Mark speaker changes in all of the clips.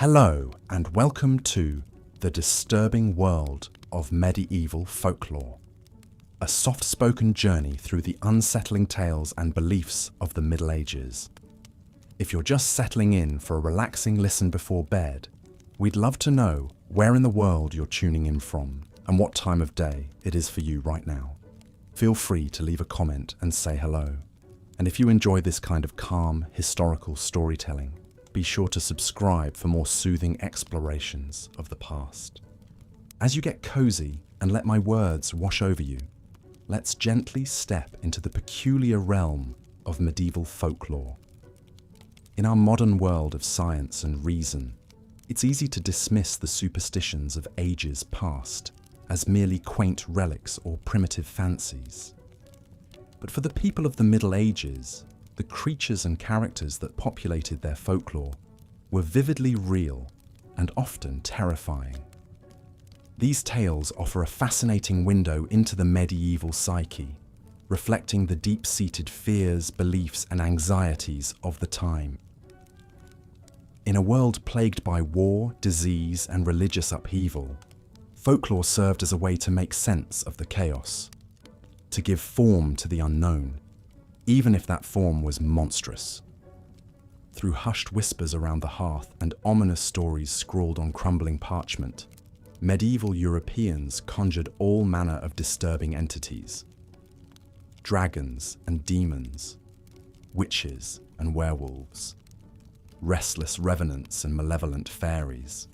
Speaker 1: Hello and welcome to the disturbing world of medieval folklore, a soft-spoken journey through the unsettling tales and beliefs of the Middle Ages. If you're just settling in for a relaxing listen before bed, we'd love to know where in the world you're tuning in from and what time of day it is for you right now. Feel free to leave a comment and say hello. And if you enjoy this kind of calm, historical storytelling, be sure to subscribe for more soothing explorations of the past. As you get cozy and let my words wash over you, let's gently step into the peculiar realm of medieval folklore. In our modern world of science and reason, it's easy to dismiss the superstitions of ages past as merely quaint relics or primitive fancies. But for the people of the Middle Ages, the creatures and characters that populated their folklore were vividly real and often terrifying. These tales offer a fascinating window into the medieval psyche, reflecting the deep-seated fears, beliefs, and anxieties of the time. In a world plagued by war, disease, and religious upheaval, folklore served as a way to make sense of the chaos, to give form to the unknown, even if that form was monstrous. Through hushed whispers around the hearth and ominous stories scrawled on crumbling parchment, medieval Europeans conjured all manner of disturbing entities. Dragons and demons, witches and werewolves, restless revenants and malevolent fairies.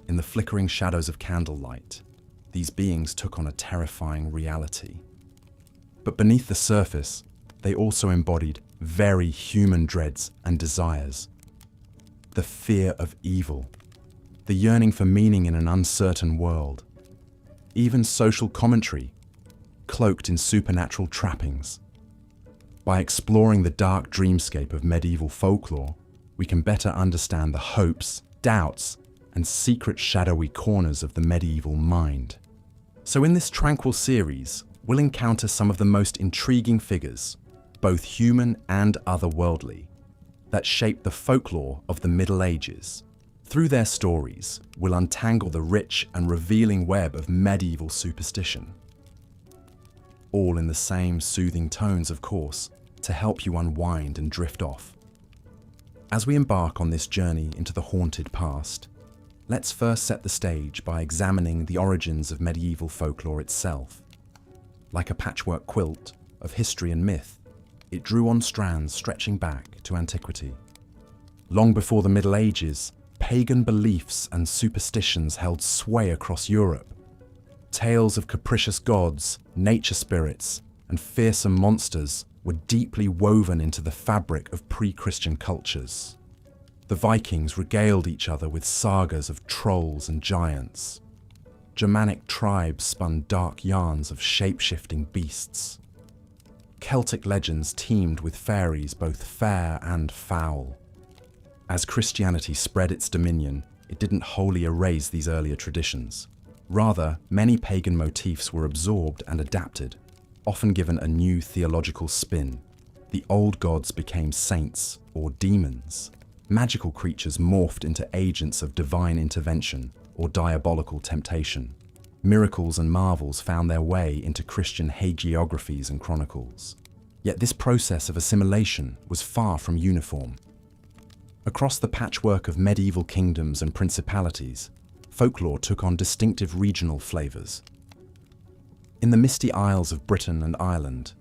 Speaker 1: In the flickering shadows of candlelight, these beings took on a terrifying reality. But beneath the surface, they also embodied very human dreads and desires. The fear of evil, the yearning for meaning in an uncertain world, even social commentary, cloaked in supernatural trappings. By exploring the dark dreamscape of medieval folklore, we can better understand the hopes, doubts, and secret shadowy corners of the medieval mind. So in this tranquil series, we'll encounter some of the most intriguing figures, both human and otherworldly, that shaped the folklore of the Middle Ages. Through their stories, we'll untangle the rich and revealing web of medieval superstition. All in the same soothing tones, of course, to help you unwind and drift off. As we embark on this journey into the haunted past, let's first set the stage by examining the origins of medieval folklore itself. Like a patchwork quilt of history and myth, it drew on strands stretching back to antiquity. Long before the Middle Ages, pagan beliefs and superstitions held sway across Europe. Tales of capricious gods, nature spirits, and fearsome monsters were deeply woven into the fabric of pre-Christian cultures. The Vikings regaled each other with sagas of trolls and giants. Germanic tribes spun dark yarns of shape-shifting beasts. Celtic legends teemed with fairies both fair and foul. As Christianity spread its dominion, it didn't wholly erase these earlier traditions. Rather, many pagan motifs were absorbed and adapted, often given a new theological spin. The old gods became saints or demons. Magical creatures morphed into agents of divine intervention or diabolical temptation. Miracles and marvels found their way into Christian hagiographies and chronicles. Yet this process of assimilation was far from uniform. Across the patchwork of medieval kingdoms and principalities, folklore took on distinctive regional flavors. In the misty isles of Britain and Ireland,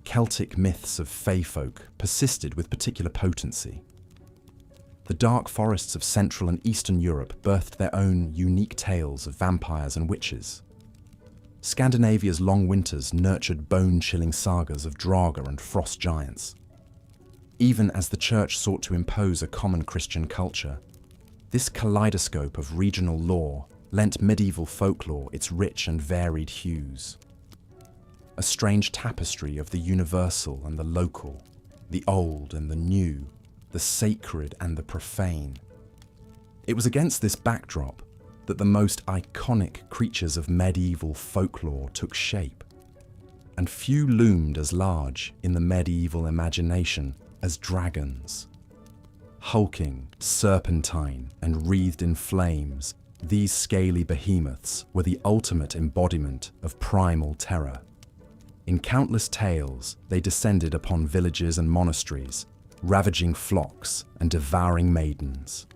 Speaker 1: Celtic myths of fae folk persisted with particular potency. The dark forests of Central and Eastern Europe birthed their own unique tales of vampires and witches. Scandinavia's long winters nurtured bone-chilling sagas of Draugr and frost giants. Even as the Church sought to impose a common Christian culture, this kaleidoscope of regional lore lent medieval folklore its rich and varied hues. A strange tapestry of the universal and the local, the old and the new, the sacred and the profane. It was against this backdrop that the most iconic creatures of medieval folklore took shape, and few loomed as large in the medieval imagination as dragons. Hulking, serpentine, and wreathed in flames, these scaly behemoths were the ultimate embodiment of primal terror. In countless tales, they descended upon villages and monasteries, ravaging flocks and devouring maidens.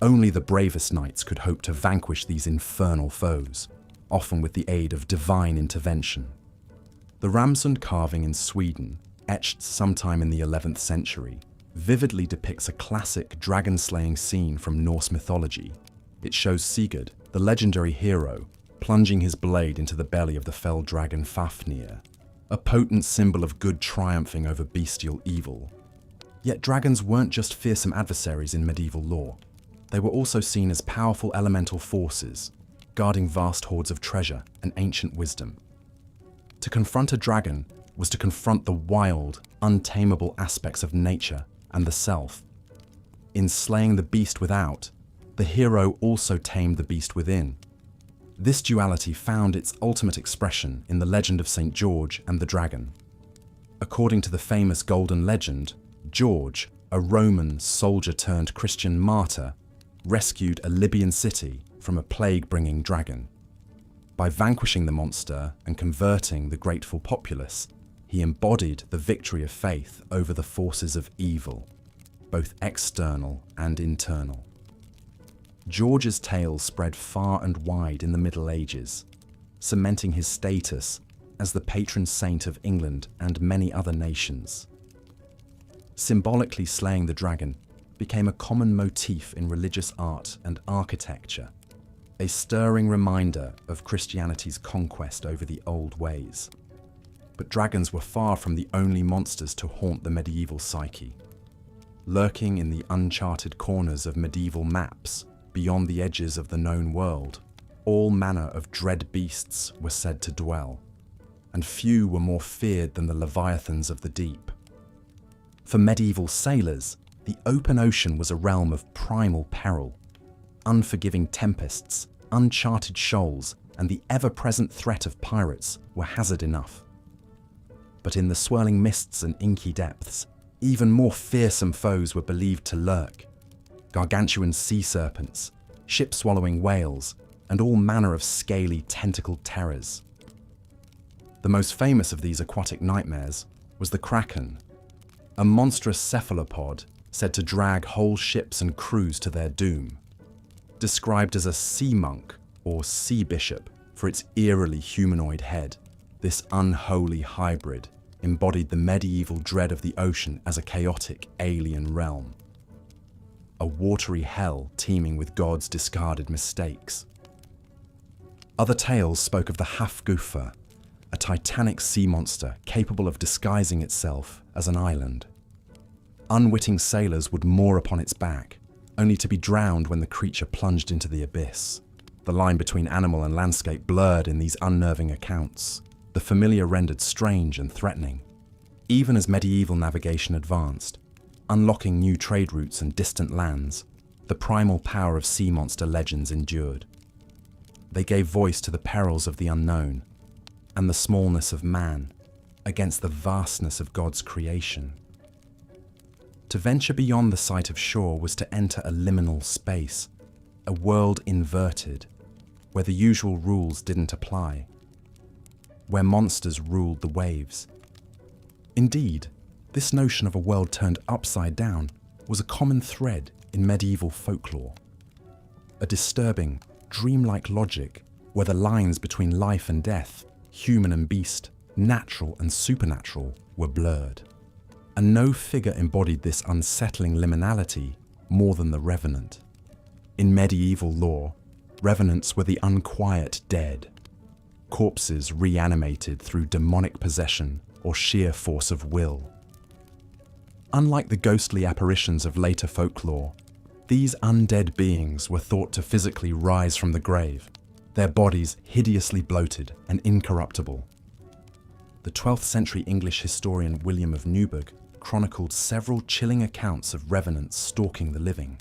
Speaker 1: Only the bravest knights could hope to vanquish these infernal foes, often with the aid of divine intervention. The Ramsund carving in Sweden, etched sometime in the 11th century, vividly depicts a classic dragon-slaying scene from Norse mythology. It shows Sigurd, the legendary hero, plunging his blade into the belly of the fell dragon Fafnir, a potent symbol of good triumphing over bestial evil. Yet dragons weren't just fearsome adversaries in medieval lore. They were also seen as powerful elemental forces, guarding vast hoards of treasure and ancient wisdom. To confront a dragon was to confront the wild, untamable aspects of nature and the self. In slaying the beast without, the hero also tamed the beast within. This duality found its ultimate expression in the legend of St. George and the dragon. According to the famous Golden Legend, George, a Roman soldier-turned-Christian martyr, rescued a Libyan city from a plague-bringing dragon. By vanquishing the monster and converting the grateful populace, he embodied the victory of faith over the forces of evil, both external and internal. George's tale spread far and wide in the Middle Ages, cementing his status as the patron saint of England and many other nations. Symbolically slaying the dragon became a common motif in religious art and architecture, a stirring reminder of Christianity's conquest over the old ways. But dragons were far from the only monsters to haunt the medieval psyche. Lurking in the uncharted corners of medieval maps, beyond the edges of the known world, all manner of dread beasts were said to dwell, and few were more feared than the leviathans of the deep. For medieval sailors, the open ocean was a realm of primal peril. Unforgiving tempests, uncharted shoals, and the ever-present threat of pirates were hazard enough. But in the swirling mists and inky depths, even more fearsome foes were believed to lurk. Gargantuan sea serpents, ship-swallowing whales, and all manner of scaly, tentacled terrors. The most famous of these aquatic nightmares was the kraken, a monstrous cephalopod said to drag whole ships and crews to their doom. Described as a sea monk or sea bishop for its eerily humanoid head, this unholy hybrid embodied the medieval dread of the ocean as a chaotic alien realm. A watery hell teeming with gods' discarded mistakes. Other tales spoke of the Hafgufa, a titanic sea monster capable of disguising itself as an island. Unwitting sailors would moor upon its back, only to be drowned when the creature plunged into the abyss. The line between animal and landscape blurred in these unnerving accounts, the familiar rendered strange and threatening. Even as medieval navigation advanced, unlocking new trade routes and distant lands, the primal power of sea monster legends endured. They gave voice to the perils of the unknown and the smallness of man against the vastness of God's creation. To venture beyond the sight of shore was to enter a liminal space, a world inverted, where the usual rules didn't apply, where monsters ruled the waves. Indeed, this notion of a world turned upside down was a common thread in medieval folklore. A disturbing, dreamlike logic where the lines between life and death, human and beast, natural and supernatural were blurred. And no figure embodied this unsettling liminality more than the revenant. In medieval lore, revenants were the unquiet dead, corpses reanimated through demonic possession or sheer force of will. Unlike the ghostly apparitions of later folklore, these undead beings were thought to physically rise from the grave, their bodies hideously bloated and incorruptible. The 12th century English historian William of Newburgh chronicled several chilling accounts of revenants stalking the living.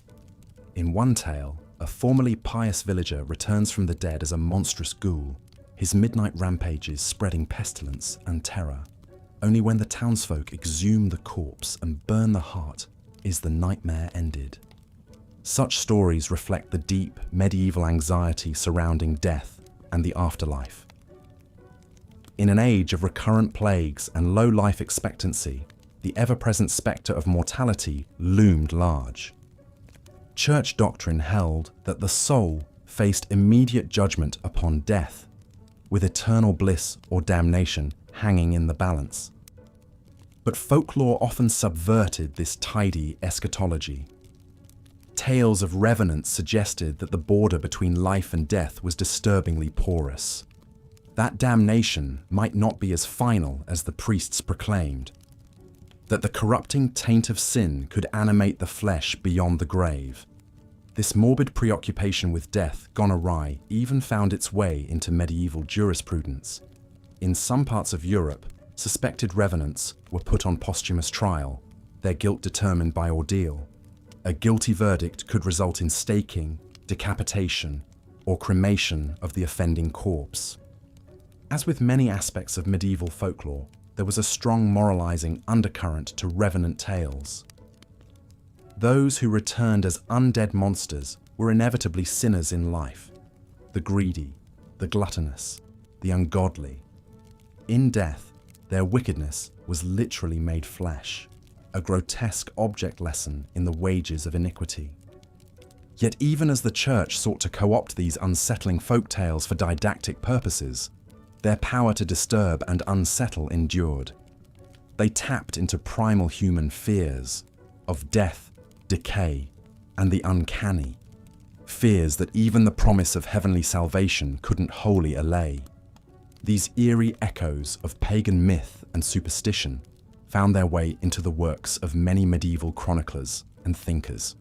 Speaker 1: In one tale, a formerly pious villager returns from the dead as a monstrous ghoul, his midnight rampages spreading pestilence and terror. Only when the townsfolk exhume the corpse and burn the heart is the nightmare ended. Such stories reflect the deep medieval anxiety surrounding death and the afterlife. In an age of recurrent plagues and low life expectancy, the ever-present spectre of mortality loomed large. Church doctrine held that the soul faced immediate judgment upon death, with eternal bliss or damnation hanging in the balance. But folklore often subverted this tidy eschatology. Tales of revenants suggested that the border between life and death was disturbingly porous. That damnation might not be as final as the priests proclaimed, that the corrupting taint of sin could animate the flesh beyond the grave. This morbid preoccupation with death gone awry even found its way into medieval jurisprudence. In some parts of Europe, suspected revenants were put on posthumous trial, their guilt determined by ordeal. A guilty verdict could result in staking, decapitation, or cremation of the offending corpse. As with many aspects of medieval folklore, there was a strong moralizing undercurrent to revenant tales. Those who returned as undead monsters were inevitably sinners in life, the greedy, the gluttonous, the ungodly. In death, their wickedness was literally made flesh, a grotesque object lesson in the wages of iniquity. Yet even as the church sought to co-opt these unsettling folk tales for didactic purposes, their power to disturb and unsettle endured. They tapped into primal human fears of death, decay, and the uncanny, fears that even the promise of heavenly salvation couldn't wholly allay. These eerie echoes of pagan myth and superstition found their way into the works of many medieval chroniclers and thinkers.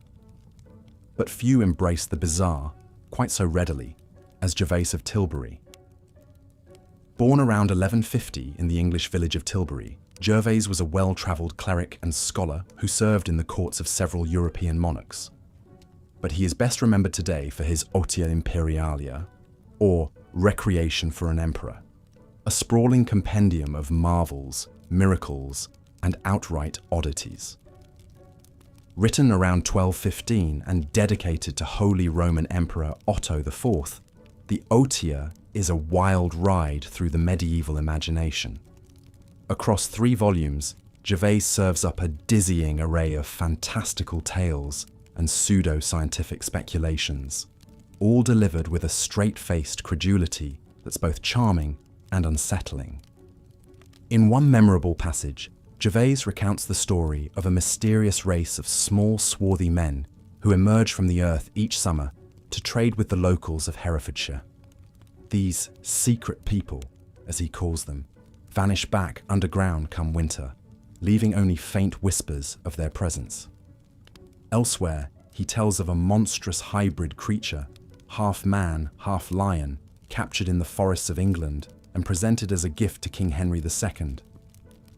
Speaker 1: But few embraced the bizarre quite so readily as Gervase of Tilbury. Born around 1150 in the English village of Tilbury, Gervase was a well-travelled cleric and scholar who served in the courts of several European monarchs. But he is best remembered today for his Otia Imperialia, or Recreation for an Emperor, a sprawling compendium of marvels, miracles, and outright oddities. Written around 1215 and dedicated to Holy Roman Emperor Otto IV, the Otia is a wild ride through the medieval imagination. Across 3 volumes, Gervase serves up a dizzying array of fantastical tales and pseudo-scientific speculations, all delivered with a straight-faced credulity that's both charming and unsettling. In one memorable passage, Gervase recounts the story of a mysterious race of small, swarthy men who emerge from the earth each summer to trade with the locals of Herefordshire. These secret people, as he calls them, vanish back underground come winter, leaving only faint whispers of their presence. Elsewhere, he tells of a monstrous hybrid creature, half man, half lion, captured in the forests of England and presented as a gift to King Henry II.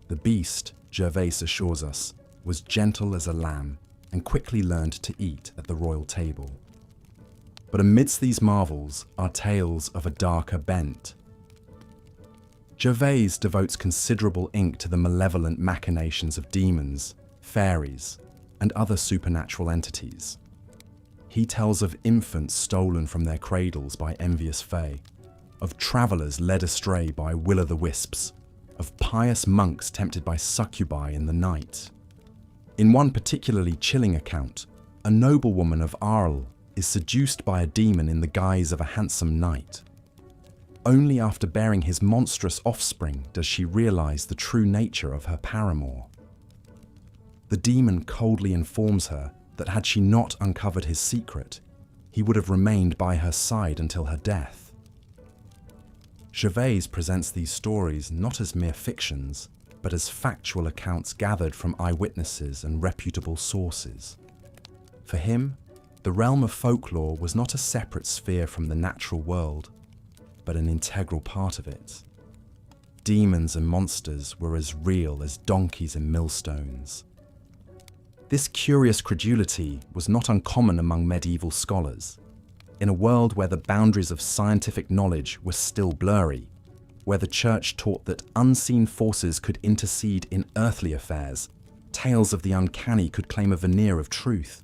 Speaker 1: The beast, Gervase assures us, was gentle as a lamb and quickly learned to eat at the royal table. But amidst these marvels are tales of a darker bent. Gervase devotes considerable ink to the malevolent machinations of demons, fairies, and other supernatural entities. He tells of infants stolen from their cradles by envious fae, of travellers led astray by will-o'-the-wisps, of pious monks tempted by succubi in the night. In one particularly chilling account, a noblewoman of Arles is seduced by a demon in the guise of a handsome knight. Only after bearing his monstrous offspring does she realize the true nature of her paramour. The demon coldly informs her that had she not uncovered his secret, he would have remained by her side until her death. Gervase presents these stories not as mere fictions, but as factual accounts gathered from eyewitnesses and reputable sources. For him, the realm of folklore was not a separate sphere from the natural world, but an integral part of it. Demons and monsters were as real as donkeys and millstones. This curious credulity was not uncommon among medieval scholars. In a world where the boundaries of scientific knowledge were still blurry, where the church taught that unseen forces could intercede in earthly affairs, tales of the uncanny could claim a veneer of truth.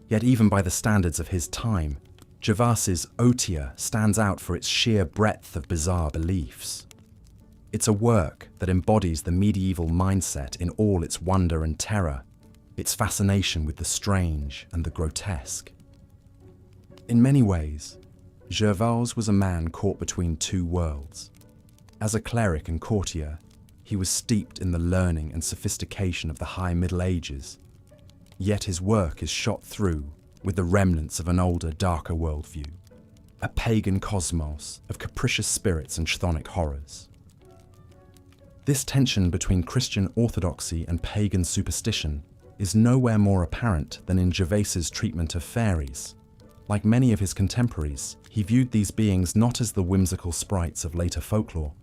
Speaker 1: Yet even by the standards of his time, Gervas's Otia stands out for its sheer breadth of bizarre beliefs. It's a work that embodies the medieval mindset in all its wonder and terror, its fascination with the strange and the grotesque. In many ways, Gervas was a man caught between two worlds. As a cleric and courtier, he was steeped in the learning and sophistication of the High Middle Ages, yet his work is shot through with the remnants of an older, darker worldview, a pagan cosmos of capricious spirits and chthonic horrors. This tension between Christian orthodoxy and pagan superstition is nowhere more apparent than in Gervas's treatment of fairies. Like many of his contemporaries, he viewed these beings not as the whimsical sprites of later folklore,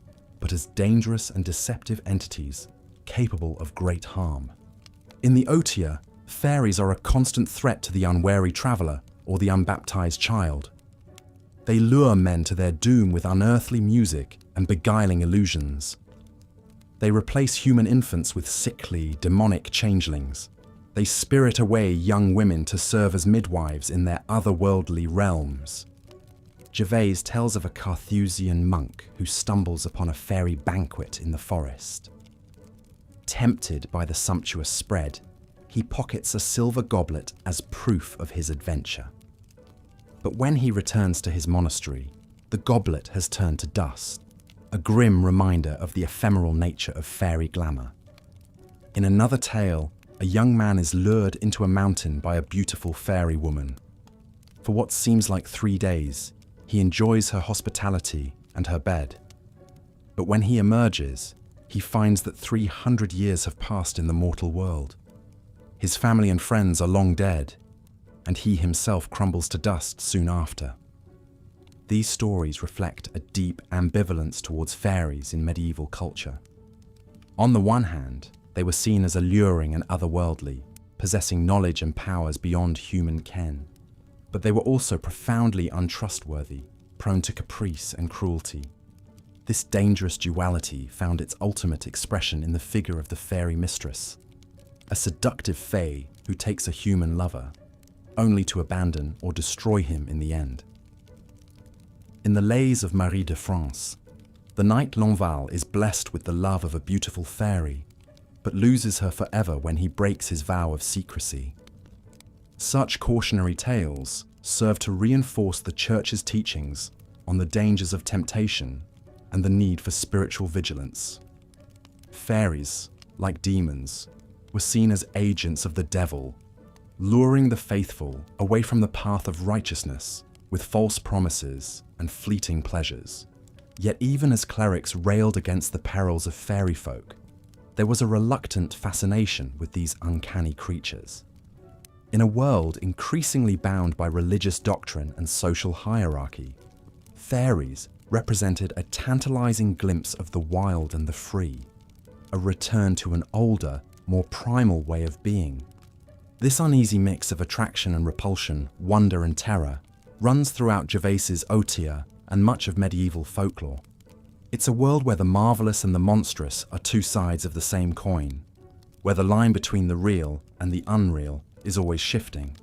Speaker 1: but as dangerous and deceptive entities capable of great harm. In the Otia, fairies are a constant threat to the unwary traveller or the unbaptized child. They lure men to their doom with unearthly music and beguiling illusions. They replace human infants with sickly, demonic changelings. They spirit away young women to serve as midwives in their otherworldly realms. Gervais tells of a Carthusian monk who stumbles upon a fairy banquet in the forest. Tempted by the sumptuous spread, he pockets a silver goblet as proof of his adventure. But when he returns to his monastery, the goblet has turned to dust, a grim reminder of the ephemeral nature of fairy glamour. In another tale, a young man is lured into a mountain by a beautiful fairy woman. For what seems like 3 days, he enjoys her hospitality and her bed. But when he emerges, he finds that 300 years have passed in the mortal world. His family and friends are long dead, and he himself crumbles to dust soon after. These stories reflect a deep ambivalence towards fairies in medieval culture. On the one hand, they were seen as alluring and otherworldly, possessing knowledge and powers beyond human ken. But they were also profoundly untrustworthy, prone to caprice and cruelty. This dangerous duality found its ultimate expression in the figure of the fairy mistress, a seductive fae who takes a human lover, only to abandon or destroy him in the end. In the Lays of Marie de France, the knight Lanval is blessed with the love of a beautiful fairy, but loses her forever when he breaks his vow of secrecy. Such cautionary tales serve to reinforce the Church's teachings on the dangers of temptation and the need for spiritual vigilance. Fairies, like demons, were seen as agents of the devil, luring the faithful away from the path of righteousness with false promises and fleeting pleasures. Yet even as clerics railed against the perils of fairy folk, there was a reluctant fascination with these uncanny creatures. In a world increasingly bound by religious doctrine and social hierarchy, fairies represented a tantalizing glimpse of the wild and the free, a return to an older, more primal way of being. This uneasy mix of attraction and repulsion, wonder and terror, runs throughout Gervais's Otia and much of medieval folklore. It's a world where the marvelous and the monstrous are two sides of the same coin, where the line between the real and the unreal is always shifting.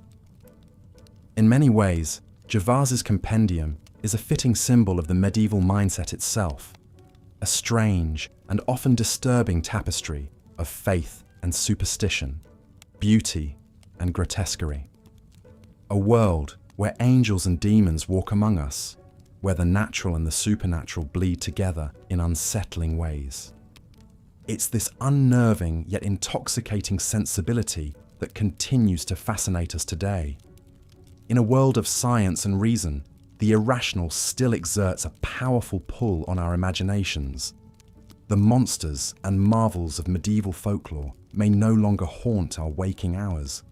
Speaker 1: In many ways, Gervais's compendium is a fitting symbol of the medieval mindset itself, a strange and often disturbing tapestry of faith and superstition, beauty and grotesquerie. A world where angels and demons walk among us, where the natural and the supernatural bleed together in unsettling ways. It's this unnerving yet intoxicating sensibility that continues to fascinate us today. In a world of science and reason, the irrational still exerts a powerful pull on our imaginations. The monsters and marvels of medieval folklore may no longer haunt our waking hours,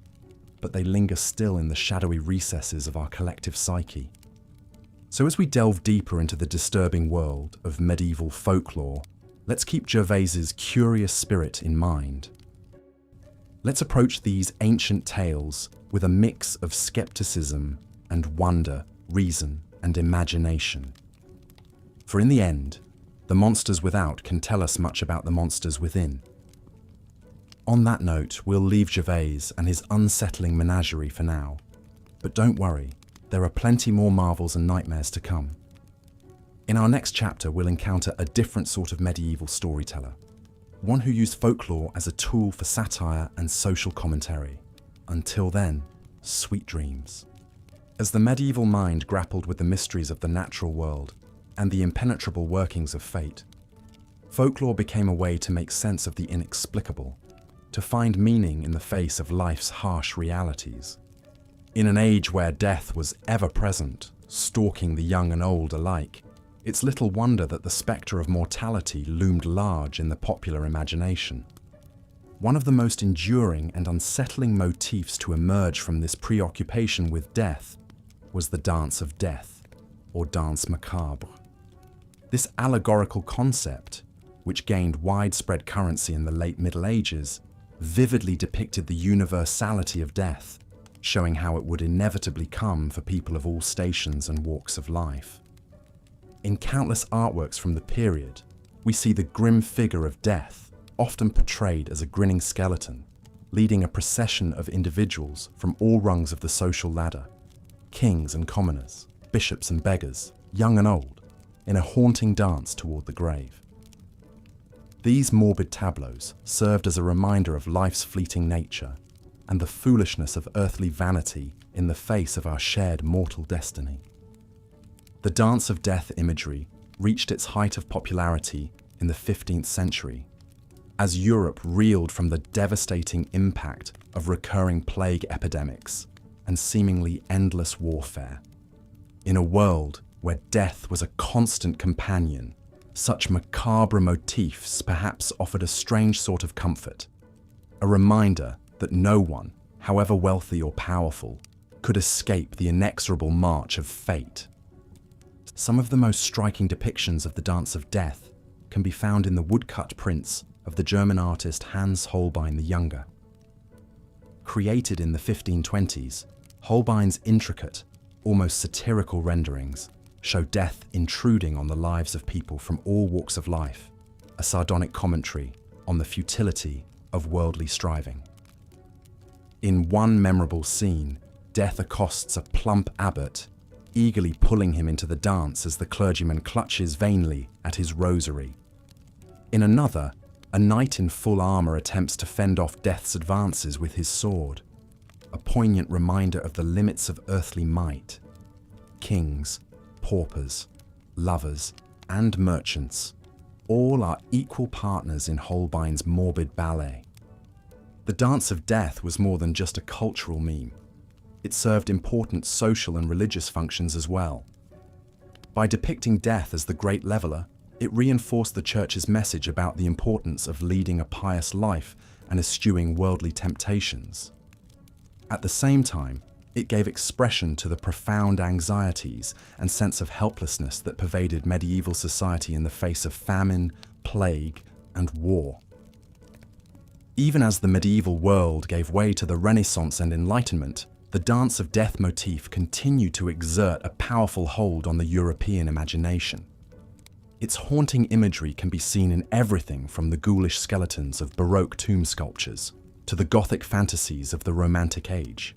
Speaker 1: but they linger still in the shadowy recesses of our collective psyche. So as we delve deeper into the disturbing world of medieval folklore, let's keep Gervais's curious spirit in mind. Let's approach these ancient tales with a mix of skepticism and wonder, reason and imagination. For in the end, the monsters without can tell us much about the monsters within. On that note, we'll leave Gervais and his unsettling menagerie for now. But don't worry, there are plenty more marvels and nightmares to come. In our next chapter, we'll encounter a different sort of medieval storyteller, one who used folklore as a tool for satire and social commentary. Until then, sweet dreams. As the medieval mind grappled with the mysteries of the natural world and the impenetrable workings of fate, folklore became a way to make sense of the inexplicable, to find meaning in the face of life's harsh realities. In an age where death was ever present, stalking the young and old alike, it's little wonder that the spectre of mortality loomed large in the popular imagination. One of the most enduring and unsettling motifs to emerge from this preoccupation with death was the dance of death, or danse macabre. This allegorical concept, which gained widespread currency in the late Middle Ages, vividly depicted the universality of death, showing how it would inevitably come for people of all stations and walks of life. In countless artworks from the period, we see the grim figure of death, often portrayed as a grinning skeleton, leading a procession of individuals from all rungs of the social ladder, kings and commoners, bishops and beggars, young and old, in a haunting dance toward the grave. These morbid tableaus served as a reminder of life's fleeting nature and the foolishness of earthly vanity in the face of our shared mortal destiny. The dance of death imagery reached its height of popularity in the 15th century, as Europe reeled from the devastating impact of recurring plague epidemics and seemingly endless warfare. In a world where death was a constant companion, such macabre motifs perhaps offered a strange sort of comfort, a reminder that no one, however wealthy or powerful, could escape the inexorable march of fate. Some of the most striking depictions of the dance of death can be found in the woodcut prints of the German artist Hans Holbein the Younger. Created in the 1520s, Holbein's intricate, almost satirical renderings show death intruding on the lives of people from all walks of life, a sardonic commentary on the futility of worldly striving. In one memorable scene, death accosts a plump abbot, eagerly pulling him into the dance as the clergyman clutches vainly at his rosary. In another, a knight in full armor attempts to fend off death's advances with his sword, a poignant reminder of the limits of earthly might. Kings, paupers, lovers, and merchants, all are equal partners in Holbein's morbid ballet. The dance of death was more than just a cultural meme. It served important social and religious functions as well. By depicting death as the great leveler, it reinforced the Church's message about the importance of leading a pious life and eschewing worldly temptations. At the same time, it gave expression to the profound anxieties and sense of helplessness that pervaded medieval society in the face of famine, plague, and war. Even as the medieval world gave way to the Renaissance and Enlightenment, the dance of death motif continued to exert a powerful hold on the European imagination. Its haunting imagery can be seen in everything from the ghoulish skeletons of Baroque tomb sculptures to the Gothic fantasies of the Romantic Age.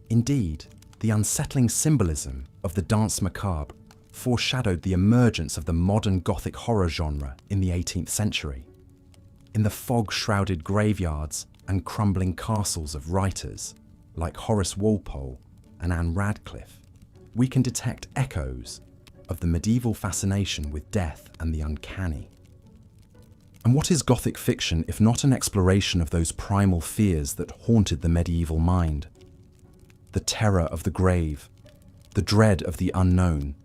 Speaker 1: Indeed, the unsettling symbolism of the danse macabre foreshadowed the emergence of the modern Gothic horror genre in the 18th century. In the fog-shrouded graveyards and crumbling castles of writers like Horace Walpole and Anne Radcliffe, we can detect echoes of the medieval fascination with death and the uncanny. And what is Gothic fiction if not an exploration of those primal fears that haunted the medieval mind? The terror of the grave, the dread of the unknown,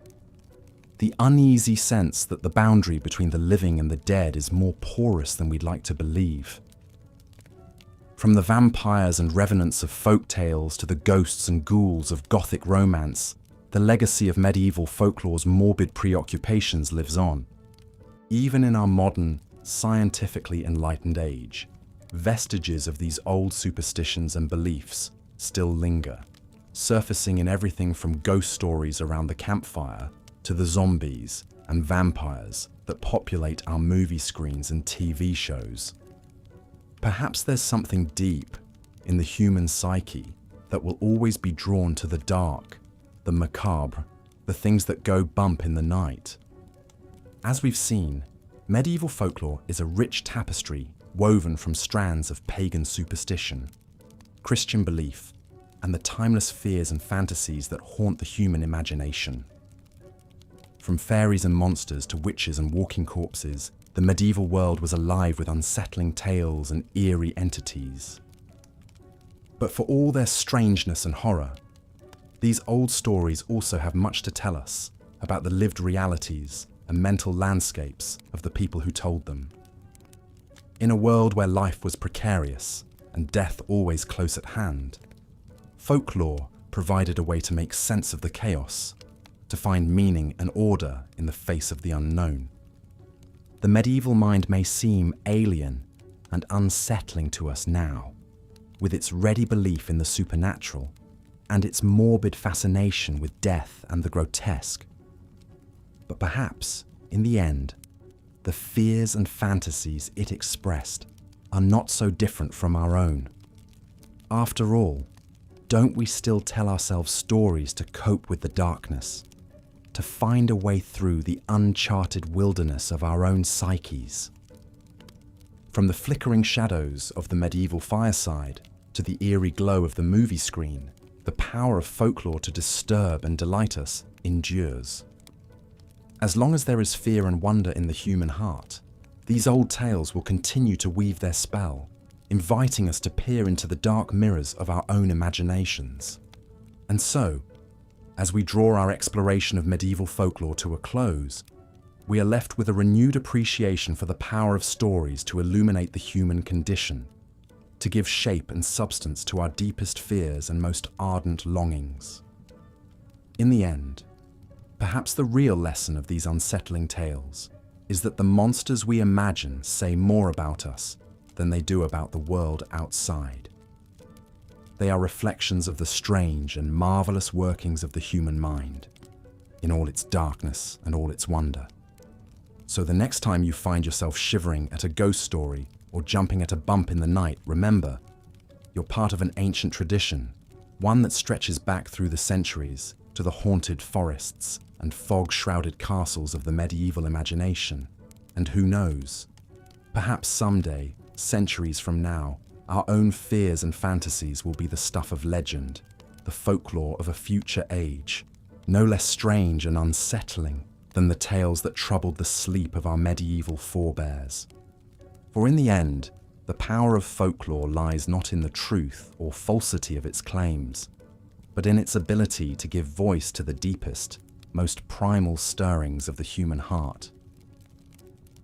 Speaker 1: the uneasy sense that the boundary between the living and the dead is more porous than we'd like to believe. From the vampires and revenants of folk tales to the ghosts and ghouls of Gothic romance, the legacy of medieval folklore's morbid preoccupations lives on. Even in our modern, scientifically enlightened age, vestiges of these old superstitions and beliefs still linger, surfacing in everything from ghost stories around the campfire to the zombies and vampires that populate our movie screens and TV shows. Perhaps there's something deep in the human psyche that will always be drawn to the dark, the macabre, the things that go bump in the night. As we've seen, medieval folklore is a rich tapestry woven from strands of pagan superstition, Christian belief, and the timeless fears and fantasies that haunt the human imagination. From fairies and monsters to witches and walking corpses, the medieval world was alive with unsettling tales and eerie entities. But for all their strangeness and horror, these old stories also have much to tell us about the lived realities and mental landscapes of the people who told them. In a world where life was precarious and death always close at hand, folklore provided a way to make sense of the chaos, to find meaning and order in the face of the unknown. The medieval mind may seem alien and unsettling to us now, with its ready belief in the supernatural and its morbid fascination with death and the grotesque. But perhaps, in the end, the fears and fantasies it expressed are not so different from our own. After all, don't we still tell ourselves stories to cope with the darkness, to find a way through the uncharted wilderness of our own psyches? From the flickering shadows of the medieval fireside to the eerie glow of the movie screen, the power of folklore to disturb and delight us endures. As long as there is fear and wonder in the human heart, these old tales will continue to weave their spell, inviting us to peer into the dark mirrors of our own imaginations. And so, as we draw our exploration of medieval folklore to a close, we are left with a renewed appreciation for the power of stories to illuminate the human condition, to give shape and substance to our deepest fears and most ardent longings. In the end, perhaps the real lesson of these unsettling tales is that the monsters we imagine say more about us than they do about the world outside. They are reflections of the strange and marvelous workings of the human mind, in all its darkness and all its wonder. So the next time you find yourself shivering at a ghost story or jumping at a bump in the night, remember, you're part of an ancient tradition, one that stretches back through the centuries to the haunted forests and fog-shrouded castles of the medieval imagination. And who knows, perhaps someday, centuries from now, our own fears and fantasies will be the stuff of legend, the folklore of a future age, no less strange and unsettling than the tales that troubled the sleep of our medieval forebears. For in the end, the power of folklore lies not in the truth or falsity of its claims, but in its ability to give voice to the deepest, most primal stirrings of the human heart.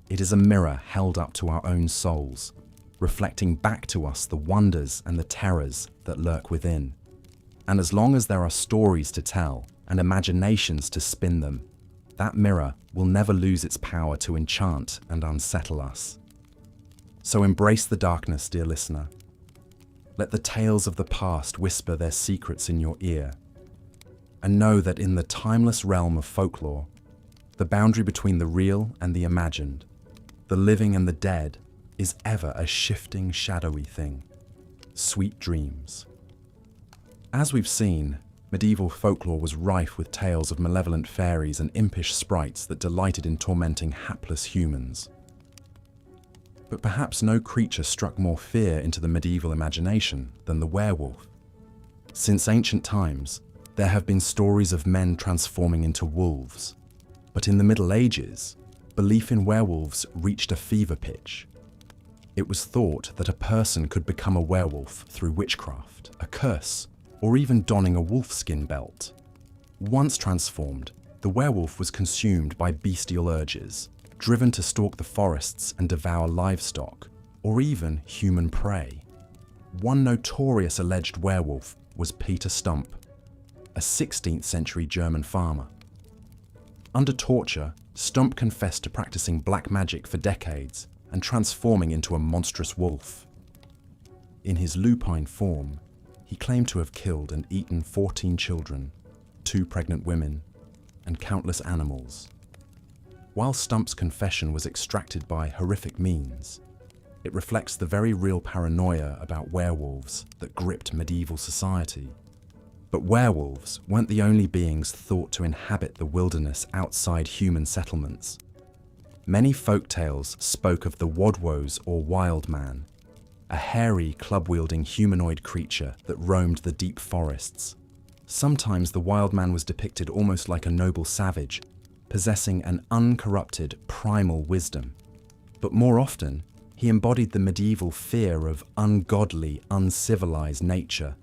Speaker 1: It is a mirror held up to our own souls, reflecting back to us the wonders and the terrors that lurk within. And as long as there are stories to tell and imaginations to spin them, that mirror will never lose its power to enchant and unsettle us. So embrace the darkness, dear listener. Let the tales of the past whisper their secrets in your ear. And know that in the timeless realm of folklore, the boundary between the real and the imagined, the living and the dead, is ever a shifting, shadowy thing. Sweet dreams. As we've seen, medieval folklore was rife with tales of malevolent fairies and impish sprites that delighted in tormenting hapless humans. But perhaps no creature struck more fear into the medieval imagination than the werewolf. Since ancient times, there have been stories of men transforming into wolves. But in the Middle Ages, belief in werewolves reached a fever pitch. It was thought that a person could become a werewolf through witchcraft, a curse, or even donning a wolfskin belt. Once transformed, the werewolf was consumed by bestial urges, driven to stalk the forests and devour livestock, or even human prey. One notorious alleged werewolf was Peter Stump, a 16th century German farmer. Under torture, Stump confessed to practicing black magic for decades and transforming into a monstrous wolf. In his lupine form, he claimed to have killed and eaten 14 children, 2 pregnant women, and countless animals. While Stump's confession was extracted by horrific means, It reflects the very real paranoia about werewolves that gripped medieval society. But werewolves weren't the only beings thought to inhabit the wilderness outside human settlements. Many folk tales spoke of the Wodwos or wild man, a hairy, club-wielding humanoid creature that roamed the deep forests. Sometimes the wild man was depicted almost like a noble savage, possessing an uncorrupted, primal wisdom. But more often, he embodied the medieval fear of ungodly, uncivilized nature,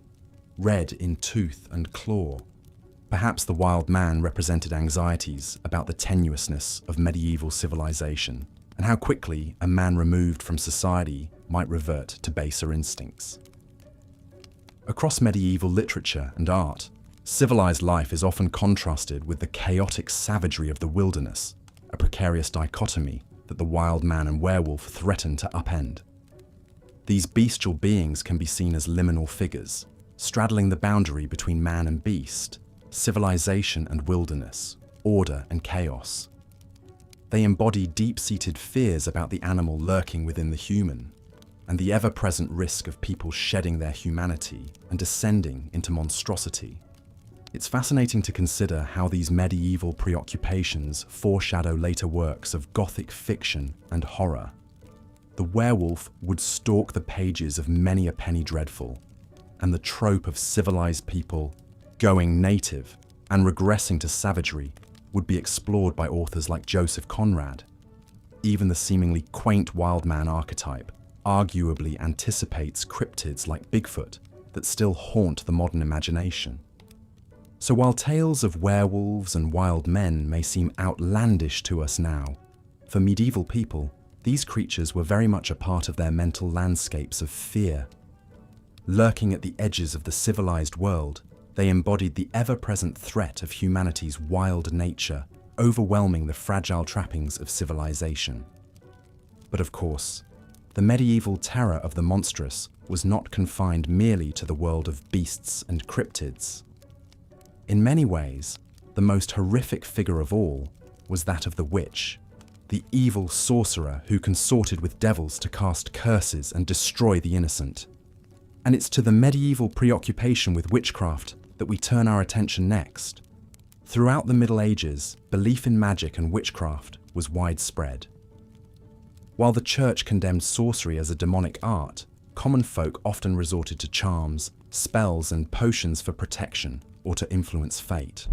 Speaker 1: red in tooth and claw. Perhaps the wild man represented anxieties about the tenuousness of medieval civilization and how quickly a man removed from society might revert to baser instincts. Across medieval literature and art, civilized life is often contrasted with the chaotic savagery of the wilderness, a precarious dichotomy that the wild man and werewolf threaten to upend. These bestial beings can be seen as liminal figures, straddling the boundary between man and beast, civilization and wilderness, order and chaos. They embody deep-seated fears about the animal lurking within the human, and the ever-present risk of people shedding their humanity and descending into monstrosity. It's fascinating to consider how these medieval preoccupations foreshadow later works of Gothic fiction and horror. The werewolf would stalk the pages of many a penny dreadful, and the trope of civilized people going native and regressing to savagery would be explored by authors like Joseph Conrad. Even the seemingly quaint wild man archetype arguably anticipates cryptids like Bigfoot that still haunt the modern imagination. So while tales of werewolves and wild men may seem outlandish to us now, for medieval people, these creatures were very much a part of their mental landscapes of fear. Lurking at the edges of the civilized world, they embodied the ever-present threat of humanity's wild nature, overwhelming the fragile trappings of civilization. But of course, the medieval terror of the monstrous was not confined merely to the world of beasts and cryptids. In many ways, the most horrific figure of all was that of the witch, the evil sorcerer who consorted with devils to cast curses and destroy the innocent. And it's to the medieval preoccupation with witchcraft that we turn our attention next. Throughout the Middle Ages, belief in magic and witchcraft was widespread. While the Church condemned sorcery as a demonic art, common folk often resorted to charms, spells, and potions for protection or to influence fate.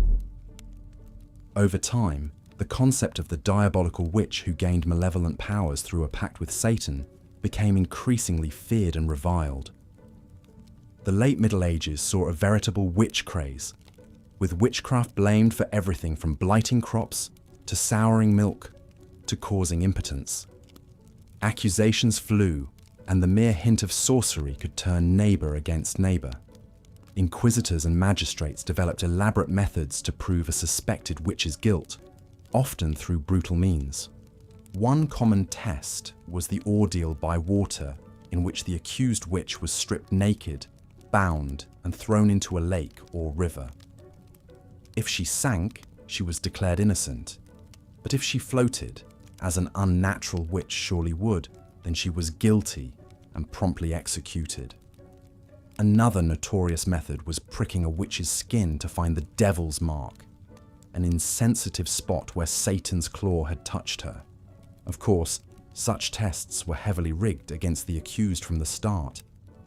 Speaker 1: Over time, the concept of the diabolical witch who gained malevolent powers through a pact with Satan became increasingly feared and reviled. The late Middle Ages saw a veritable witch craze, with witchcraft blamed for everything from blighting crops to souring milk to causing impotence. Accusations flew, and the mere hint of sorcery could turn neighbour against neighbour. Inquisitors and magistrates developed elaborate methods to prove a suspected witch's guilt, often through brutal means. One common test was the ordeal by water, in which the accused witch was stripped naked, bound, and thrown into a lake or river. If she sank, she was declared innocent, but if she floated, as an unnatural witch surely would, then she was guilty and promptly executed. Another notorious method was pricking a witch's skin to find the devil's mark, an insensitive spot where Satan's claw had touched her. Of course, such tests were heavily rigged against the accused from the start.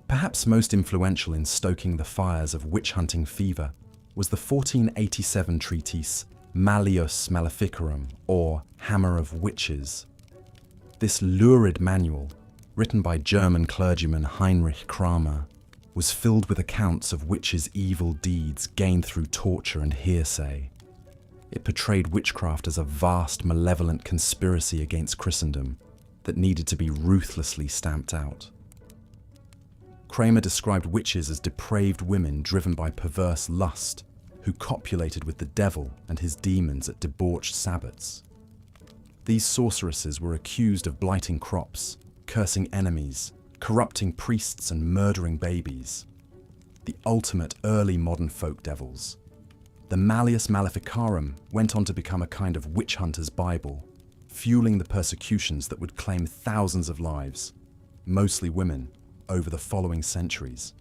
Speaker 1: Perhaps most influential in stoking the fires of witch-hunting fever was the 1487 treatise Malleus Maleficarum, or Hammer of Witches. This lurid manual, written by German clergyman Heinrich Kramer, was filled with accounts of witches' evil deeds gained through torture and hearsay. It portrayed witchcraft as a vast, malevolent conspiracy against Christendom that needed to be ruthlessly stamped out. Kramer described witches as depraved women driven by perverse lust, who copulated with the devil and his demons at debauched sabbats. These sorceresses were accused of blighting crops, cursing enemies, corrupting priests and murdering babies. The ultimate early modern folk devils. The Malleus Maleficarum went on to become a kind of witch hunter's Bible, fueling the persecutions that would claim thousands of lives. mostly women, over the following centuries.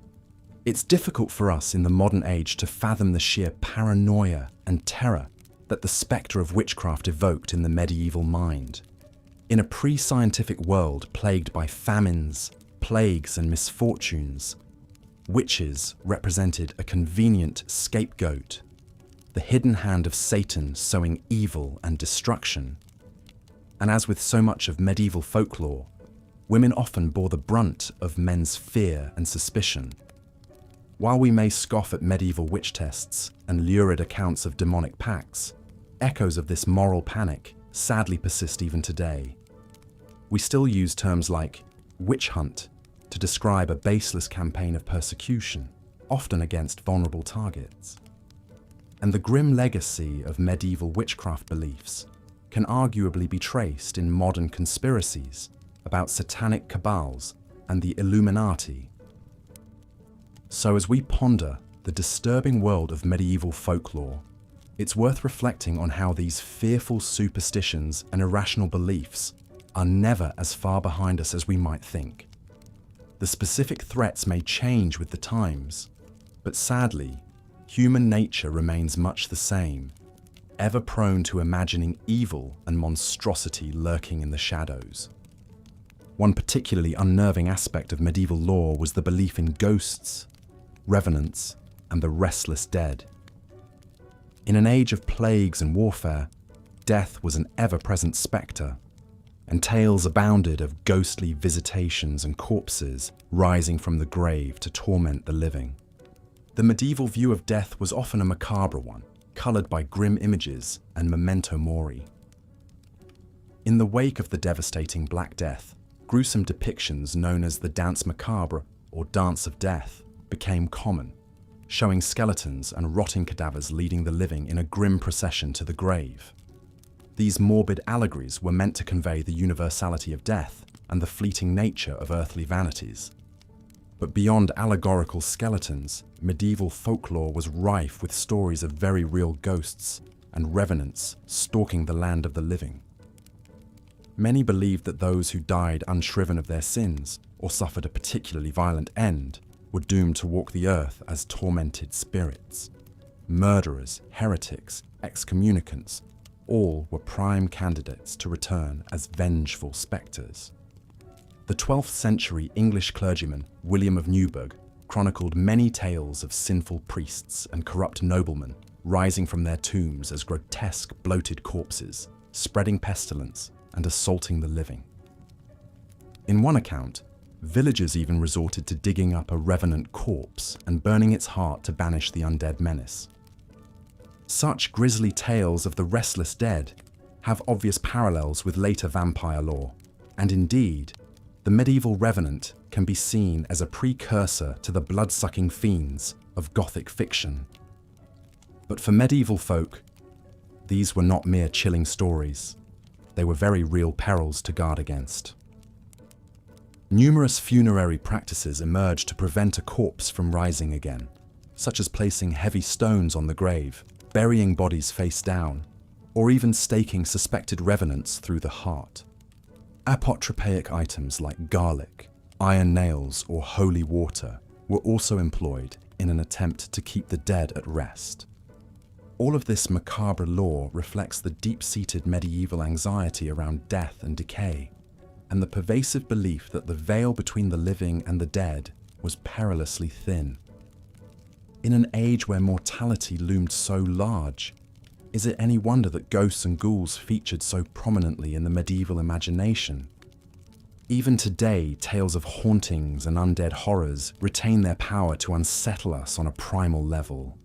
Speaker 1: It's difficult for us in the modern age to fathom the sheer paranoia and terror that the spectre of witchcraft evoked in the medieval mind. In a pre-scientific world plagued by famines, plagues, and misfortunes, witches represented a convenient scapegoat, the hidden hand of Satan sowing evil and destruction. And as with so much of medieval folklore, women often bore the brunt of men's fear and suspicion. While we may scoff at medieval witch tests and lurid accounts of demonic pacts, echoes of this moral panic sadly persist even today. We still use terms like witch hunt to describe a baseless campaign of persecution, often against vulnerable targets. And the grim legacy of medieval witchcraft beliefs can arguably be traced in modern conspiracies about satanic cabals and the Illuminati. So as we ponder the disturbing world of medieval folklore, it's worth reflecting on how these fearful superstitions and irrational beliefs are never as far behind us as we might think. The specific threats may change with the times, but sadly, human nature remains much the same, ever prone to imagining evil and monstrosity lurking in the shadows. One particularly unnerving aspect of medieval lore was the belief in ghosts, revenants, and the restless dead. In an age of plagues and warfare, death was an ever-present spectre, and tales abounded of ghostly visitations and corpses rising from the grave to torment the living. The medieval view of death was often a macabre one, coloured by grim images and memento mori. In the wake of the devastating Black Death, gruesome depictions known as the Danse Macabre or Dance of Death became common, showing skeletons and rotting cadavers leading the living in a grim procession to the grave. These morbid allegories were meant to convey the universality of death and the fleeting nature of earthly vanities. But beyond allegorical skeletons, medieval folklore was rife with stories of very real ghosts and revenants stalking the land of the living. Many believed that those who died unshriven of their sins or suffered a particularly violent end were doomed to walk the earth as tormented spirits. Murderers, heretics, excommunicants, all were prime candidates to return as vengeful spectres. The 12th century English clergyman William of Newburgh chronicled many tales of sinful priests and corrupt noblemen rising from their tombs as grotesque, bloated corpses, spreading pestilence and assaulting the living. In one account, villagers even resorted to digging up a revenant corpse and burning its heart to banish the undead menace. Such grisly tales of the restless dead have obvious parallels with later vampire lore, and indeed, the medieval revenant can be seen as a precursor to the blood-sucking fiends of Gothic fiction. But for medieval folk, these were not mere chilling stories. They were very real perils to guard against. Numerous funerary practices emerged to prevent a corpse from rising again, such as placing heavy stones on the grave, burying bodies face down, or even staking suspected revenants through the heart. Apotropaic items like garlic, iron nails, or holy water were also employed in an attempt to keep the dead at rest. All of this macabre lore reflects the deep-seated medieval anxiety around death and decay, and the pervasive belief that the veil between the living and the dead was perilously thin. In an age where mortality loomed so large, is it any wonder that ghosts and ghouls featured so prominently in the medieval imagination? Even today, tales of hauntings and undead horrors retain their power to unsettle us on a primal level.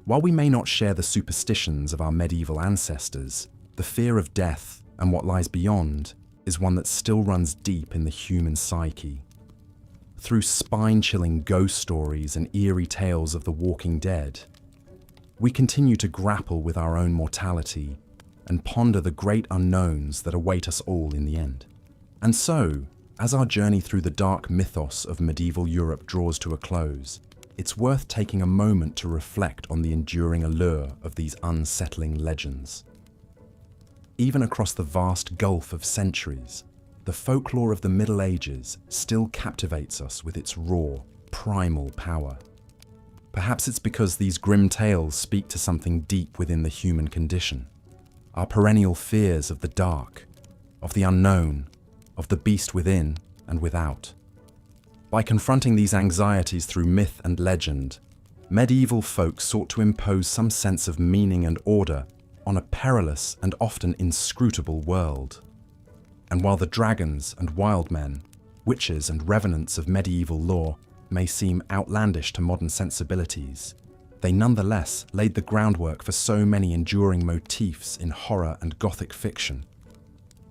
Speaker 1: While we may not share the superstitions of our medieval ancestors, the fear of death and what lies beyond is one that still runs deep in the human psyche. Through spine-chilling ghost stories and eerie tales of the walking dead, we continue to grapple with our own mortality and ponder the great unknowns that await us all in the end. And so, as our journey through the dark mythos of medieval Europe draws to a close, it's worth taking a moment to reflect on the enduring allure of these unsettling legends. Even across the vast gulf of centuries, the folklore of the Middle Ages still captivates us with its raw, primal power. Perhaps it's because these grim tales speak to something deep within the human condition, our perennial fears of the dark, of the unknown, of the beast within and without. By confronting these anxieties through myth and legend, medieval folk sought to impose some sense of meaning and order on a perilous and often inscrutable world. And while the dragons and wild men, witches and revenants of medieval lore may seem outlandish to modern sensibilities, they nonetheless laid the groundwork for so many enduring motifs in horror and Gothic fiction.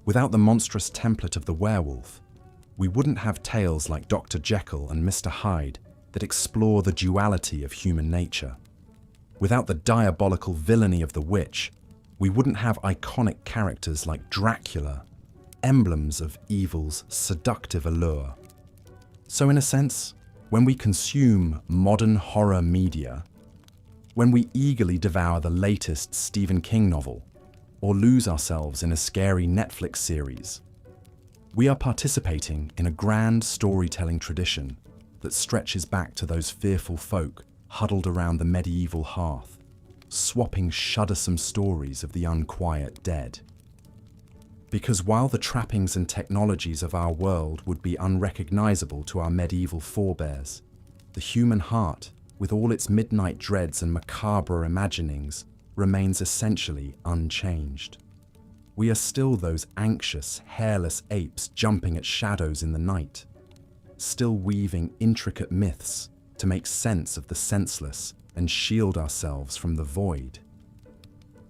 Speaker 1: Without the monstrous template of the werewolf, we wouldn't have tales like Dr. Jekyll and Mr. Hyde that explore the duality of human nature. Without the diabolical villainy of the witch, we wouldn't have iconic characters like Dracula, emblems of evil's seductive allure. So in a sense, when we consume modern horror media, when we eagerly devour the latest Stephen King novel, or lose ourselves in a scary Netflix series, we are participating in a grand storytelling tradition that stretches back to those fearful folk huddled around the medieval hearth, swapping shuddersome stories of the unquiet dead. Because while the trappings and technologies of our world would be unrecognizable to our medieval forebears, the human heart, with all its midnight dreads and macabre imaginings, remains essentially unchanged. We are still those anxious, hairless apes jumping at shadows in the night, still weaving intricate myths to make sense of the senseless and shield ourselves from the void.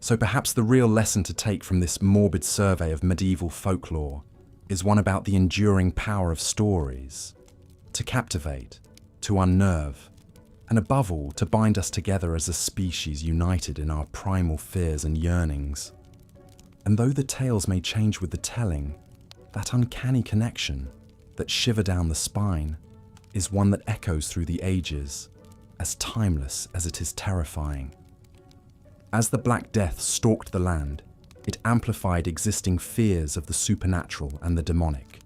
Speaker 1: So perhaps the real lesson to take from this morbid survey of medieval folklore is one about the enduring power of stories, to captivate, to unnerve, and above all, to bind us together as a species united in our primal fears and yearnings. And though the tales may change with the telling, that uncanny connection, that shiver down the spine, is one that echoes through the ages, as timeless as it is terrifying. As the Black Death stalked the land, it amplified existing fears of the supernatural and the demonic.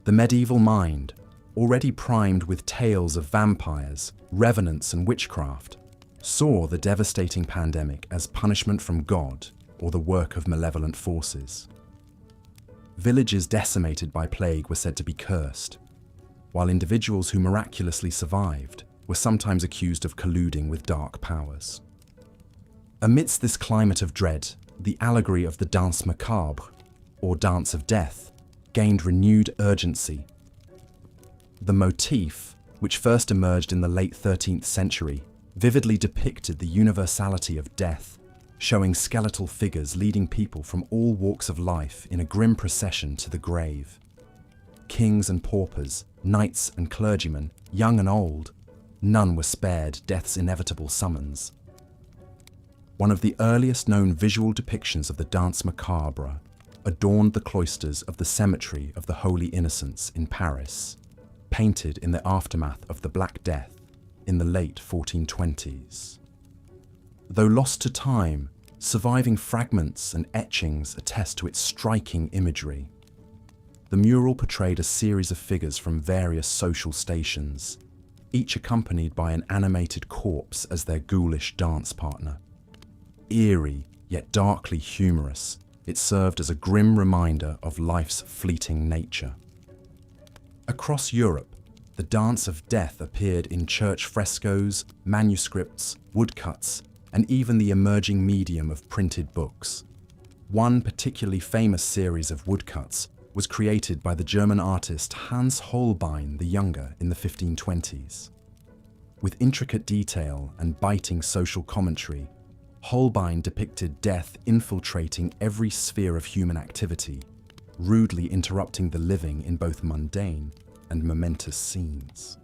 Speaker 1: The medieval mind, already primed with tales of vampires, revenants and witchcraft, saw the devastating pandemic as punishment from God or the work of malevolent forces. Villages decimated by plague were said to be cursed, while individuals who miraculously survived were sometimes accused of colluding with dark powers. Amidst this climate of dread, the allegory of the Danse Macabre, or Dance of Death, gained renewed urgency. The motif, which first emerged in the late 13th century, vividly depicted the universality of death, showing skeletal figures leading people from all walks of life in a grim procession to the grave. Kings and paupers, knights and clergymen, young and old, none were spared death's inevitable summons. One of the earliest known visual depictions of the Danse Macabre adorned the cloisters of the Cemetery of the Holy Innocents in Paris, painted in the aftermath of the Black Death in the late 1420s. Though lost to time, surviving fragments and etchings attest to its striking imagery. The mural portrayed a series of figures from various social stations, each accompanied by an animated corpse as their ghoulish dance partner. Eerie, yet darkly humorous, it served as a grim reminder of life's fleeting nature. Across Europe, the Dance of Death appeared in church frescoes, manuscripts, woodcuts, and even the emerging medium of printed books. One particularly famous series of woodcuts was created by the German artist Hans Holbein the Younger in the 1520s. With intricate detail and biting social commentary, Holbein depicted death infiltrating every sphere of human activity, rudely interrupting the living in both mundane and momentous scenes.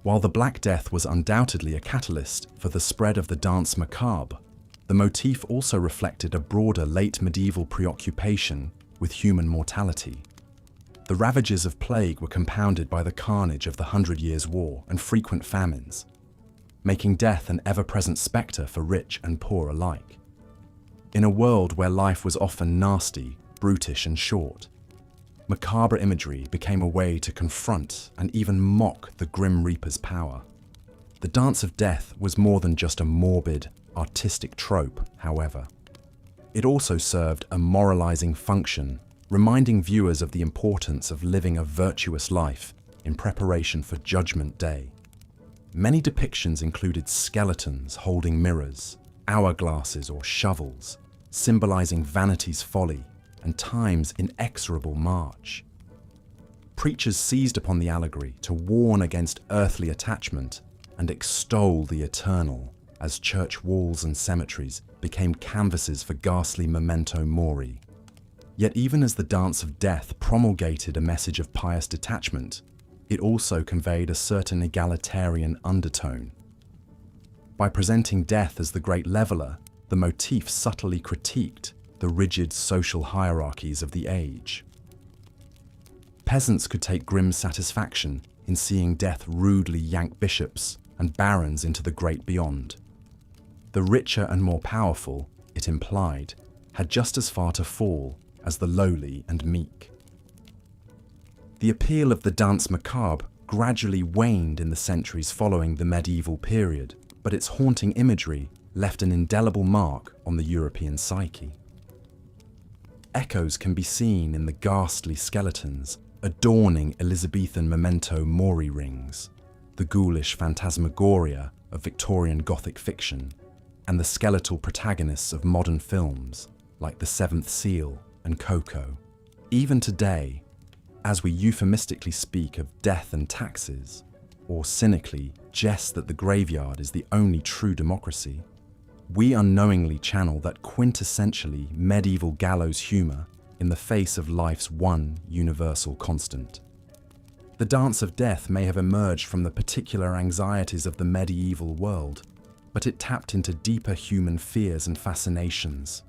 Speaker 1: While the Black Death was undoubtedly a catalyst for the spread of the Danse Macabre, the motif also reflected a broader late medieval preoccupation with human mortality. The ravages of plague were compounded by the carnage of the 100 Years' War and frequent famines, making death an ever-present spectre for rich and poor alike. In a world where life was often nasty, brutish and short, macabre imagery became a way to confront and even mock the Grim Reaper's power. The Dance of Death was more than just a morbid, artistic trope, however. It also served a moralizing function, reminding viewers of the importance of living a virtuous life in preparation for Judgment Day. Many depictions included skeletons holding mirrors, hourglasses or shovels, symbolizing vanity's folly and time's inexorable march. Preachers seized upon the allegory to warn against earthly attachment and extol the eternal, as church walls and cemeteries became canvases for ghastly memento mori. Yet even as the Dance of Death promulgated a message of pious detachment, it also conveyed a certain egalitarian undertone. By presenting death as the great leveler, the motif subtly critiqued the rigid social hierarchies of the age. Peasants could take grim satisfaction in seeing death rudely yank bishops and barons into the great beyond. The richer and more powerful, it implied, had just as far to fall as the lowly and meek. The appeal of the danse macabre gradually waned in the centuries following the medieval period, but its haunting imagery left an indelible mark on the European psyche. Echoes can be seen in the ghastly skeletons adorning Elizabethan memento mori rings, the ghoulish phantasmagoria of Victorian Gothic fiction, and the skeletal protagonists of modern films like The Seventh Seal and Coco. Even today, as we euphemistically speak of death and taxes, or cynically jest that the graveyard is the only true democracy, we unknowingly channel that quintessentially medieval gallows humour in the face of life's one universal constant. The Dance of Death may have emerged from the particular anxieties of the medieval world, but it tapped into deeper human fears and fascinations.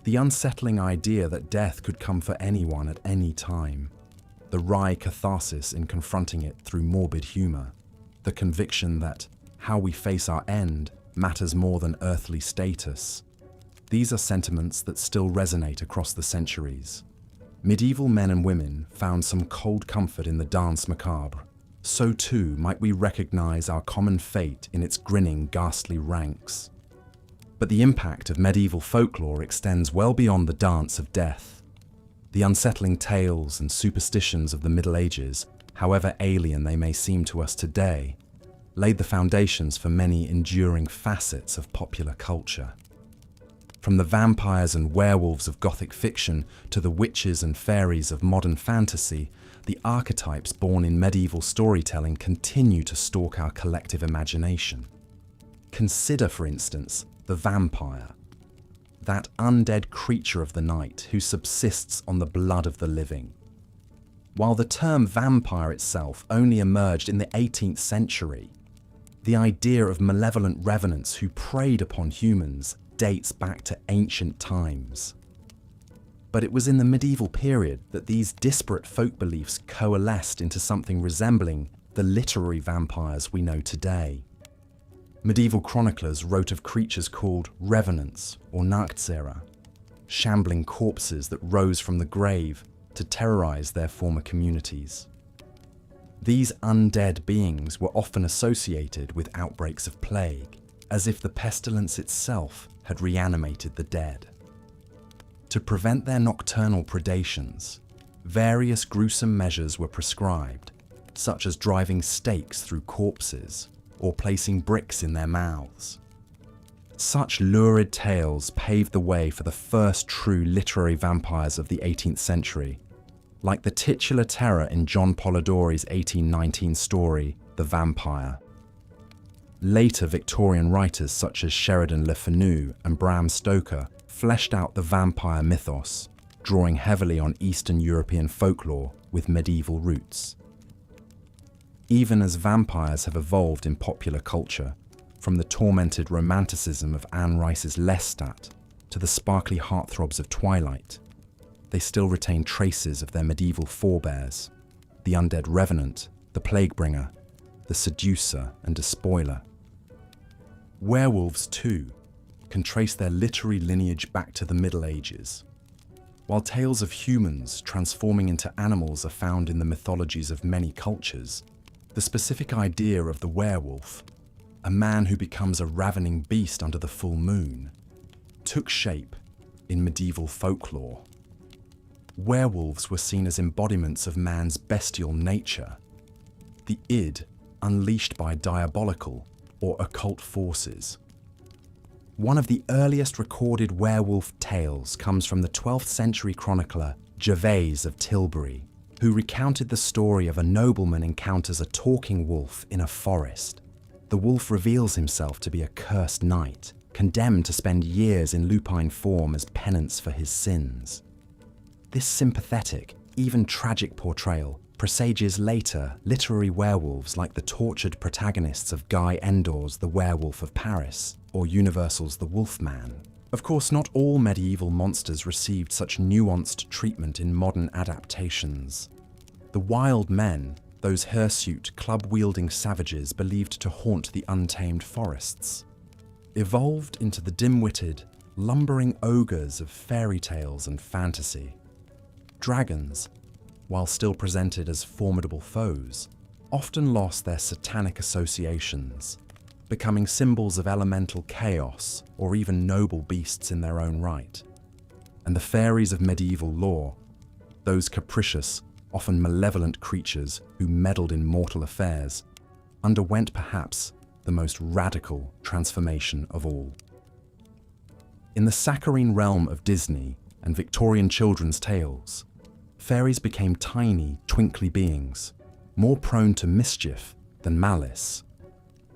Speaker 1: The unsettling idea that death could come for anyone at any time, the wry catharsis in confronting it through morbid humour, the conviction that how we face our end matters more than earthly status. These are sentiments that still resonate across the centuries. Medieval men and women found some cold comfort in the danse macabre. So too might we recognise our common fate in its grinning, ghastly ranks. But the impact of medieval folklore extends well beyond the Dance of Death. The unsettling tales and superstitions of the Middle Ages, however alien they may seem to us today, laid the foundations for many enduring facets of popular culture. From the vampires and werewolves of Gothic fiction to the witches and fairies of modern fantasy, the archetypes born in medieval storytelling continue to stalk our collective imagination. Consider, for instance, the vampire, that undead creature of the night who subsists on the blood of the living. While the term vampire itself only emerged in the 18th century, the idea of malevolent revenants who preyed upon humans dates back to ancient times. But it was in the medieval period that these disparate folk beliefs coalesced into something resembling the literary vampires we know today. Medieval chroniclers wrote of creatures called revenants or Nachtzehrer, shambling corpses that rose from the grave to terrorize their former communities. These undead beings were often associated with outbreaks of plague, as if the pestilence itself had reanimated the dead. To prevent their nocturnal predations, various gruesome measures were prescribed, such as driving stakes through corpses or placing bricks in their mouths. Such lurid tales paved the way for the first true literary vampires of the 18th century, like the titular terror in John Polidori's 1819 story, The Vampire. Later Victorian writers such as Sheridan Le Fanu and Bram Stoker fleshed out the vampire mythos, drawing heavily on Eastern European folklore with medieval roots. Even as vampires have evolved in popular culture, from the tormented romanticism of Anne Rice's Lestat to the sparkly heartthrobs of Twilight, they still retain traces of their medieval forebears, the undead revenant, the plague-bringer, the seducer and despoiler. Werewolves, too, can trace their literary lineage back to the Middle Ages. While tales of humans transforming into animals are found in the mythologies of many cultures, the specific idea of the werewolf, a man who becomes a ravening beast under the full moon, took shape in medieval folklore. Werewolves were seen as embodiments of man's bestial nature, the id unleashed by diabolical or occult forces. One of the earliest recorded werewolf tales comes from the 12th century chronicler Gervase of Tilbury, who recounted the story of a nobleman encounters a talking wolf in a forest. The wolf reveals himself to be a cursed knight, condemned to spend years in lupine form as penance for his sins. This sympathetic, even tragic portrayal presages later literary werewolves like the tortured protagonists of Guy Endor's The Werewolf of Paris or Universal's The Wolfman. Of course, not all medieval monsters received such nuanced treatment in modern adaptations. The wild men, those hirsute, club-wielding savages believed to haunt the untamed forests, evolved into the dim-witted, lumbering ogres of fairy tales and fantasy. Dragons, while still presented as formidable foes, often lost their satanic associations, becoming symbols of elemental chaos or even noble beasts in their own right. And the fairies of medieval lore, those capricious, often malevolent creatures who meddled in mortal affairs, underwent perhaps the most radical transformation of all. In the saccharine realm of Disney and Victorian children's tales, fairies became tiny, twinkly beings, more prone to mischief than malice.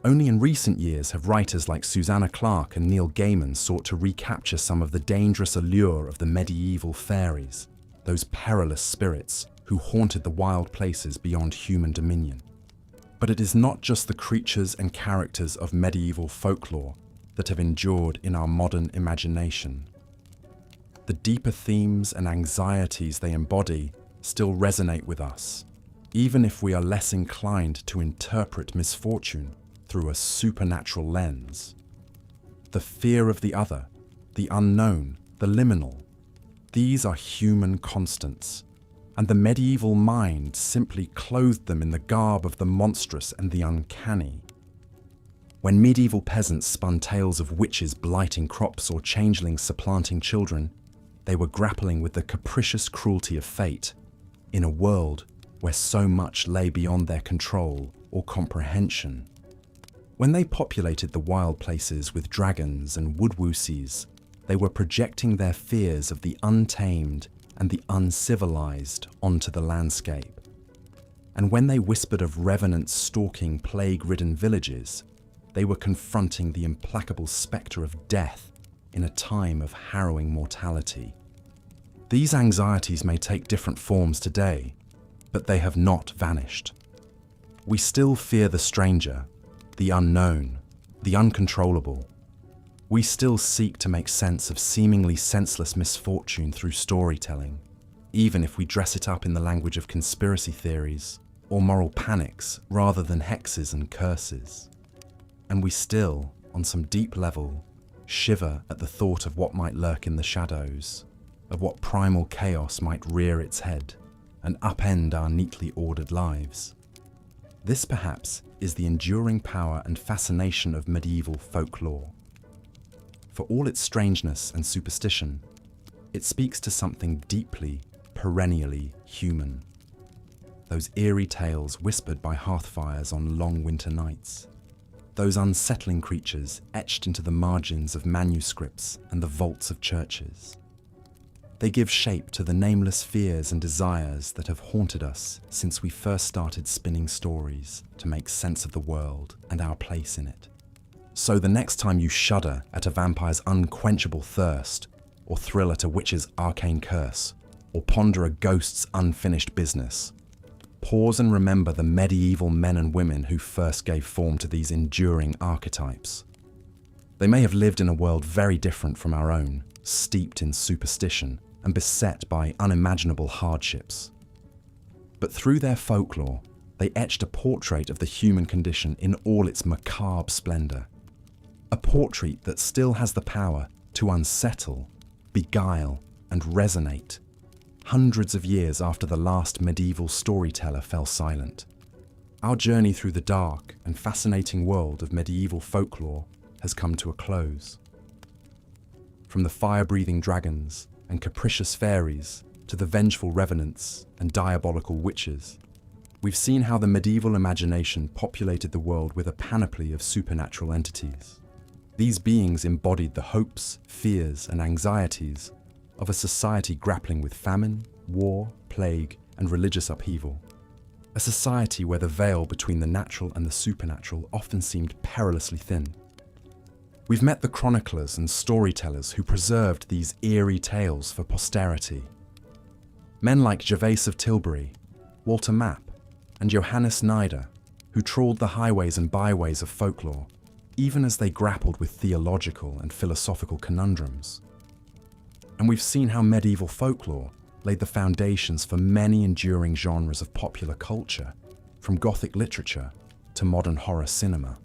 Speaker 1: Only in recent years have writers like Susanna Clarke and Neil Gaiman sought to recapture some of the dangerous allure of the medieval fairies, those perilous spirits who haunted the wild places beyond human dominion. But it is not just the creatures and characters of medieval folklore that have endured in our modern imagination. The deeper themes and anxieties they embody still resonate with us, even if we are less inclined to interpret misfortune through a supernatural lens. The fear of the other, the unknown, the liminal, these are human constants, and the medieval mind simply clothed them in the garb of the monstrous and the uncanny. When medieval peasants spun tales of witches blighting crops or changelings supplanting children, they were grappling with the capricious cruelty of fate in a world where so much lay beyond their control or comprehension. When they populated the wild places with dragons and woodwoosies, they were projecting their fears of the untamed and the uncivilized onto the landscape. And when they whispered of revenants stalking plague-ridden villages, they were confronting the implacable spectre of death in a time of harrowing mortality. These anxieties may take different forms today, but they have not vanished. We still fear the stranger, the unknown, the uncontrollable. We still seek to make sense of seemingly senseless misfortune through storytelling, even if we dress it up in the language of conspiracy theories or moral panics rather than hexes and curses. And we still, on some deep level, shiver at the thought of what might lurk in the shadows, of what primal chaos might rear its head and upend our neatly ordered lives. This, perhaps, is the enduring power and fascination of medieval folklore. For all its strangeness and superstition, it speaks to something deeply, perennially human. Those eerie tales whispered by hearthfires on long winter nights. Those unsettling creatures etched into the margins of manuscripts and the vaults of churches. They give shape to the nameless fears and desires that have haunted us since we first started spinning stories to make sense of the world and our place in it. So the next time you shudder at a vampire's unquenchable thirst, or thrill at a witch's arcane curse, or ponder a ghost's unfinished business, pause and remember the medieval men and women who first gave form to these enduring archetypes. They may have lived in a world very different from our own, steeped in superstition and beset by unimaginable hardships. But through their folklore, they etched a portrait of the human condition in all its macabre splendor. A portrait that still has the power to unsettle, beguile, and resonate, hundreds of years after the last medieval storyteller fell silent. Our journey through the dark and fascinating world of medieval folklore has come to a close. From the fire-breathing dragons and capricious fairies to the vengeful revenants and diabolical witches, we've seen how the medieval imagination populated the world with a panoply of supernatural entities. These beings embodied the hopes, fears, and anxieties of a society grappling with famine, war, plague, and religious upheaval. A society where the veil between the natural and the supernatural often seemed perilously thin. We've met the chroniclers and storytellers who preserved these eerie tales for posterity. Men like Gervase of Tilbury, Walter Map, and Johannes Nider, who trawled the highways and byways of folklore, even as they grappled with theological and philosophical conundrums. And we've seen how medieval folklore laid the foundations for many enduring genres of popular culture, from Gothic literature to modern horror cinema.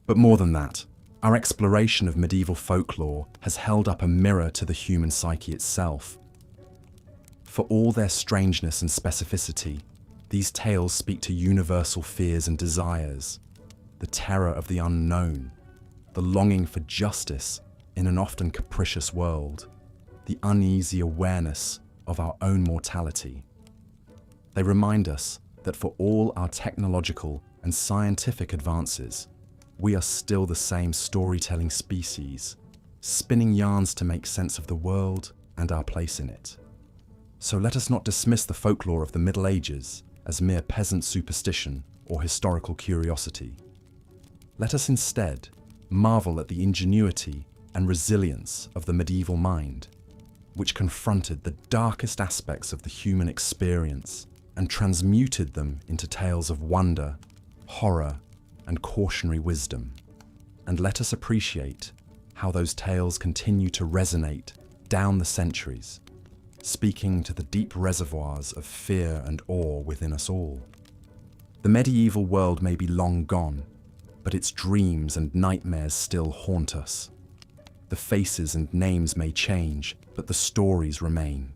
Speaker 1: But more than that, our exploration of medieval folklore has held up a mirror to the human psyche itself. For all their strangeness and specificity, these tales speak to universal fears and desires, the terror of the unknown, the longing for justice in an often capricious world, the uneasy awareness of our own mortality. They remind us that for all our technological and scientific advances, we are still the same storytelling species, spinning yarns to make sense of the world and our place in it. So let us not dismiss the folklore of the Middle Ages as mere peasant superstition or historical curiosity. Let us instead marvel at the ingenuity and resilience of the medieval mind, which confronted the darkest aspects of the human experience and transmuted them into tales of wonder, horror, and cautionary wisdom. And let us appreciate how those tales continue to resonate down the centuries, speaking to the deep reservoirs of fear and awe within us all. The medieval world may be long gone, but its dreams and nightmares still haunt us. The faces and names may change, but the stories remain,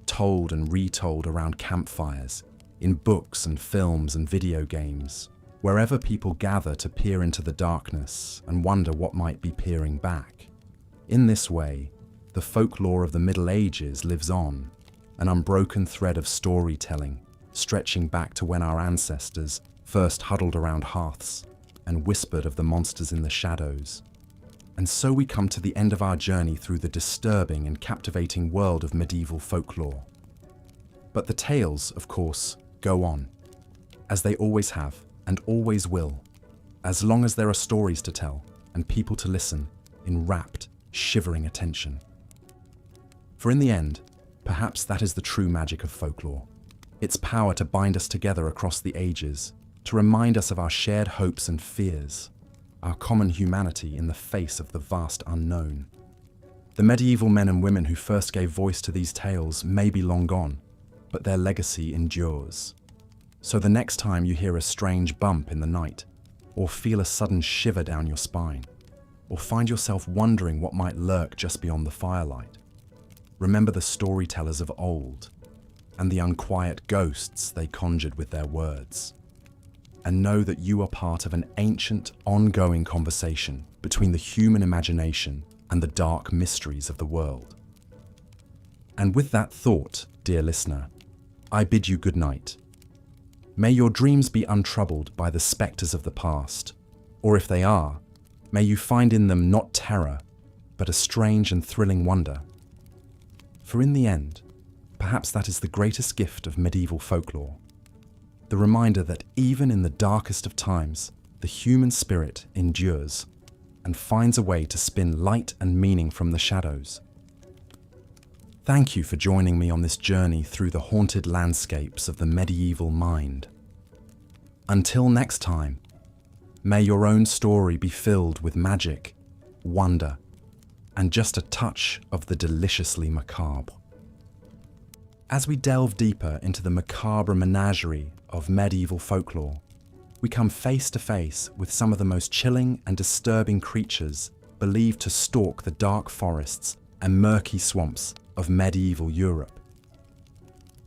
Speaker 1: told and retold around campfires, in books and films and video games, wherever people gather to peer into the darkness and wonder what might be peering back. In this way, the folklore of the Middle Ages lives on, an unbroken thread of storytelling, stretching back to when our ancestors first huddled around hearths and whispered of the monsters in the shadows. And so we come to the end of our journey through the disturbing and captivating world of medieval folklore. But the tales, of course, go on, as they always have and always will, as long as there are stories to tell and people to listen in rapt, shivering attention. For in the end, perhaps that is the true magic of folklore, its power to bind us together across the ages, to remind us of our shared hopes and fears, our common humanity in the face of the vast unknown. The medieval men and women who first gave voice to these tales may be long gone, but their legacy endures. So the next time you hear a strange bump in the night, or feel a sudden shiver down your spine, or find yourself wondering what might lurk just beyond the firelight, remember the storytellers of old and the unquiet ghosts they conjured with their words. And know that you are part of an ancient, ongoing conversation between the human imagination and the dark mysteries of the world. And with that thought, dear listener, I bid you good night. May your dreams be untroubled by the spectres of the past, or if they are, may you find in them not terror, but a strange and thrilling wonder. For in the end, perhaps that is the greatest gift of medieval folklore. The reminder that even in the darkest of times, the human spirit endures and finds a way to spin light and meaning from the shadows. Thank you for joining me on this journey through the haunted landscapes of the medieval mind. Until next time, may your own story be filled with magic, wonder, and just a touch of the deliciously macabre. As we delve deeper into the macabre menagerie of medieval folklore, we come face to face with some of the most chilling and disturbing creatures believed to stalk the dark forests and murky swamps of medieval Europe.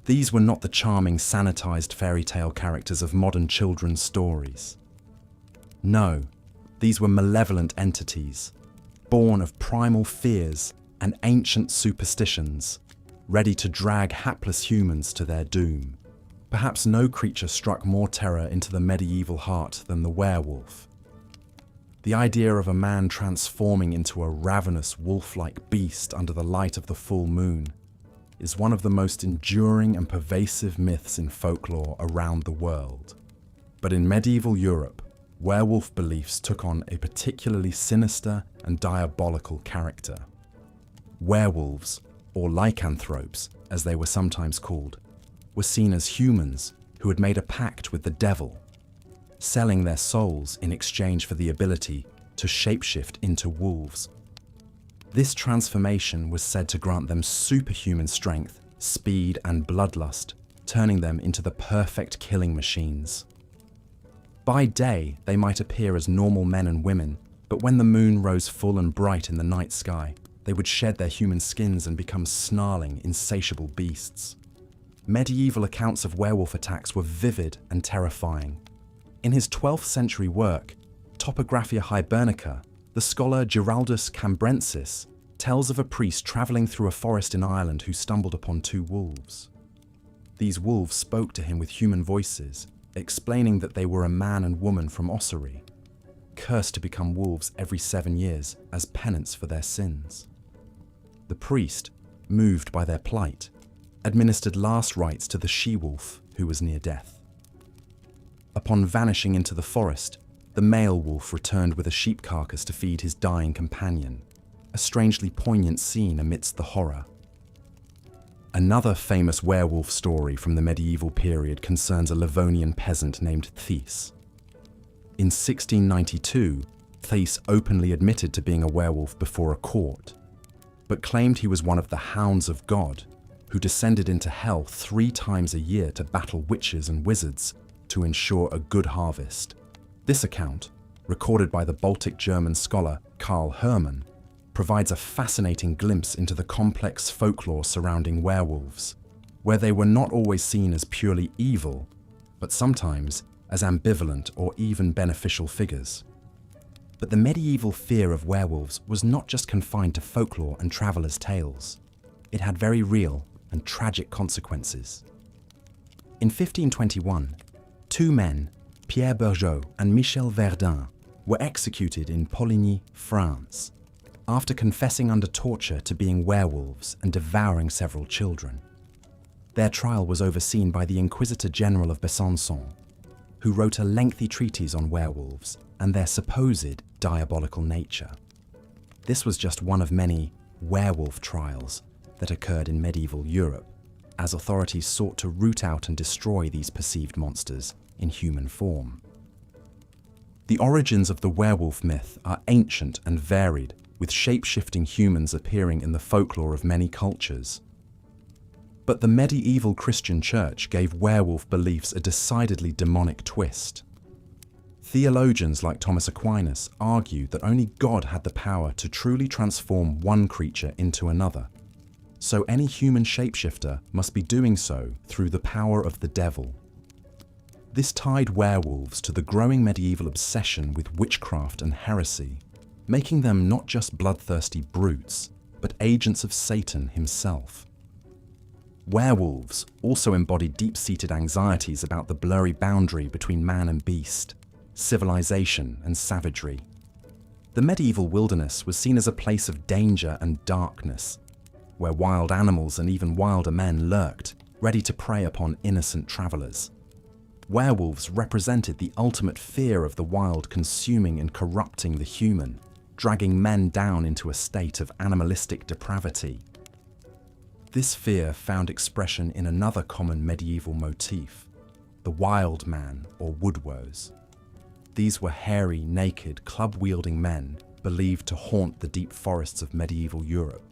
Speaker 1: These were not the charming, sanitized fairy tale characters of modern children's stories. No, these were malevolent entities, born of primal fears and ancient superstitions, ready to drag hapless humans to their doom. Perhaps no creature struck more terror into the medieval heart than the werewolf. The idea of a man transforming into a ravenous wolf-like beast under the light of the full moon is one of the most enduring and pervasive myths in folklore around the world. But in medieval Europe, werewolf beliefs took on a particularly sinister and diabolical character. Werewolves, or lycanthropes as they were sometimes called, were seen as humans who had made a pact with the devil, selling their souls in exchange for the ability to shapeshift into wolves. This transformation was said to grant them superhuman strength, speed, and bloodlust, turning them into the perfect killing machines. By day, they might appear as normal men and women, but when the moon rose full and bright in the night sky, they would shed their human skins and become snarling, insatiable beasts. Medieval accounts of werewolf attacks were vivid and terrifying. In his 12th century work, Topographia Hibernica, the scholar Giraldus Cambrensis tells of a priest travelling through a forest in Ireland who stumbled upon two wolves. These wolves spoke to him with human voices, explaining that they were a man and woman from Ossory, cursed to become wolves every 7 years as penance for their sins. The priest, moved by their plight, administered last rites to the she-wolf who was near death. Upon vanishing into the forest, the male wolf returned with a sheep carcass to feed his dying companion, a strangely poignant scene amidst the horror. Another famous werewolf story from the medieval period concerns a Livonian peasant named Thys. In 1692, Thys openly admitted to being a werewolf before a court, but claimed he was one of the hounds of God, who descended into hell 3 times a year to battle witches and wizards to ensure a good harvest. This account, recorded by the Baltic German scholar Karl Hermann, provides a fascinating glimpse into the complex folklore surrounding werewolves, where they were not always seen as purely evil, but sometimes as ambivalent or even beneficial figures. But the medieval fear of werewolves was not just confined to folklore and travelers' tales. It had very real and tragic consequences. In 1521, 2 men, Pierre Bergeau and Michel Verdun, were executed in Poligny, France, after confessing under torture to being werewolves and devouring several children. Their trial was overseen by the Inquisitor General of Besançon, who wrote a lengthy treatise on werewolves and their supposed diabolical nature. This was just one of many werewolf trials that occurred in medieval Europe, as authorities sought to root out and destroy these perceived monsters in human form. The origins of the werewolf myth are ancient and varied, with shape-shifting humans appearing in the folklore of many cultures. But the medieval Christian Church gave werewolf beliefs a decidedly demonic twist. Theologians like Thomas Aquinas argue that only God had the power to truly transform one creature into another, so any human shapeshifter must be doing so through the power of the devil. This tied werewolves to the growing medieval obsession with witchcraft and heresy, making them not just bloodthirsty brutes, but agents of Satan himself. Werewolves also embodied deep-seated anxieties about the blurry boundary between man and beast, civilization and savagery. The medieval wilderness was seen as a place of danger and darkness, where wild animals and even wilder men lurked, ready to prey upon innocent travelers. Werewolves represented the ultimate fear of the wild consuming and corrupting the human, dragging men down into a state of animalistic depravity. This fear found expression in another common medieval motif, the wild man or woodwoes. These were hairy, naked, club-wielding men believed to haunt the deep forests of medieval Europe.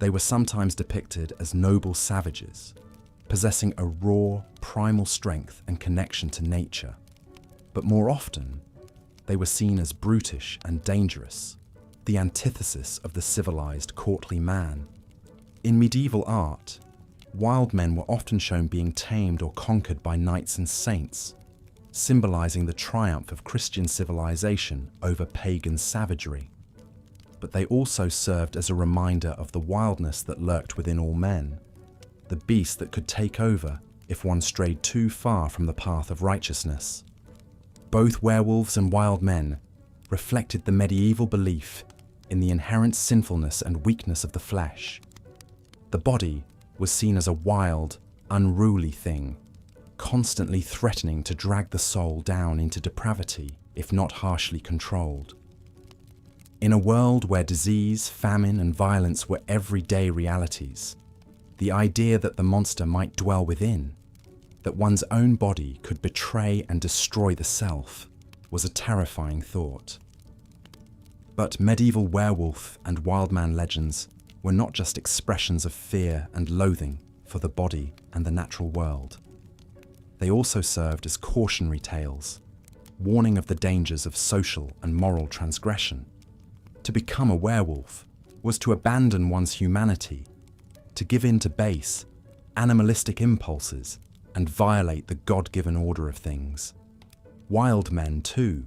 Speaker 1: They were sometimes depicted as noble savages, possessing a raw, primal strength and connection to nature. But more often, they were seen as brutish and dangerous, the antithesis of the civilized courtly man. In medieval art, wild men were often shown being tamed or conquered by knights and saints, symbolizing the triumph of Christian civilization over pagan savagery. But they also served as a reminder of the wildness that lurked within all men, the beast that could take over if one strayed too far from the path of righteousness. Both werewolves and wild men reflected the medieval belief in the inherent sinfulness and weakness of the flesh. The body was seen as a wild, unruly thing, constantly threatening to drag the soul down into depravity if not harshly controlled. In a world where disease, famine, and violence were everyday realities, the idea that the monster might dwell within, that one's own body could betray and destroy the self, was a terrifying thought. But medieval werewolf and wildman legends were not just expressions of fear and loathing for the body and the natural world. They also served as cautionary tales, warning of the dangers of social and moral transgression. To become a werewolf was to abandon one's humanity, to give in to base, animalistic impulses, and violate the God-given order of things. Wild men, too,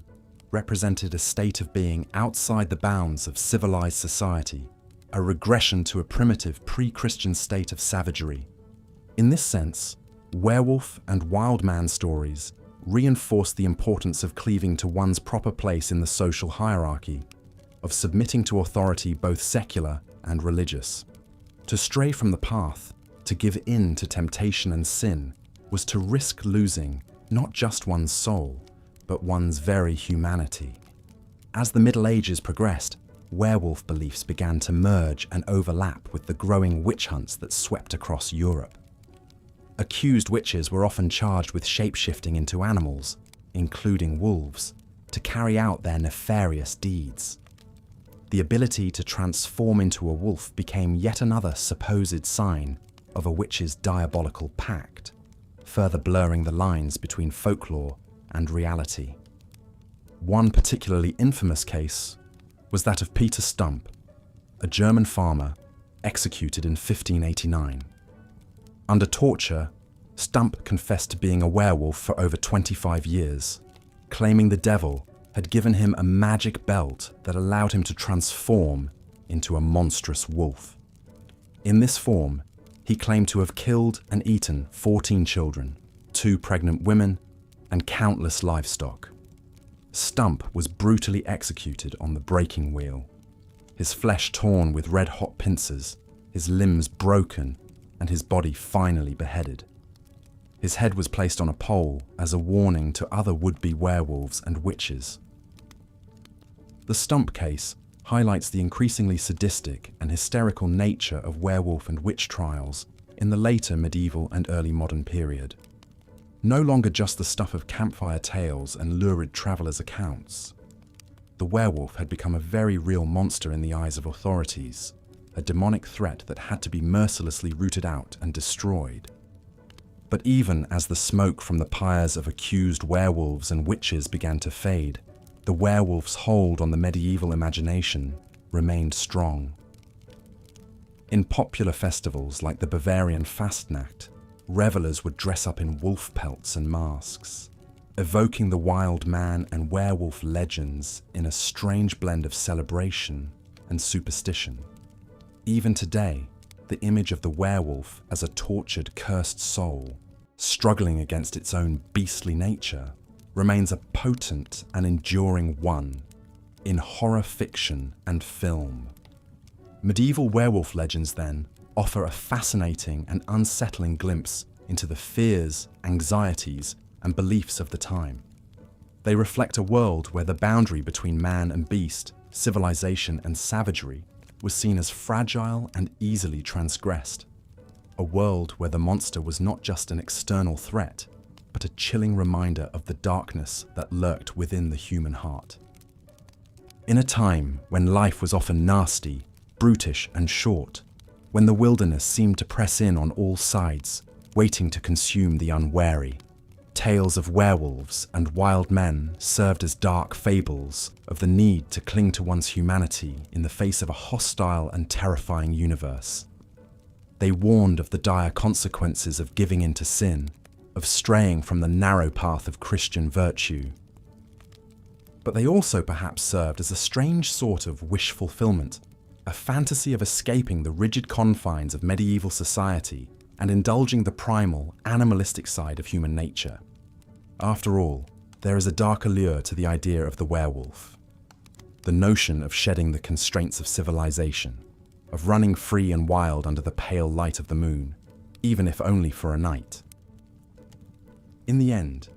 Speaker 1: represented a state of being outside the bounds of civilized society, a regression to a primitive pre-Christian state of savagery. In this sense, werewolf and wild man stories reinforce the importance of cleaving to one's proper place in the social hierarchy, of submitting to authority both secular and religious. To stray from the path, to give in to temptation and sin, was to risk losing not just one's soul, but one's very humanity. As the Middle Ages progressed, werewolf beliefs began to merge and overlap with the growing witch hunts that swept across Europe. Accused witches were often charged with shape-shifting into animals, including wolves, to carry out their nefarious deeds. The ability to transform into a wolf became yet another supposed sign of a witch's diabolical pact, further blurring the lines between folklore and reality. One particularly infamous case was that of Peter Stump, a German farmer executed in 1589. Under torture, Stump confessed to being a werewolf for over 25 years, claiming the devil had given him a magic belt that allowed him to transform into a monstrous wolf. In this form, he claimed to have killed and eaten 14 children, 2 pregnant women, and countless livestock. Stump was brutally executed on the breaking wheel, his flesh torn with red-hot pincers, his limbs broken, and his body finally beheaded. His head was placed on a pole as a warning to other would-be werewolves and witches. The Stump case highlights the increasingly sadistic and hysterical nature of werewolf and witch trials in the later medieval and early modern period. No longer just the stuff of campfire tales and lurid travelers' accounts. The werewolf had become a very real monster in the eyes of authorities, a demonic threat that had to be mercilessly rooted out and destroyed. But even as the smoke from the pyres of accused werewolves and witches began to fade, the werewolf's hold on the medieval imagination remained strong. In popular festivals like the Bavarian Fastnacht, revelers would dress up in wolf pelts and masks, evoking the wild man and werewolf legends in a strange blend of celebration and superstition. Even today, the image of the werewolf as a tortured, cursed soul, struggling against its own beastly nature, remains a potent and enduring one in horror fiction and film. Medieval werewolf legends, then, offer a fascinating and unsettling glimpse into the fears, anxieties, and beliefs of the time. They reflect a world where the boundary between man and beast, civilization and savagery, was seen as fragile and easily transgressed. A world where the monster was not just an external threat, but a chilling reminder of the darkness that lurked within the human heart. In a time when life was often nasty, brutish, and short, when the wilderness seemed to press in on all sides, waiting to consume the unwary, Tales of werewolves and wild men served as dark fables of the need to cling to one's humanity in the face of a hostile and terrifying universe. They warned of the dire consequences of giving in to sin, of straying from the narrow path of Christian virtue. But they also perhaps served as a strange sort of wish fulfillment, a fantasy of escaping the rigid confines of medieval society and indulging the primal, animalistic side of human nature. After all, there is a dark allure to the idea of the werewolf. The notion of shedding the constraints of civilization, of running free and wild under the pale light of the moon, even if only for a night. In the end,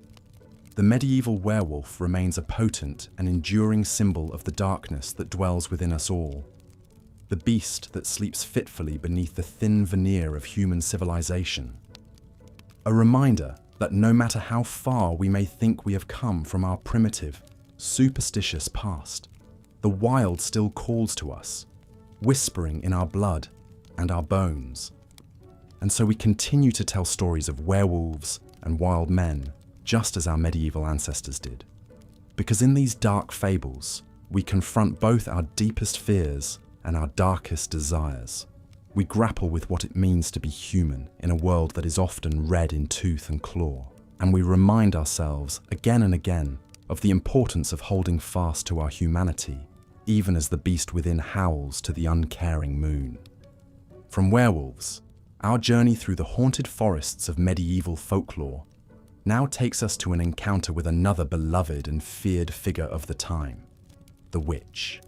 Speaker 1: the medieval werewolf remains a potent and enduring symbol of the darkness that dwells within us all, the beast that sleeps fitfully beneath the thin veneer of human civilization. A reminder that no matter how far we may think we have come from our primitive, superstitious past, the wild still calls to us, whispering in our blood and our bones. And so we continue to tell stories of werewolves and wild men, just as our medieval ancestors did. Because in these dark fables, we confront both our deepest fears and our darkest desires. We grapple with what it means to be human in a world that is often red in tooth and claw, and we remind ourselves again and again of the importance of holding fast to our humanity, even as the beast within howls to the uncaring moon. From werewolves, our journey through the haunted forests of medieval folklore now takes us to an encounter with another beloved and feared figure of the time, the witch.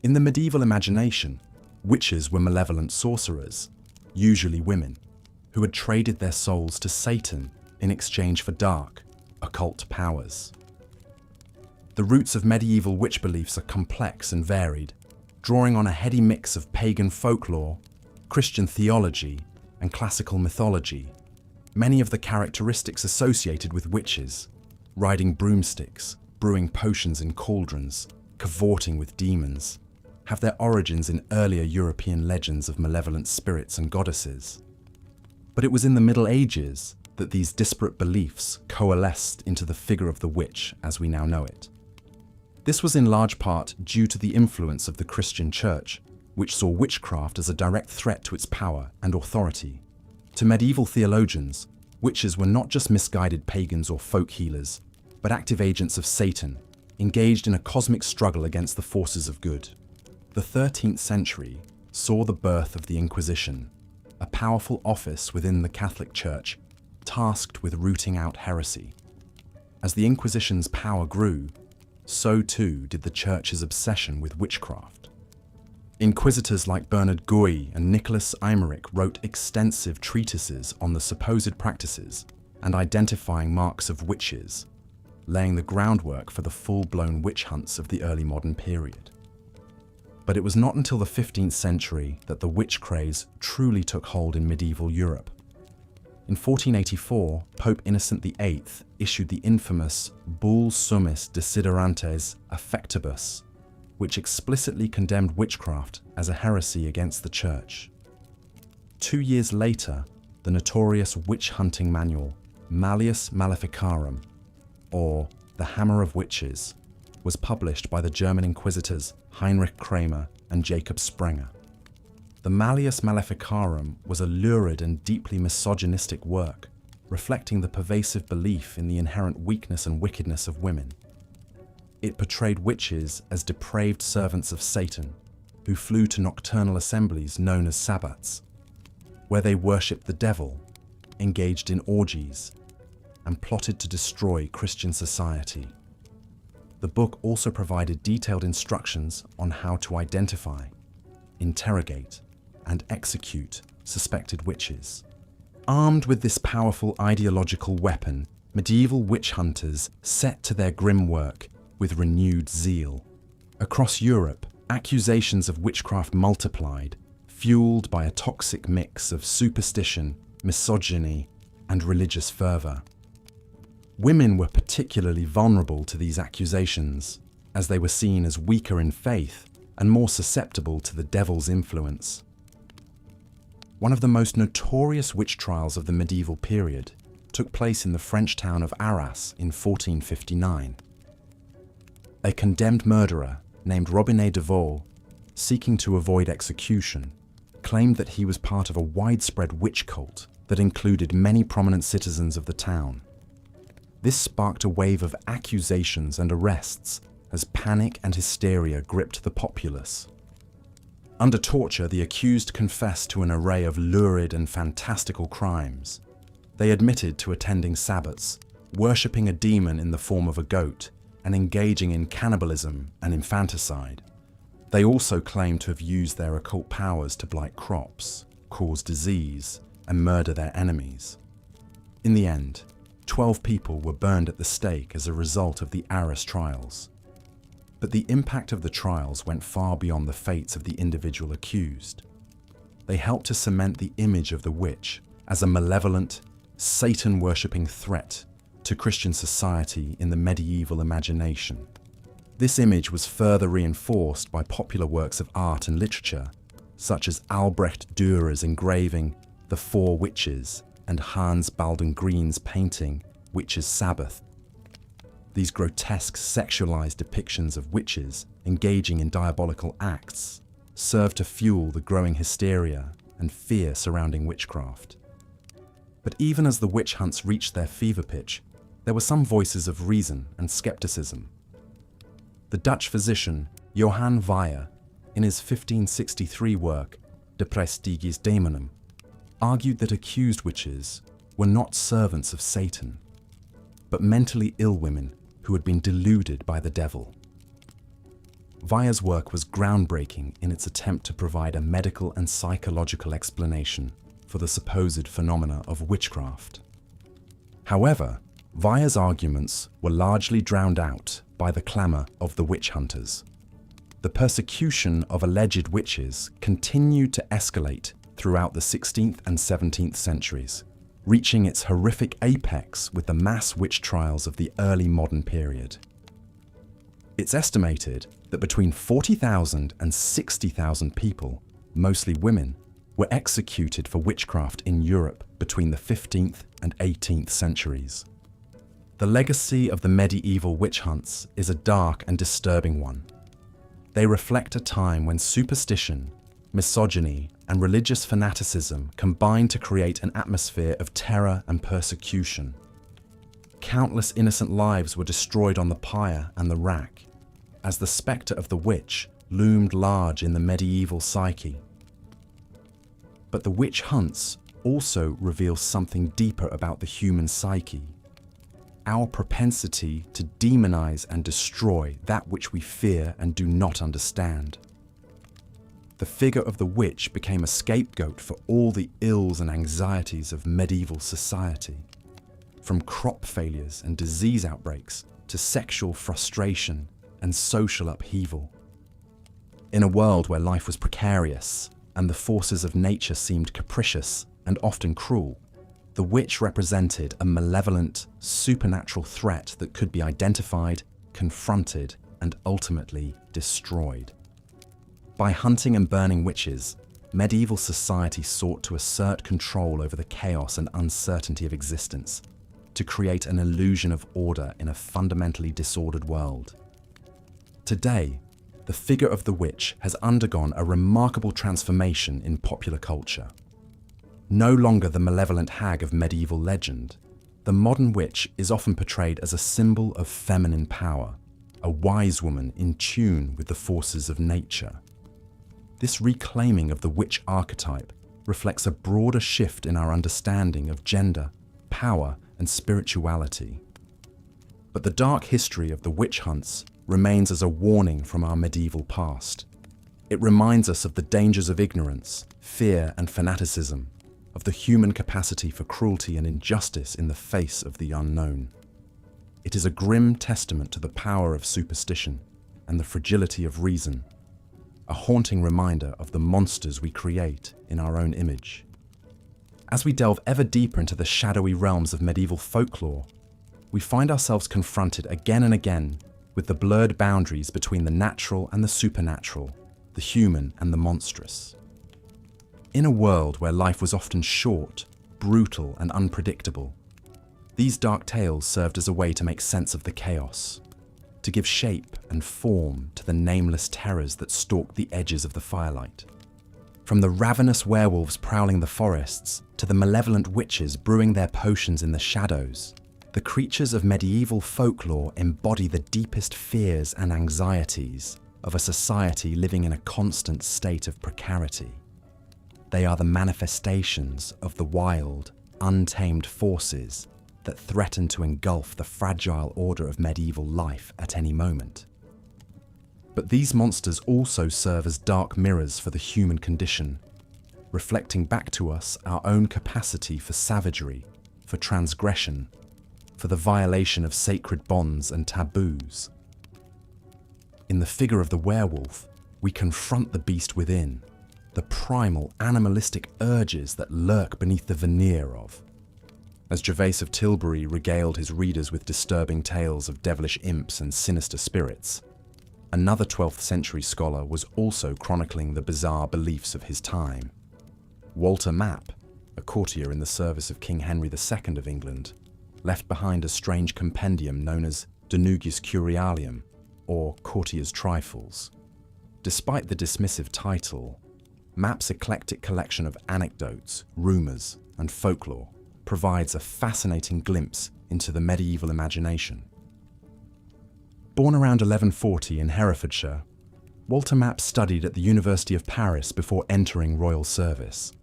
Speaker 1: In the medieval imagination, witches were malevolent sorcerers, usually women, who had traded their souls to Satan in exchange for dark, occult powers. The roots of medieval witch beliefs are complex and varied, drawing on a heady mix of pagan folklore, Christian theology, and classical mythology. Many of the characteristics associated with witches, riding broomsticks, brewing potions in cauldrons, cavorting with demons, have their origins in earlier European legends of malevolent spirits and goddesses. But it was in the Middle Ages that these disparate beliefs coalesced into the figure of the witch as we now know it. This was in large part due to the influence of the Christian Church, which saw witchcraft as a direct threat to its power and authority. To medieval theologians, witches were not just misguided pagans or folk healers, but active agents of Satan, engaged in a cosmic struggle against the forces of good. The 13th century saw the birth of the Inquisition, a powerful office within the Catholic Church tasked with rooting out heresy. As the Inquisition's power grew, so too did the Church's obsession with witchcraft. Inquisitors like Bernard Guy and Nicholas Eymerich wrote extensive treatises on the supposed practices and identifying marks of witches, laying the groundwork for the full-blown witch hunts of the early modern period. But it was not until the 15th century that the witch craze truly took hold in medieval Europe. In 1484, Pope Innocent VIII issued the infamous Bull Summis Desiderantes Affectibus, which explicitly condemned witchcraft as a heresy against the Church. 2 years later, the notorious witch-hunting manual, Malleus Maleficarum, or The Hammer of Witches, was published by the German inquisitors Heinrich Kramer and Jacob Sprenger. The Malleus Maleficarum was a lurid and deeply misogynistic work, reflecting the pervasive belief in the inherent weakness and wickedness of women. It portrayed witches as depraved servants of Satan, who flew to nocturnal assemblies known as sabbats, where they worshipped the devil, engaged in orgies, and plotted to destroy Christian society. The book also provided detailed instructions on how to identify, interrogate, and execute suspected witches. Armed with this powerful ideological weapon, medieval witch hunters set to their grim work with renewed zeal. Across Europe, accusations of witchcraft multiplied, fueled by a toxic mix of superstition, misogyny, and religious fervor. Women were particularly vulnerable to these accusations, as they were seen as weaker in faith and more susceptible to the devil's influence. One of the most notorious witch trials of the medieval period took place in the French town of Arras in 1459. A condemned murderer named Robinet de Vaux, seeking to avoid execution, claimed that he was part of a widespread witch cult that included many prominent citizens of the town. This sparked a wave of accusations and arrests as panic and hysteria gripped the populace. Under torture, the accused confessed to an array of lurid and fantastical crimes. They admitted to attending sabbats, worshipping a demon in the form of a goat, and engaging in cannibalism and infanticide. They also claimed to have used their occult powers to blight crops, cause disease, and murder their enemies. In the end, 12 people were burned at the stake as a result of the Arras trials. But the impact of the trials went far beyond the fates of the individual accused. They helped to cement the image of the witch as a malevolent, Satan-worshipping threat to Christian society in the medieval imagination. This image was further reinforced by popular works of art and literature, such as Albrecht Dürer's engraving The Four Witches and Hans Baldwin Green's painting Witches' Sabbath. These grotesque sexualized depictions of witches engaging in diabolical acts served to fuel the growing hysteria and fear surrounding witchcraft. But even as the witch hunts reached their fever pitch, there were some voices of reason and skepticism. The Dutch physician Johann Weyer, in his 1563 work De Praestigiis Daemonum, argued that accused witches were not servants of Satan, but mentally ill women who had been deluded by the devil. Weyer's work was groundbreaking in its attempt to provide a medical and psychological explanation for the supposed phenomena of witchcraft. However, Weyer's arguments were largely drowned out by the clamour of the witch hunters. The persecution of alleged witches continued to escalate throughout the 16th and 17th centuries, reaching its horrific apex with the mass witch trials of the early modern period. It's estimated that between 40,000 and 60,000 people, mostly women, were executed for witchcraft in Europe between the 15th and 18th centuries. The legacy of the medieval witch hunts is a dark and disturbing one. They reflect a time when superstition, misogyny, and religious fanaticism combined to create an atmosphere of terror and persecution. Countless innocent lives were destroyed on the pyre and the rack, as the spectre of the witch loomed large in the medieval psyche. But the witch hunts also reveal something deeper about the human psyche: our propensity to demonize and destroy that which we fear and do not understand. The figure of the witch became a scapegoat for all the ills and anxieties of medieval society, from crop failures and disease outbreaks to sexual frustration and social upheaval. In a world where life was precarious and the forces of nature seemed capricious and often cruel, the witch represented a malevolent, supernatural threat that could be identified, confronted, and ultimately destroyed. By hunting and burning witches, medieval society sought to assert control over the chaos and uncertainty of existence, to create an illusion of order in a fundamentally disordered world. Today, the figure of the witch has undergone a remarkable transformation in popular culture. No longer the malevolent hag of medieval legend, the modern witch is often portrayed as a symbol of feminine power, a wise woman in tune with the forces of nature. This reclaiming of the witch archetype reflects a broader shift in our understanding of gender, power, and spirituality. But the dark history of the witch hunts remains as a warning from our medieval past. It reminds us of the dangers of ignorance, fear, and fanaticism, of the human capacity for cruelty and injustice in the face of the unknown. It is a grim testament to the power of superstition and the fragility of reason, a haunting reminder of the monsters we create in our own image. As we delve ever deeper into the shadowy realms of medieval folklore, we find ourselves confronted again and again with the blurred boundaries between the natural and the supernatural, the human and the monstrous. In a world where life was often short, brutal, and unpredictable, These dark tales served as a way to make sense of the chaos, to give shape and form to the nameless terrors that stalked the edges of the firelight. From the ravenous werewolves prowling the forests to the malevolent witches brewing their potions in the shadows, the creatures of medieval folklore embody the deepest fears and anxieties of a society living in a constant state of precarity. They are the manifestations of the wild, untamed forces that threaten to engulf the fragile order of medieval life at any moment. But these monsters also serve as dark mirrors for the human condition, reflecting back to us our own capacity for savagery, for transgression, for the violation of sacred bonds and taboos. In the figure of the werewolf, we confront the beast within, the primal animalistic urges that lurk beneath the veneer of. As Gervase of Tilbury regaled his readers with disturbing tales of devilish imps and sinister spirits, another 12th century scholar was also chronicling the bizarre beliefs of his time. Walter Map, a courtier in the service of King Henry II of England, left behind a strange compendium known as De Nugis Curialium, or Courtier's Trifles. Despite the dismissive title, Map's eclectic collection of anecdotes, rumours, and folklore provides a fascinating glimpse into the medieval imagination. Born around 1140 in Herefordshire, Walter Map studied at the University of Paris before entering royal service.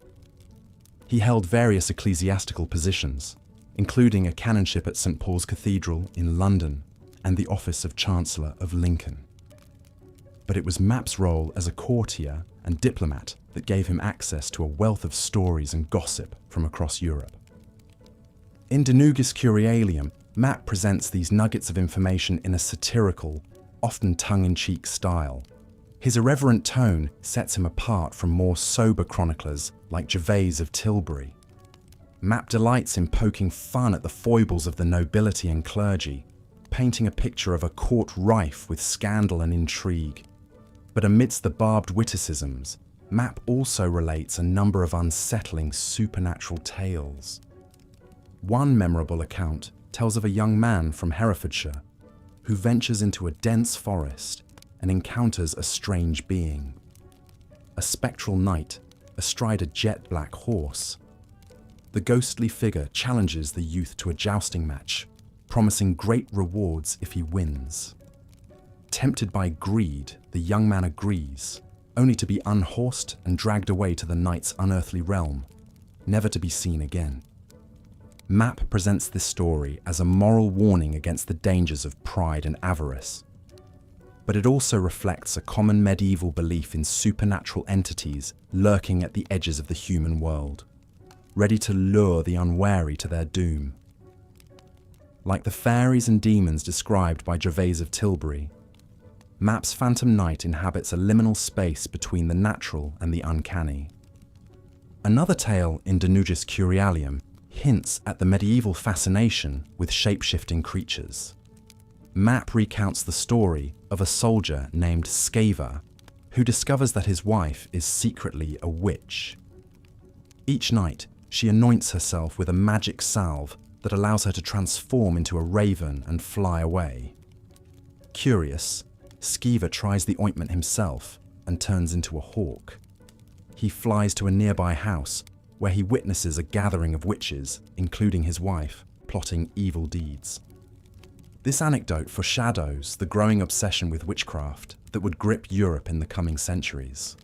Speaker 1: He held various ecclesiastical positions, including a canonship at St. Paul's Cathedral in London and the office of Chancellor of Lincoln. But it was Map's role as a courtier and diplomat that gave him access to a wealth of stories and gossip from across Europe. In De Nugis Curialium, Map presents these nuggets of information in a satirical, often tongue-in-cheek style. His irreverent tone sets him apart from more sober chroniclers like Gervase of Tilbury. Map delights in poking fun at the foibles of the nobility and clergy, painting a picture of a court rife with scandal and intrigue. But amidst the barbed witticisms, Map also relates a number of unsettling supernatural tales. One memorable account tells of a young man from Herefordshire who ventures into a dense forest and encounters a strange being. A spectral knight astride a jet-black horse. The ghostly figure challenges the youth to a jousting match, promising great rewards if he wins. Tempted by greed, the young man agrees, only to be unhorsed and dragged away to the knight's unearthly realm, never to be seen again. Map presents this story as a moral warning against the dangers of pride and avarice. But it also reflects a common medieval belief in supernatural entities lurking at the edges of the human world, ready to lure the unwary to their doom. Like the fairies and demons described by Gervase of Tilbury, Map's Phantom Knight inhabits a liminal space between the natural and the uncanny. Another tale in De Nugis Curialium hints at the medieval fascination with shape-shifting creatures. Map recounts the story of a soldier named Sceva, who discovers that his wife is secretly a witch. Each night, she anoints herself with a magic salve that allows her to transform into a raven and fly away. Curious, Sceva tries the ointment himself and turns into a hawk. He flies to a nearby house where he witnesses a gathering of witches, including his wife, plotting evil deeds. This anecdote foreshadows the growing obsession with witchcraft that would grip Europe in the coming centuries.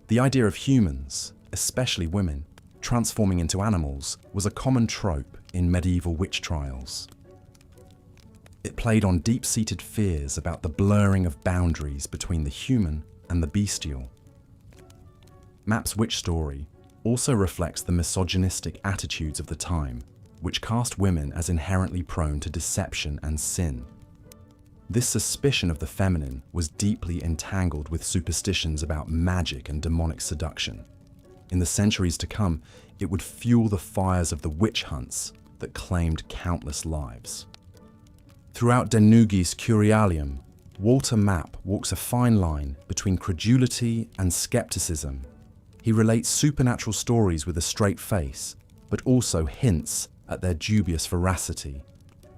Speaker 1: The idea of humans, especially women, transforming into animals was a common trope in medieval witch trials. It played on deep-seated fears about the blurring of boundaries between the human and the bestial. Map's witch story also reflects the misogynistic attitudes of the time, which cast women as inherently prone to deception and sin. This suspicion of the feminine was deeply entangled with superstitions about magic and demonic seduction. In the centuries to come, it would fuel the fires of the witch hunts that claimed countless lives. Throughout De Nugis Curialium, Walter Map walks a fine line between credulity and skepticism. He relates supernatural stories with a straight face, but also hints at their dubious veracity.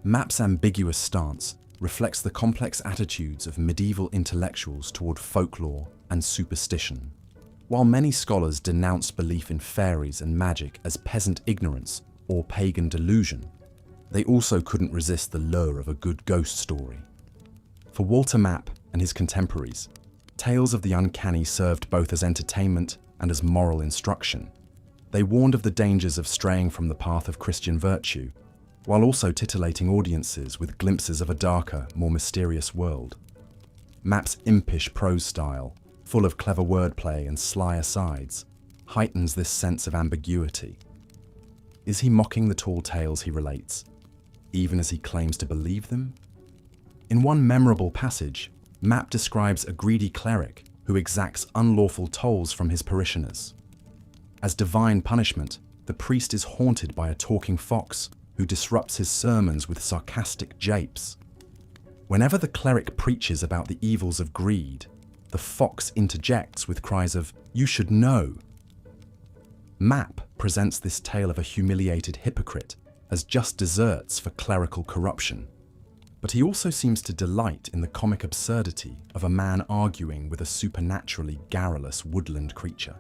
Speaker 1: Mapp's ambiguous stance reflects the complex attitudes of medieval intellectuals toward folklore and superstition. While many scholars denounce belief in fairies and magic as peasant ignorance or pagan delusion, they also couldn't resist the lure of a good ghost story. For Walter Map and his contemporaries, tales of the uncanny served both as entertainment and as moral instruction. They warned of the dangers of straying from the path of Christian virtue, while also titillating audiences with glimpses of a darker, more mysterious world. Map's impish prose style, full of clever wordplay and sly asides, heightens this sense of ambiguity. Is he mocking the tall tales he relates, even as he claims to believe them? In one memorable passage, Map describes a greedy cleric who exacts unlawful tolls from his parishioners. As divine punishment, the priest is haunted by a talking fox who disrupts his sermons with sarcastic japes. Whenever the cleric preaches about the evils of greed, the fox interjects with cries of, "You should know." Map presents this tale of a humiliated hypocrite as just desserts for clerical corruption. But he also seems to delight in the comic absurdity of a man arguing with a supernaturally garrulous woodland creature.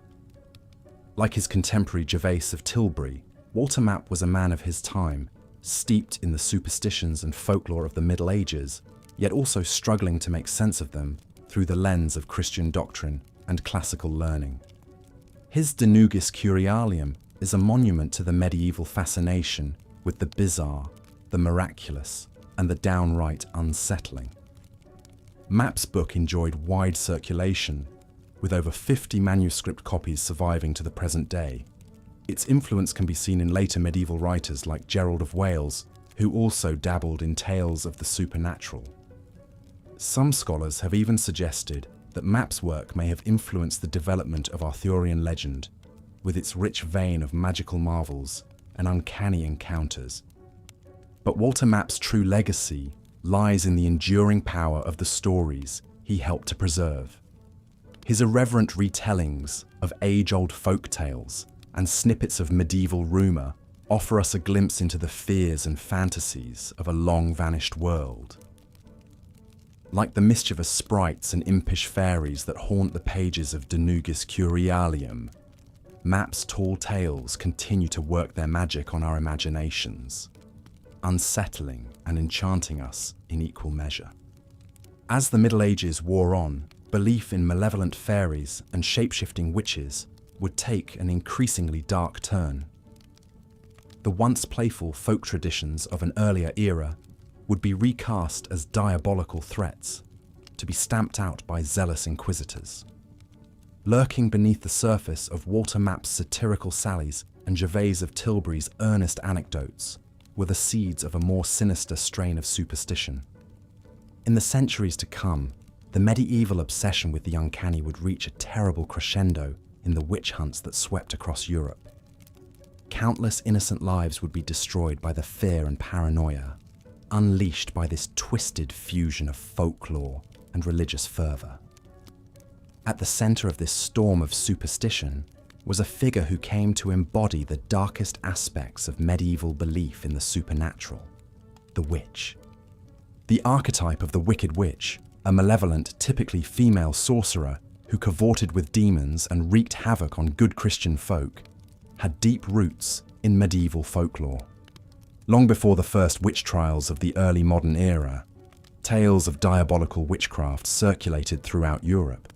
Speaker 1: Like his contemporary Gervase of Tilbury, Walter Map was a man of his time, steeped in the superstitions and folklore of the Middle Ages, yet also struggling to make sense of them through the lens of Christian doctrine and classical learning. His De Nugis Curialium is a monument to the medieval fascination with the bizarre, the miraculous, and the downright unsettling. Map's book enjoyed wide circulation, with over 50 manuscript copies surviving to the present day. Its influence can be seen in later medieval writers like Gerald of Wales, who also dabbled in tales of the supernatural. Some scholars have even suggested that Map's work may have influenced the development of Arthurian legend, with its rich vein of magical marvels and uncanny encounters. But Walter Map's true legacy lies in the enduring power of the stories he helped to preserve. His irreverent retellings of age-old folk tales and snippets of medieval rumour offer us a glimpse into the fears and fantasies of a long-vanished world. Like the mischievous sprites and impish fairies that haunt the pages of De Nugis Curialium, Map's tall tales continue to work their magic on our imaginations, unsettling and enchanting us in equal measure. As the Middle Ages wore on, belief in malevolent fairies and shape-shifting witches would take an increasingly dark turn. The once playful folk traditions of an earlier era would be recast as diabolical threats, to be stamped out by zealous inquisitors. Lurking beneath the surface of Walter Map's satirical sallies and Gervase of Tilbury's earnest anecdotes were the seeds of a more sinister strain of superstition. In the centuries to come, the medieval obsession with the uncanny would reach a terrible crescendo in the witch hunts that swept across Europe. Countless innocent lives would be destroyed by the fear and paranoia, unleashed by this twisted fusion of folklore and religious fervour. At the centre of this storm of superstition was a figure who came to embody the darkest aspects of medieval belief in the supernatural, the witch. The archetype of the wicked witch, a malevolent, typically female sorcerer who cavorted with demons and wreaked havoc on good Christian folk, had deep roots in medieval folklore. Long before the first witch trials of the early modern era, tales of diabolical witchcraft circulated throughout Europe.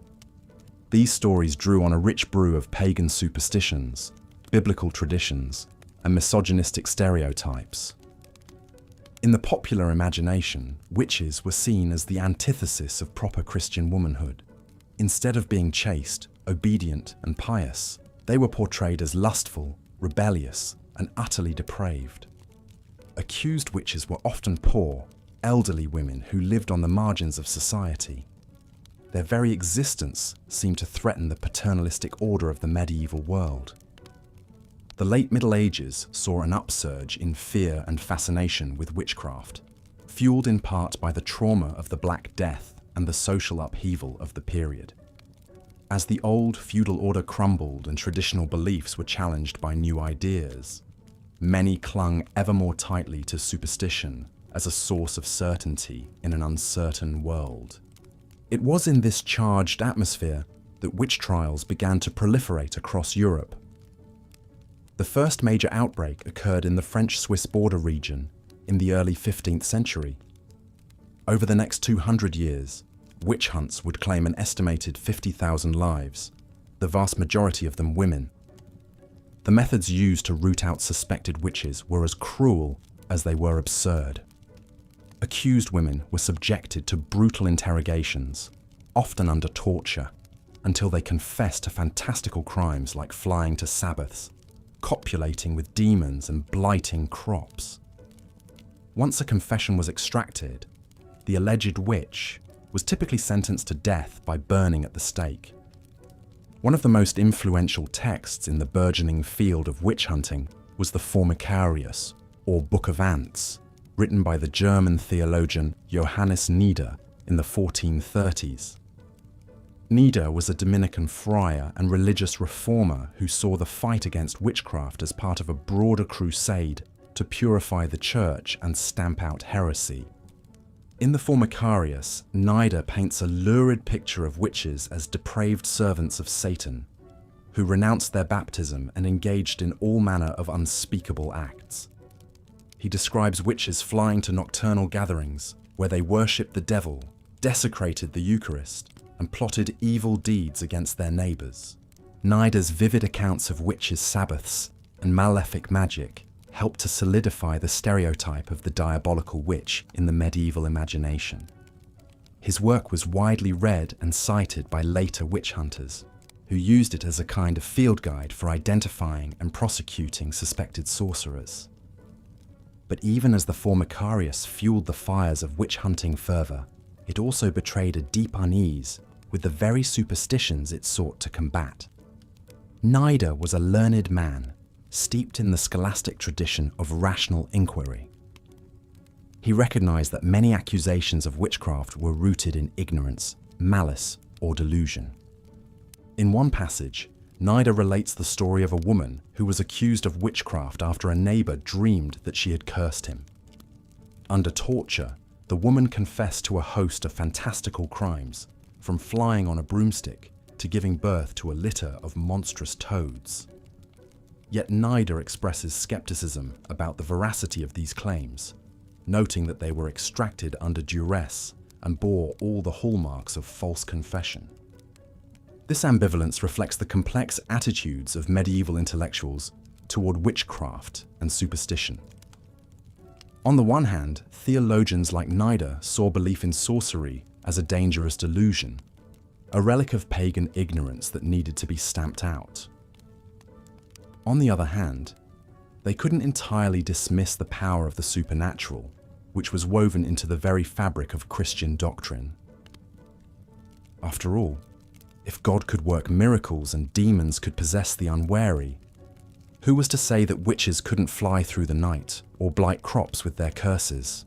Speaker 1: These stories drew on a rich brew of pagan superstitions, biblical traditions, and misogynistic stereotypes. In the popular imagination, witches were seen as the antithesis of proper Christian womanhood. Instead of being chaste, obedient, and pious, they were portrayed as lustful, rebellious, and utterly depraved. Accused witches were often poor, elderly women who lived on the margins of society. Their very existence seemed to threaten the paternalistic order of the medieval world. The late Middle Ages saw an upsurge in fear and fascination with witchcraft, fueled in part by the trauma of the Black Death and the social upheaval of the period. As the old feudal order crumbled and traditional beliefs were challenged by new ideas, many clung ever more tightly to superstition as a source of certainty in an uncertain world. It was in this charged atmosphere that witch trials began to proliferate across Europe. The first major outbreak occurred in the French-Swiss border region in the early 15th century. Over the next 200 years, witch hunts would claim an estimated 50,000 lives, the vast majority of them women. The methods used to root out suspected witches were as cruel as they were absurd. Accused women were subjected to brutal interrogations, often under torture, until they confessed to fantastical crimes like flying to Sabbaths, copulating with demons and blighting crops. Once a confession was extracted, the alleged witch was typically sentenced to death by burning at the stake. One of the most influential texts in the burgeoning field of witch hunting was the Formicarius, or Book of Ants, written by the German theologian Johannes Nieder in the 1430s. Nieder was a Dominican friar and religious reformer who saw the fight against witchcraft as part of a broader crusade to purify the church and stamp out heresy. In the Formicarius, Nieder paints a lurid picture of witches as depraved servants of Satan, who renounced their baptism and engaged in all manner of unspeakable acts. He describes witches flying to nocturnal gatherings where they worshipped the devil, desecrated the Eucharist, and plotted evil deeds against their neighbours. Nieder's vivid accounts of witches' Sabbaths and malefic magic helped to solidify the stereotype of the diabolical witch in the medieval imagination. His work was widely read and cited by later witch hunters, who used it as a kind of field guide for identifying and prosecuting suspected sorcerers. But even as the Formicarius fueled the fires of witch hunting fervour, it also betrayed a deep unease with the very superstitions it sought to combat. Nieder was a learned man, steeped in the scholastic tradition of rational inquiry. He recognized that many accusations of witchcraft were rooted in ignorance, malice, or delusion. In one passage, Nieder relates the story of a woman who was accused of witchcraft after a neighbor dreamed that she had cursed him. Under torture, the woman confessed to a host of fantastical crimes, from flying on a broomstick to giving birth to a litter of monstrous toads. Yet Nieder expresses skepticism about the veracity of these claims, noting that they were extracted under duress and bore all the hallmarks of false confession. This ambivalence reflects the complex attitudes of medieval intellectuals toward witchcraft and superstition. On the one hand, theologians like Nieder saw belief in sorcery as a dangerous delusion, a relic of pagan ignorance that needed to be stamped out. On the other hand, they couldn't entirely dismiss the power of the supernatural, which was woven into the very fabric of Christian doctrine. After all, if God could work miracles and demons could possess the unwary, who was to say that witches couldn't fly through the night or blight crops with their curses?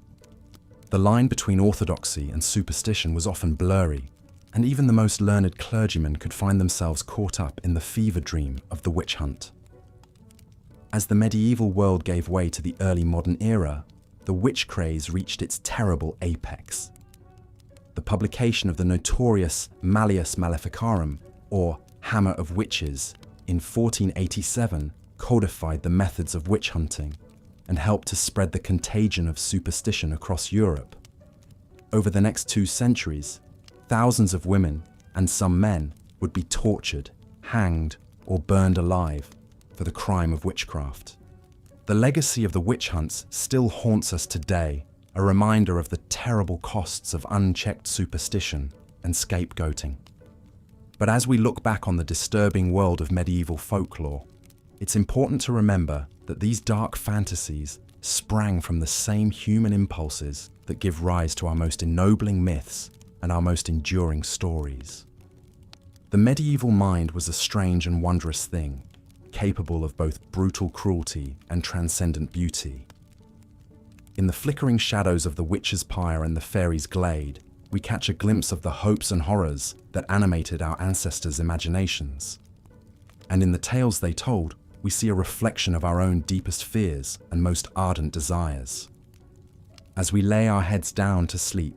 Speaker 1: The line between orthodoxy and superstition was often blurry, and even the most learned clergymen could find themselves caught up in the fever dream of the witch hunt. As the medieval world gave way to the early modern era, the witch craze reached its terrible apex. The publication of the notorious Malleus Maleficarum, or Hammer of Witches, in 1487 codified the methods of witch hunting and helped to spread the contagion of superstition across Europe. Over the next 2 centuries, thousands of women, and some men, would be tortured, hanged, or burned alive for the crime of witchcraft. The legacy of the witch hunts still haunts us today, a reminder of the terrible costs of unchecked superstition and scapegoating. But as we look back on the disturbing world of medieval folklore, it's important to remember that these dark fantasies sprang from the same human impulses that give rise to our most ennobling myths and our most enduring stories. The medieval mind was a strange and wondrous thing, capable of both brutal cruelty and transcendent beauty. In the flickering shadows of the witch's pyre and the fairy's glade, we catch a glimpse of the hopes and horrors that animated our ancestors' imaginations. And in the tales they told, we see a reflection of our own deepest fears and most ardent desires. As we lay our heads down to sleep,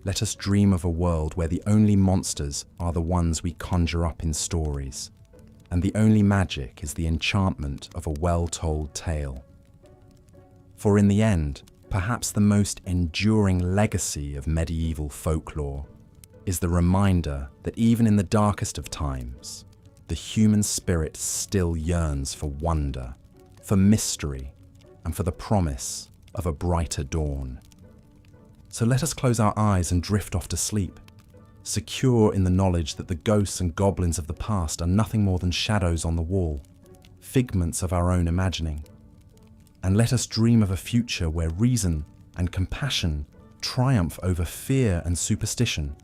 Speaker 1: let us dream of a world where the only monsters are the ones we conjure up in stories, and the only magic is the enchantment of a well-told tale. For in the end, perhaps the most enduring legacy of medieval folklore is the reminder that even in the darkest of times, the human spirit still yearns for wonder, for mystery, and for the promise of a brighter dawn. So let us close our eyes and drift off to sleep, secure in the knowledge that the ghosts and goblins of the past are nothing more than shadows on the wall, figments of our own imagining. And let us dream of a future where reason and compassion triumph over fear and superstition,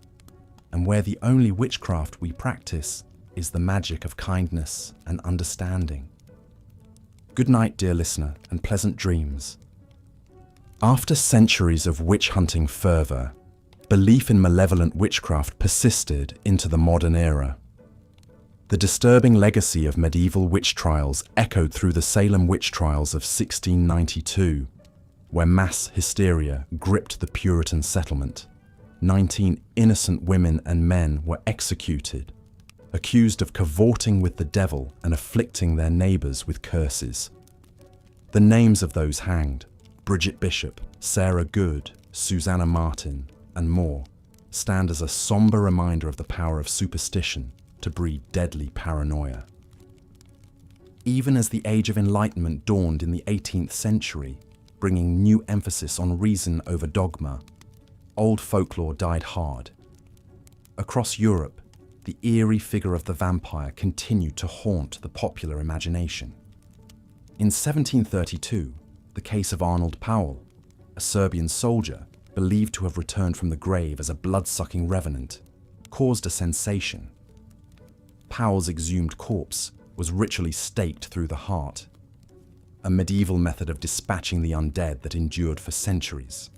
Speaker 1: and where the only witchcraft we practice is the magic of kindness and understanding. Good night, dear listener, and pleasant dreams. After centuries of witch-hunting fervour, belief in malevolent witchcraft persisted into the modern era. The disturbing legacy of medieval witch trials echoed through the Salem witch trials of 1692, where mass hysteria gripped the Puritan settlement. 19 innocent women and men were executed, accused of cavorting with the devil and afflicting their neighbours with curses. The names of those hanged, Bridget Bishop, Sarah Good, Susanna Martin, and more, stand as a sombre reminder of the power of superstition to breed deadly paranoia. Even as the Age of Enlightenment dawned in the 18th century, bringing new emphasis on reason over dogma, old folklore died hard. Across Europe, the eerie figure of the vampire continued to haunt the popular imagination. In 1732, the case of Arnold Powell, a Serbian soldier believed to have returned from the grave as a blood-sucking revenant, caused a sensation. Powell's exhumed corpse was ritually staked through the heart, a medieval method of dispatching the undead that endured for centuries.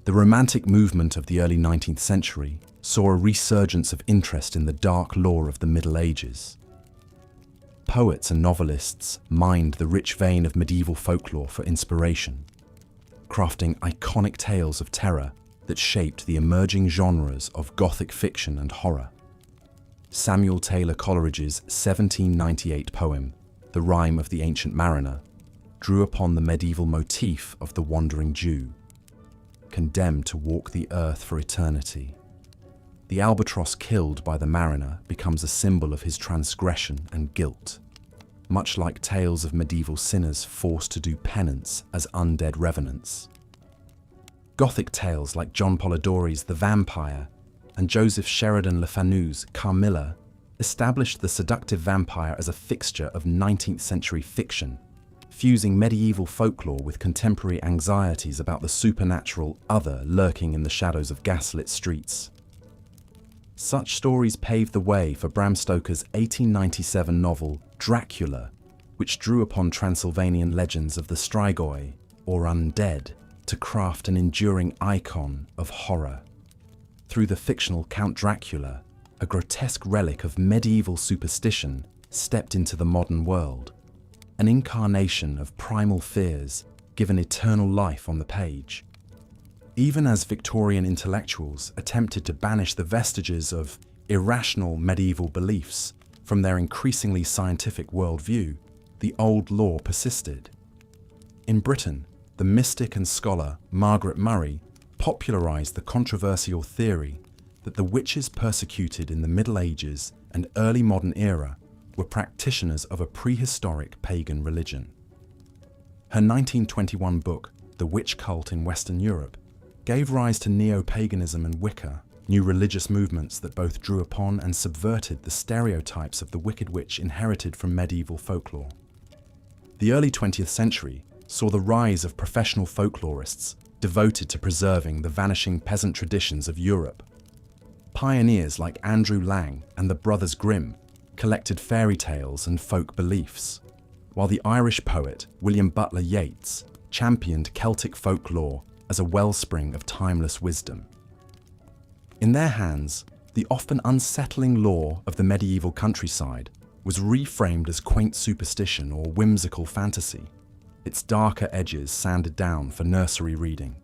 Speaker 1: The Romantic movement of the early 19th century saw a resurgence of interest in the dark lore of the Middle Ages. Poets and novelists mined the rich vein of medieval folklore for inspiration, crafting iconic tales of terror that shaped the emerging genres of Gothic fiction and horror. Samuel Taylor Coleridge's 1798 poem, The Rime of the Ancient Mariner, drew upon the medieval motif of the wandering Jew, condemned to walk the earth for eternity. The albatross killed by the mariner becomes a symbol of his transgression and guilt, much like tales of medieval sinners forced to do penance as undead revenants. Gothic tales like John Polidori's The Vampire and Joseph Sheridan Le Fanu's Carmilla established the seductive vampire as a fixture of 19th century fiction, fusing medieval folklore with contemporary anxieties about the supernatural other lurking in the shadows of gaslit streets. Such stories paved the way for Bram Stoker's 1897 novel Dracula, which drew upon Transylvanian legends of the Strigoi, or undead, to craft an enduring icon of horror. Through the fictional Count Dracula, a grotesque relic of medieval superstition stepped into the modern world, an incarnation of primal fears given eternal life on the page. Even as Victorian intellectuals attempted to banish the vestiges of irrational medieval beliefs from their increasingly scientific worldview, the old lore persisted. In Britain, the mystic and scholar Margaret Murray popularized the controversial theory that the witches persecuted in the Middle Ages and early modern era were practitioners of a prehistoric pagan religion. Her 1921 book, The Witch Cult in Western Europe, gave rise to neo-paganism and Wicca, new religious movements that both drew upon and subverted the stereotypes of the wicked witch inherited from medieval folklore. The early 20th century saw the rise of professional folklorists devoted to preserving the vanishing peasant traditions of Europe. Pioneers like Andrew Lang and the Brothers Grimm collected fairy tales and folk beliefs, while the Irish poet William Butler Yeats championed Celtic folklore as a wellspring of timeless wisdom. In their hands, the often unsettling lore of the medieval countryside was reframed as quaint superstition or whimsical fantasy, its darker edges sanded down for nursery reading.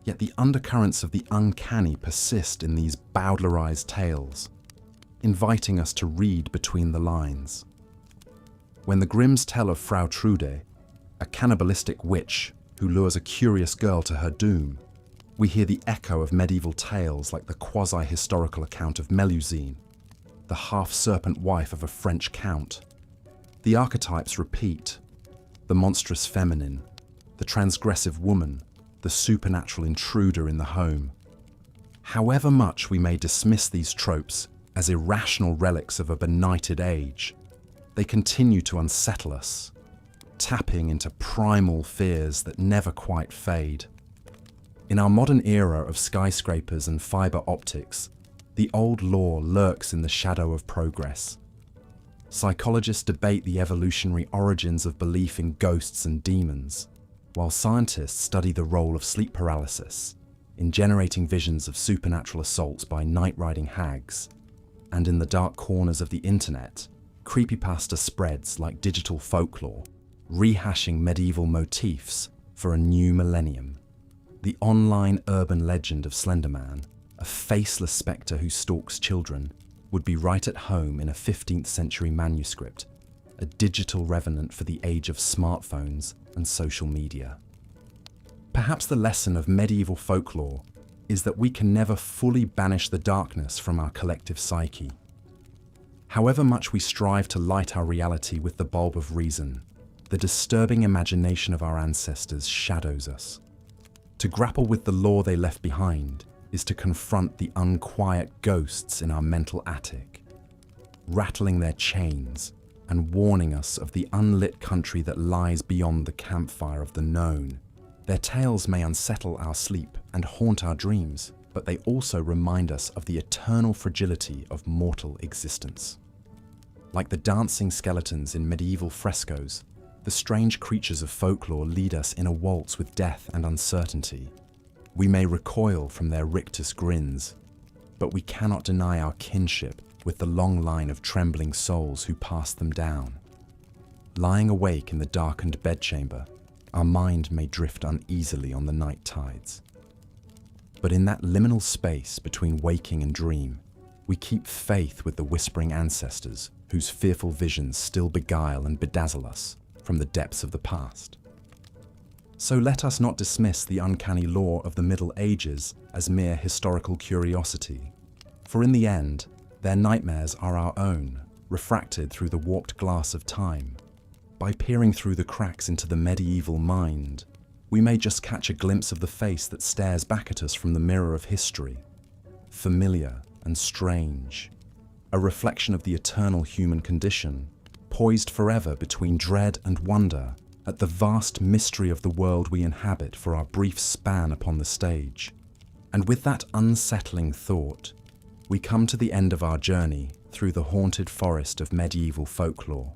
Speaker 1: Yet the undercurrents of the uncanny persist in these Bowdlerized tales, inviting us to read between the lines. When the Grimms tell of Frau Trude, a cannibalistic witch who lures a curious girl to her doom, we hear the echo of medieval tales like the quasi-historical account of Melusine, the half-serpent wife of a French count. The archetypes repeat: the monstrous feminine, the transgressive woman, the supernatural intruder in the home. However much we may dismiss these tropes as irrational relics of a benighted age, they continue to unsettle us, tapping into primal fears that never quite fade. In our modern era of skyscrapers and fiber optics, the old lore lurks in the shadow of progress. Psychologists debate the evolutionary origins of belief in ghosts and demons, while scientists study the role of sleep paralysis in generating visions of supernatural assaults by night-riding hags. And in the dark corners of the internet, creepypasta spreads like digital folklore, rehashing medieval motifs for a new millennium. The online urban legend of Slender Man, a faceless spectre who stalks children, would be right at home in a 15th century manuscript, a digital revenant for the age of smartphones and social media. Perhaps the lesson of medieval folklore is that we can never fully banish the darkness from our collective psyche. However much we strive to light our reality with the bulb of reason, the disturbing imagination of our ancestors shadows us. To grapple with the lore they left behind is to confront the unquiet ghosts in our mental attic, rattling their chains and warning us of the unlit country that lies beyond the campfire of the known. Their tales may unsettle our sleep and haunt our dreams, but they also remind us of the eternal fragility of mortal existence. Like the dancing skeletons in medieval frescoes, the strange creatures of folklore lead us in a waltz with death and uncertainty. We may recoil from their rictus grins, but we cannot deny our kinship with the long line of trembling souls who passed them down. Lying awake in the darkened bedchamber, our mind may drift uneasily on the night tides. But in that liminal space between waking and dream, we keep faith with the whispering ancestors whose fearful visions still beguile and bedazzle us from the depths of the past. So let us not dismiss the uncanny lore of the Middle Ages as mere historical curiosity, for in the end, their nightmares are our own, refracted through the warped glass of time. By peering through the cracks into the medieval mind, we may just catch a glimpse of the face that stares back at us from the mirror of history, familiar and strange, a reflection of the eternal human condition, poised forever between dread and wonder at the vast mystery of the world we inhabit for our brief span upon the stage. And with that unsettling thought, we come to the end of our journey through the haunted forest of medieval folklore.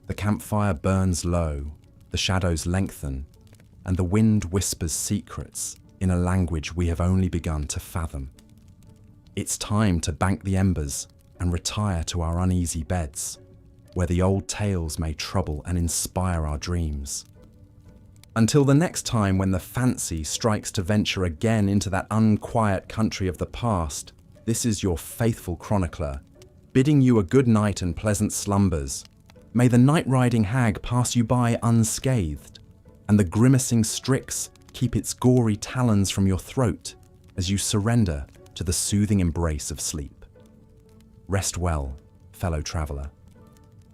Speaker 1: The campfire burns low, the shadows lengthen, and the wind whispers secrets in a language we have only begun to fathom. It's time to bank the embers and retire to our uneasy beds, where the old tales may trouble and inspire our dreams. Until the next time when the fancy strikes to venture again into that unquiet country of the past, this is your faithful chronicler, bidding you a good night and pleasant slumbers. May the night-riding hag pass you by unscathed, and the grimacing Strix keep its gory talons from your throat as you surrender to the soothing embrace of sleep. Rest well, fellow traveller,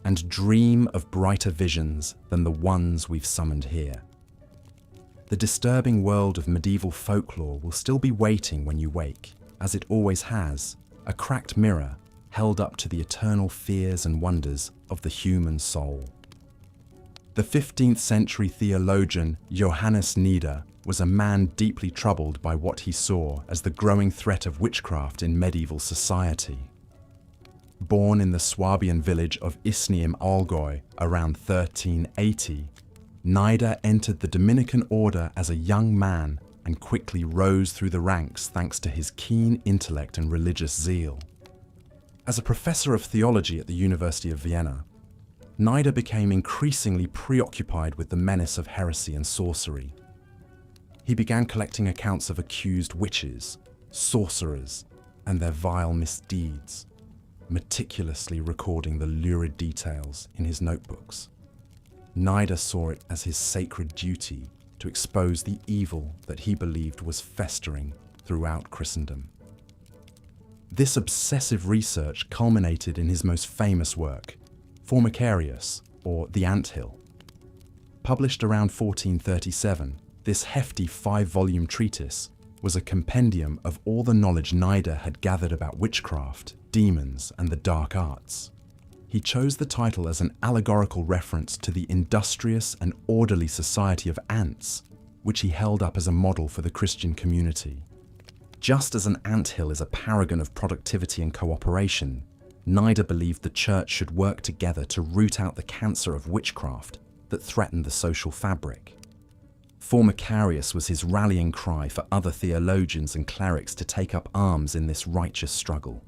Speaker 1: and dream of brighter visions than the ones we've summoned here. The disturbing world of medieval folklore will still be waiting when you wake, as it always has, a cracked mirror held up to the eternal fears and wonders of the human soul. The 15th century theologian Johannes Nieder was a man deeply troubled by what he saw as the growing threat of witchcraft in medieval society. Born in the Swabian village of Isny im Allgäu around 1380, Nieder entered the Dominican order as a young man and quickly rose through the ranks thanks to his keen intellect and religious zeal. As a professor of theology at the University of Vienna, Nida became increasingly preoccupied with the menace of heresy and sorcery. He began collecting accounts of accused witches, sorcerers, and their vile misdeeds, meticulously recording the lurid details in his notebooks. Nida saw it as his sacred duty to expose the evil that he believed was festering throughout Christendom. This obsessive research culminated in his most famous work, Formicarius, or The Anthill. Published around 1437, this hefty 5-volume treatise was a compendium of all the knowledge Nida had gathered about witchcraft, demons, and the dark arts. He chose the title as an allegorical reference to the industrious and orderly society of ants, which he held up as a model for the Christian community. Just as an anthill is a paragon of productivity and cooperation, Nida believed the church should work together to root out the cancer of witchcraft that threatened the social fabric. Formicarius was his rallying cry for other theologians and clerics to take up arms in this righteous struggle.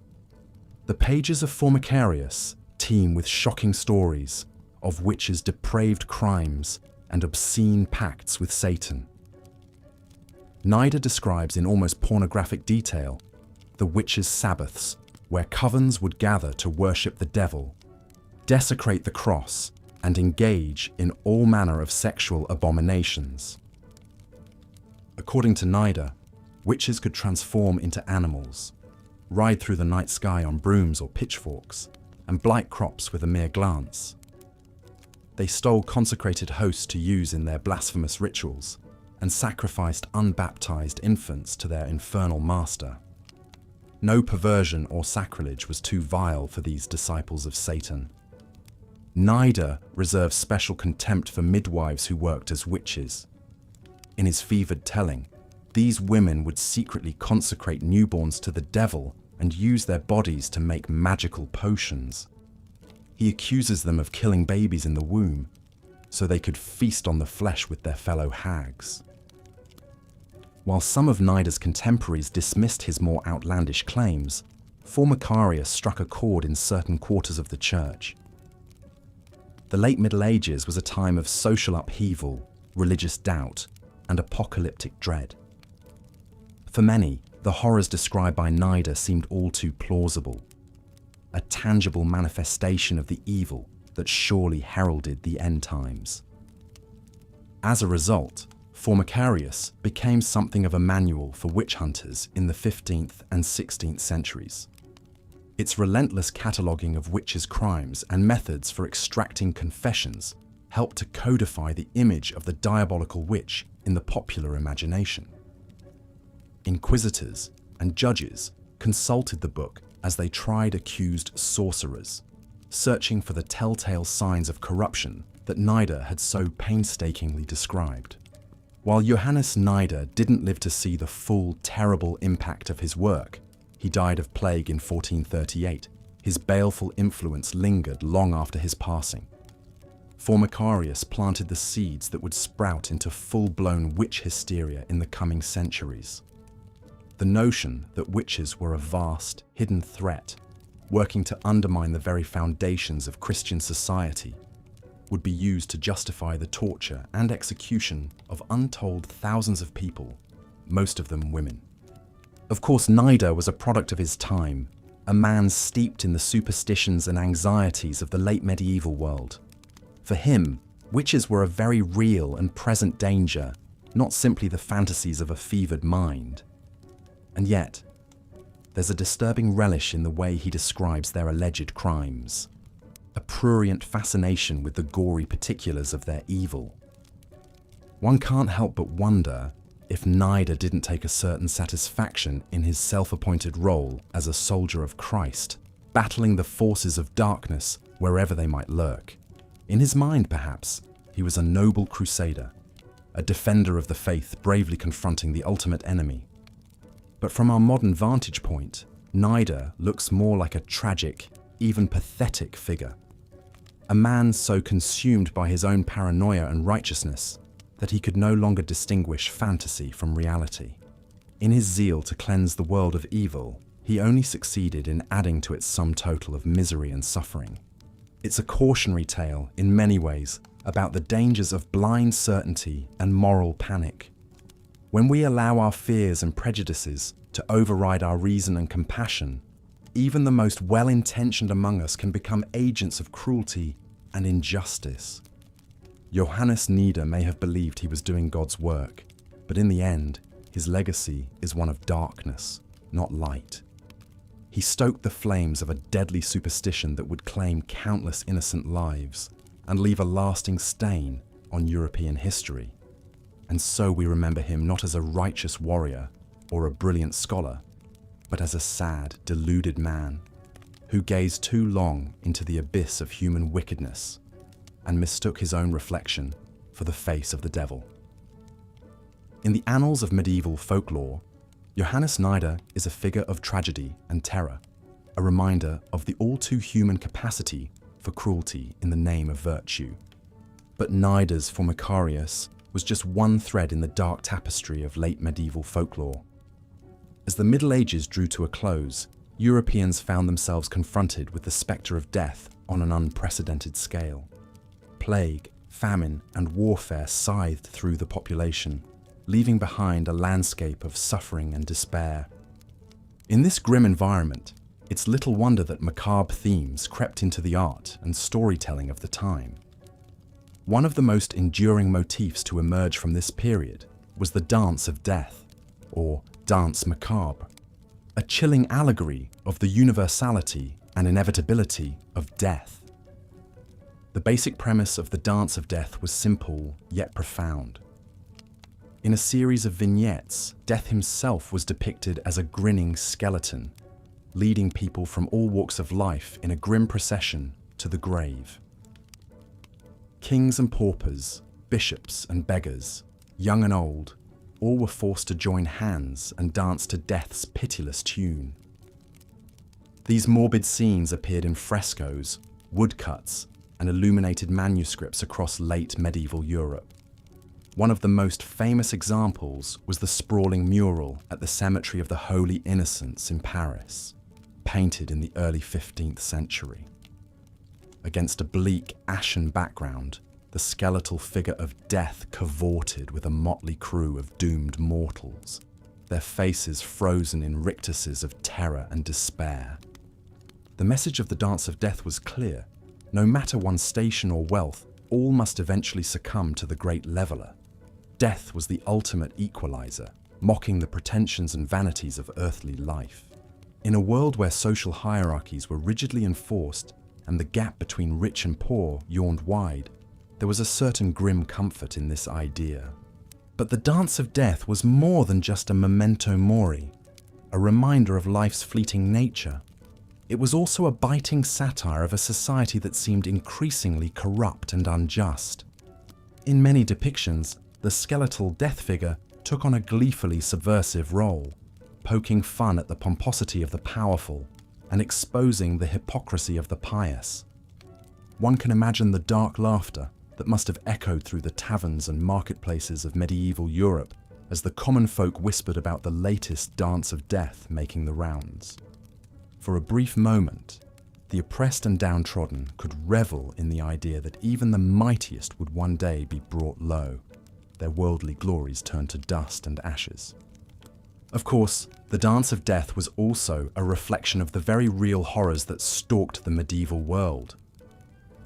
Speaker 1: The pages of Formicarius teem with shocking stories of witches' depraved crimes and obscene pacts with Satan. Nida describes in almost pornographic detail the witches' sabbaths, where covens would gather to worship the devil, desecrate the cross, and engage in all manner of sexual abominations. According to Nida, witches could transform into animals, ride through the night sky on brooms or pitchforks, and blight crops with a mere glance. They stole consecrated hosts to use in their blasphemous rituals, and sacrificed unbaptized infants to their infernal master. No perversion or sacrilege was too vile for these disciples of Satan. Nida reserved special contempt for midwives who worked as witches. In his fevered telling, these women would secretly consecrate newborns to the devil and use their bodies to make magical potions. He accuses them of killing babies in the womb so they could feast on the flesh with their fellow hags. While some of Nida's contemporaries dismissed his more outlandish claims, Formicarius struck a chord in certain quarters of the church. The late Middle Ages was a time of social upheaval, religious doubt, and apocalyptic dread. For many, the horrors described by Nida seemed all too plausible, a tangible manifestation of the evil that surely heralded the end times. As a result, Formicarius became something of a manual for witch hunters in the 15th and 16th centuries. Its relentless cataloguing of witches' crimes and methods for extracting confessions helped to codify the image of the diabolical witch in the popular imagination. Inquisitors and judges consulted the book as they tried accused sorcerers, searching for the telltale signs of corruption that Nida had so painstakingly described. While Johannes Nida didn't live to see the full, terrible impact of his work, he died of plague in 1438. His baleful influence lingered long after his passing. Formicarius planted the seeds that would sprout into full-blown witch hysteria in the coming centuries. The notion that witches were a vast, hidden threat, working to undermine the very foundations of Christian society, would be used to justify the torture and execution of untold thousands of people, most of them women. Of course, Nida was a product of his time, a man steeped in the superstitions and anxieties of the late medieval world. For him, witches were a very real and present danger, not simply the fantasies of a fevered mind. And yet, there's a disturbing relish in the way he describes their alleged crimes, a prurient fascination with the gory particulars of their evil. One can't help but wonder if Nida didn't take a certain satisfaction in his self-appointed role as a soldier of Christ, battling the forces of darkness wherever they might lurk. In his mind, perhaps, he was a noble crusader, a defender of the faith bravely confronting the ultimate enemy. But from our modern vantage point, Nida looks more like a tragic, even pathetic figure. A man so consumed by his own paranoia and righteousness that he could no longer distinguish fantasy from reality. In his zeal to cleanse the world of evil, he only succeeded in adding to its sum total of misery and suffering. It's a cautionary tale, in many ways, about the dangers of blind certainty and moral panic. When we allow our fears and prejudices to override our reason and compassion, even the most well-intentioned among us can become agents of cruelty and injustice. Johannes Nieder may have believed he was doing God's work, but in the end, his legacy is one of darkness, not light. He stoked the flames of a deadly superstition that would claim countless innocent lives and leave a lasting stain on European history. And so we remember him not as a righteous warrior or a brilliant scholar, but as a sad, deluded man who gazed too long into the abyss of human wickedness and mistook his own reflection for the face of the devil. In the annals of medieval folklore, Johannes Nieder is a figure of tragedy and terror, a reminder of the all-too-human capacity for cruelty in the name of virtue. But Nider's Formicarius was just one thread in the dark tapestry of late medieval folklore. As the Middle Ages drew to a close, Europeans found themselves confronted with the spectre of death on an unprecedented scale. Plague, famine, and warfare scythed through the population, leaving behind a landscape of suffering and despair. In this grim environment, it's little wonder that macabre themes crept into the art and storytelling of the time. One of the most enduring motifs to emerge from this period was the dance of death, or danse macabre, a chilling allegory of the universality and inevitability of death. The basic premise of the dance of death was simple yet profound. In a series of vignettes, Death himself was depicted as a grinning skeleton, leading people from all walks of life in a grim procession to the grave. Kings and paupers, bishops and beggars, young and old, all were forced to join hands and dance to Death's pitiless tune. These morbid scenes appeared in frescoes, woodcuts, and illuminated manuscripts across late medieval Europe. One of the most famous examples was the sprawling mural at the Cemetery of the Holy Innocents in Paris, painted in the early 15th century. Against a bleak, ashen background, the skeletal figure of Death cavorted with a motley crew of doomed mortals, their faces frozen in rictuses of terror and despair. The message of the Dance of Death was clear. No matter one's station or wealth, all must eventually succumb to the great leveler. Death was the ultimate equalizer, mocking the pretensions and vanities of earthly life. In a world where social hierarchies were rigidly enforced and the gap between rich and poor yawned wide, there was a certain grim comfort in this idea. But the Dance of Death was more than just a memento mori, a reminder of life's fleeting nature. It was also a biting satire of a society that seemed increasingly corrupt and unjust. In many depictions, the skeletal death figure took on a gleefully subversive role, poking fun at the pomposity of the powerful and exposing the hypocrisy of the pious. One can imagine the dark laughter that must have echoed through the taverns and marketplaces of medieval Europe as the common folk whispered about the latest dance of death making the rounds. For a brief moment, the oppressed and downtrodden could revel in the idea that even the mightiest would one day be brought low, their worldly glories turned to dust and ashes. Of course, the Dance of Death was also a reflection of the very real horrors that stalked the medieval world.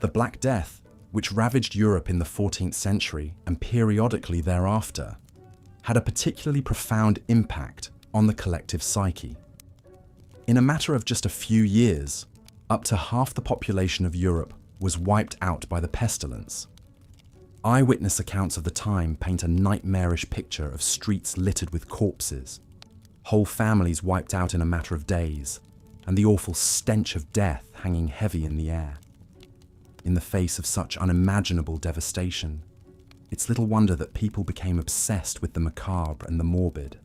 Speaker 1: The Black Death, which ravaged Europe in the 14th century and periodically thereafter, had a particularly profound impact on the collective psyche. In a matter of just a few years, up to half the population of Europe was wiped out by the pestilence. Eyewitness accounts of the time paint a nightmarish picture of streets littered with corpses, whole families wiped out in a matter of days, and the awful stench of death hanging heavy in the air. In the face of such unimaginable devastation, it's little wonder that people became obsessed with the macabre and the morbid.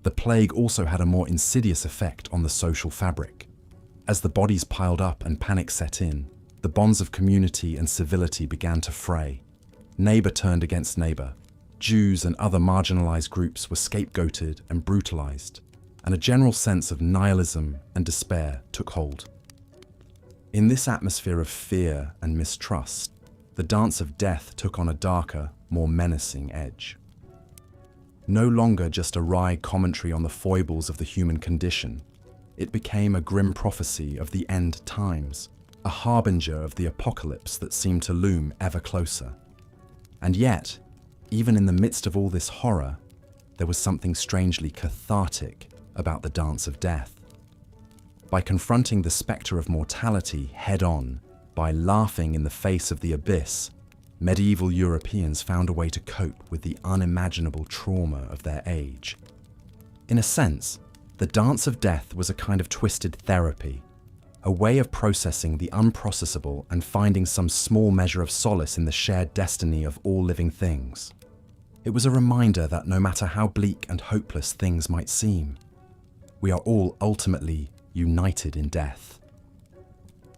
Speaker 1: The plague also had a more insidious effect on the social fabric. As the bodies piled up and panic set in, the bonds of community and civility began to fray. Neighbor turned against neighbor. Jews and other marginalized groups were scapegoated and brutalized. and a general sense of nihilism and despair took hold. In this atmosphere of fear and mistrust, the dance of death took on a darker, more menacing edge. No longer just a wry commentary on the foibles of the human condition, it became a grim prophecy of the end times, a harbinger of the apocalypse that seemed to loom ever closer. And yet, even in the midst of all this horror, there was something strangely cathartic about the dance of death. By confronting the spectre of mortality head-on, by laughing in the face of the abyss, medieval Europeans found a way to cope with the unimaginable trauma of their age. In a sense, the dance of death was a kind of twisted therapy, a way of processing the unprocessable and finding some small measure of solace in the shared destiny of all living things. It was a reminder that no matter how bleak and hopeless things might seem, we are all ultimately united in death.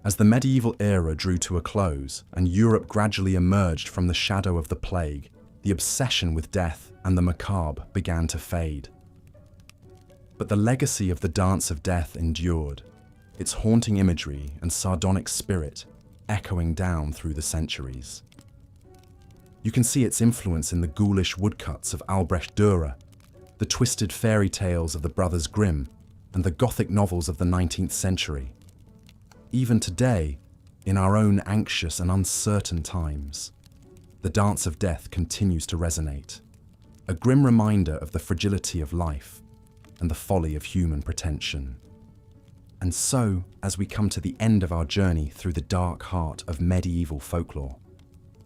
Speaker 1: As the medieval era drew to a close and Europe gradually emerged from the shadow of the plague, the obsession with death and the macabre began to fade. But the legacy of the dance of death endured, its haunting imagery and sardonic spirit echoing down through the centuries. You can see its influence in the ghoulish woodcuts of Albrecht Dürer, the twisted fairy tales of the Brothers Grimm, and the Gothic novels of the 19th century. Even today, in our own anxious and uncertain times, the dance of death continues to resonate, a grim reminder of the fragility of life and the folly of human pretension. And so, as we come to the end of our journey through the dark heart of medieval folklore,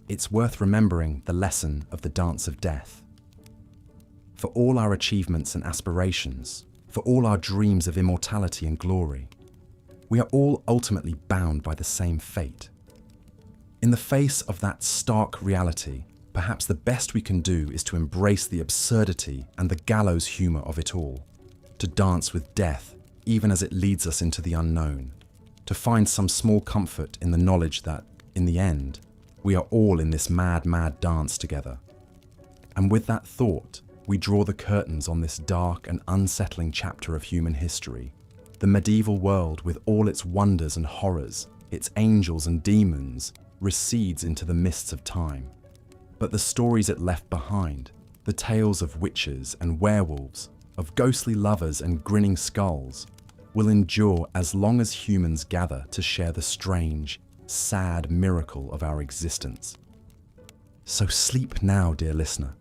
Speaker 1: it's worth remembering the lesson of the dance of death. For all our achievements and aspirations, for all our dreams of immortality and glory, we are all ultimately bound by the same fate. In the face of that stark reality, perhaps the best we can do is to embrace the absurdity and the gallows humour of it all, to dance with death even as it leads us into the unknown, to find some small comfort in the knowledge that, in the end, we are all in this mad, mad dance together. And with that thought, we draw the curtains on this dark and unsettling chapter of human history, the medieval world with all its wonders and horrors, its angels and demons, recedes into the mists of time. But the stories it left behind, the tales of witches and werewolves, of ghostly lovers and grinning skulls, will endure as long as humans gather to share the strange, sad miracle of our existence. So sleep now, dear listener,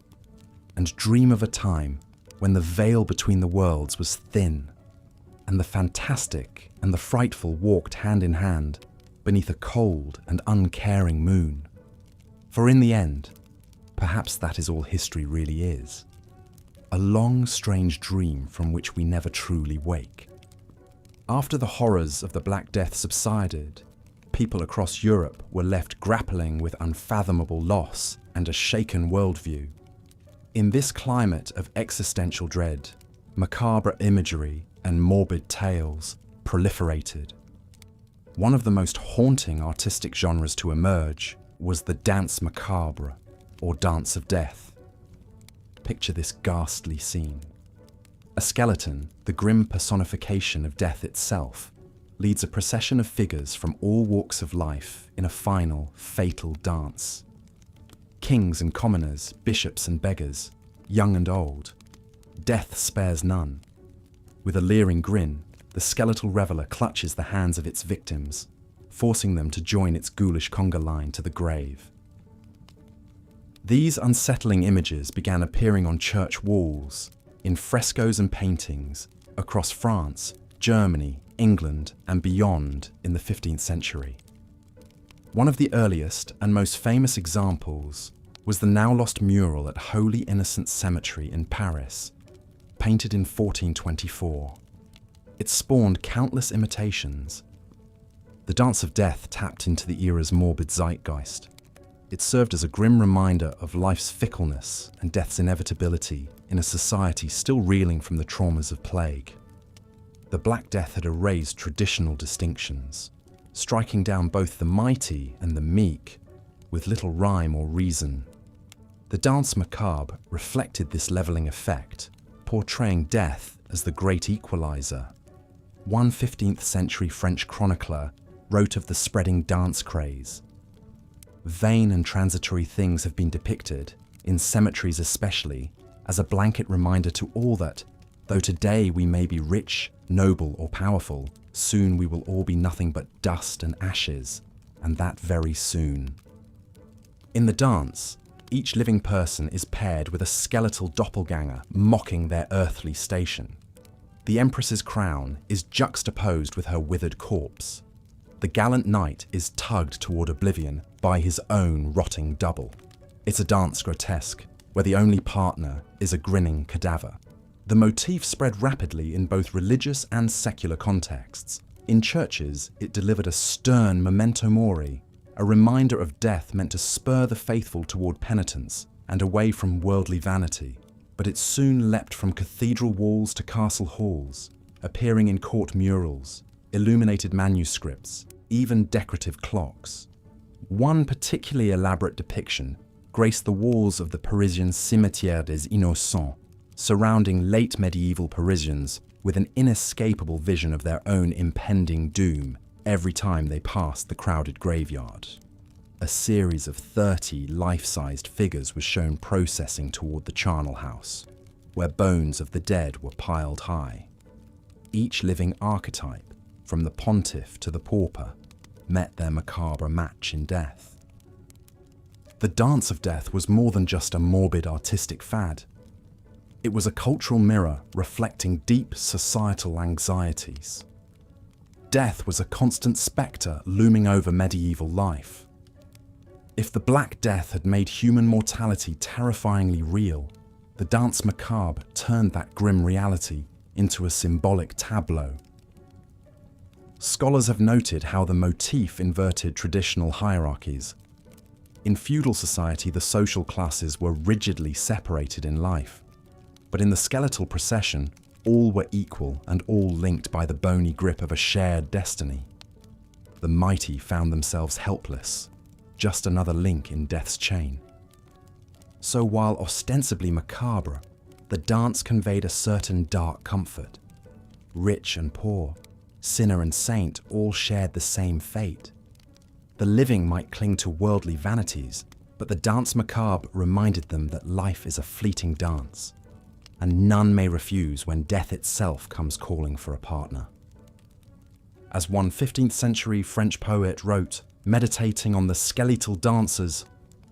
Speaker 1: and dream of a time when the veil between the worlds was thin, and the fantastic and the frightful walked hand in hand beneath a cold and uncaring moon. For in the end, perhaps that is all history really is. A long, strange dream from which we never truly wake. After the horrors of the Black Death subsided, people across Europe were left grappling with unfathomable loss and a shaken worldview. In this climate of existential dread, macabre imagery and morbid tales proliferated. One of the most haunting artistic genres to emerge was the danse macabre, or dance of death. Picture this ghastly scene. A skeleton, the grim personification of death itself, leads a procession of figures from all walks of life in a final, fatal dance. Kings and commoners, bishops and beggars, young and old. Death spares none. With a leering grin, the skeletal reveller clutches the hands of its victims, forcing them to join its ghoulish conga line to the grave. These unsettling images began appearing on church walls, in frescoes and paintings, across France, Germany, England, and beyond in the 15th century. One of the earliest and most famous examples was the now lost mural at Holy Innocents Cemetery in Paris, painted in 1424. It spawned countless imitations. The dance of death tapped into the era's morbid zeitgeist. It served as a grim reminder of life's fickleness and death's inevitability in a society still reeling from the traumas of plague. The Black Death had erased traditional distinctions, striking down both the mighty and the meek with little rhyme or reason. The dance macabre reflected this levelling effect, portraying death as the great equalizer. One 15th century French chronicler wrote of the spreading dance craze. Vain and transitory things have been depicted, in cemeteries especially, as a blanket reminder to all that, though today we may be rich, noble or powerful, soon we will all be nothing but dust and ashes, and that very soon. In the dance, each living person is paired with a skeletal doppelganger mocking their earthly station. The Empress's crown is juxtaposed with her withered corpse. The gallant knight is tugged toward oblivion by his own rotting double. It's a dance grotesque, where the only partner is a grinning cadaver. The motif spread rapidly in both religious and secular contexts. In churches, it delivered a stern memento mori, a reminder of death meant to spur the faithful toward penitence and away from worldly vanity. But it soon leapt from cathedral walls to castle halls, appearing in court murals, illuminated manuscripts, even decorative clocks. One particularly elaborate depiction graced the walls of the Parisian Cimetière des Innocents, surrounding late medieval Parisians with an inescapable vision of their own impending doom every time they passed the crowded graveyard. A series of 30 life-sized figures was shown processing toward the charnel house, where bones of the dead were piled high. Each living archetype, from the pontiff to the pauper, met their macabre match in death. The dance of death was more than just a morbid artistic fad. It was a cultural mirror reflecting deep societal anxieties. Death was a constant spectre looming over medieval life. If the Black Death had made human mortality terrifyingly real, the dance macabre turned that grim reality into a symbolic tableau. Scholars have noted how the motif inverted traditional hierarchies. In feudal society, the social classes were rigidly separated in life. But in the skeletal procession, all were equal and all linked by the bony grip of a shared destiny. The mighty found themselves helpless, just another link in death's chain. So while ostensibly macabre, the dance conveyed a certain dark comfort. Rich and poor, sinner and saint all shared the same fate. The living might cling to worldly vanities, but the dance macabre reminded them that life is a fleeting dance, and none may refuse when death itself comes calling for a partner. As one 15th century French poet wrote, meditating on the skeletal dancers,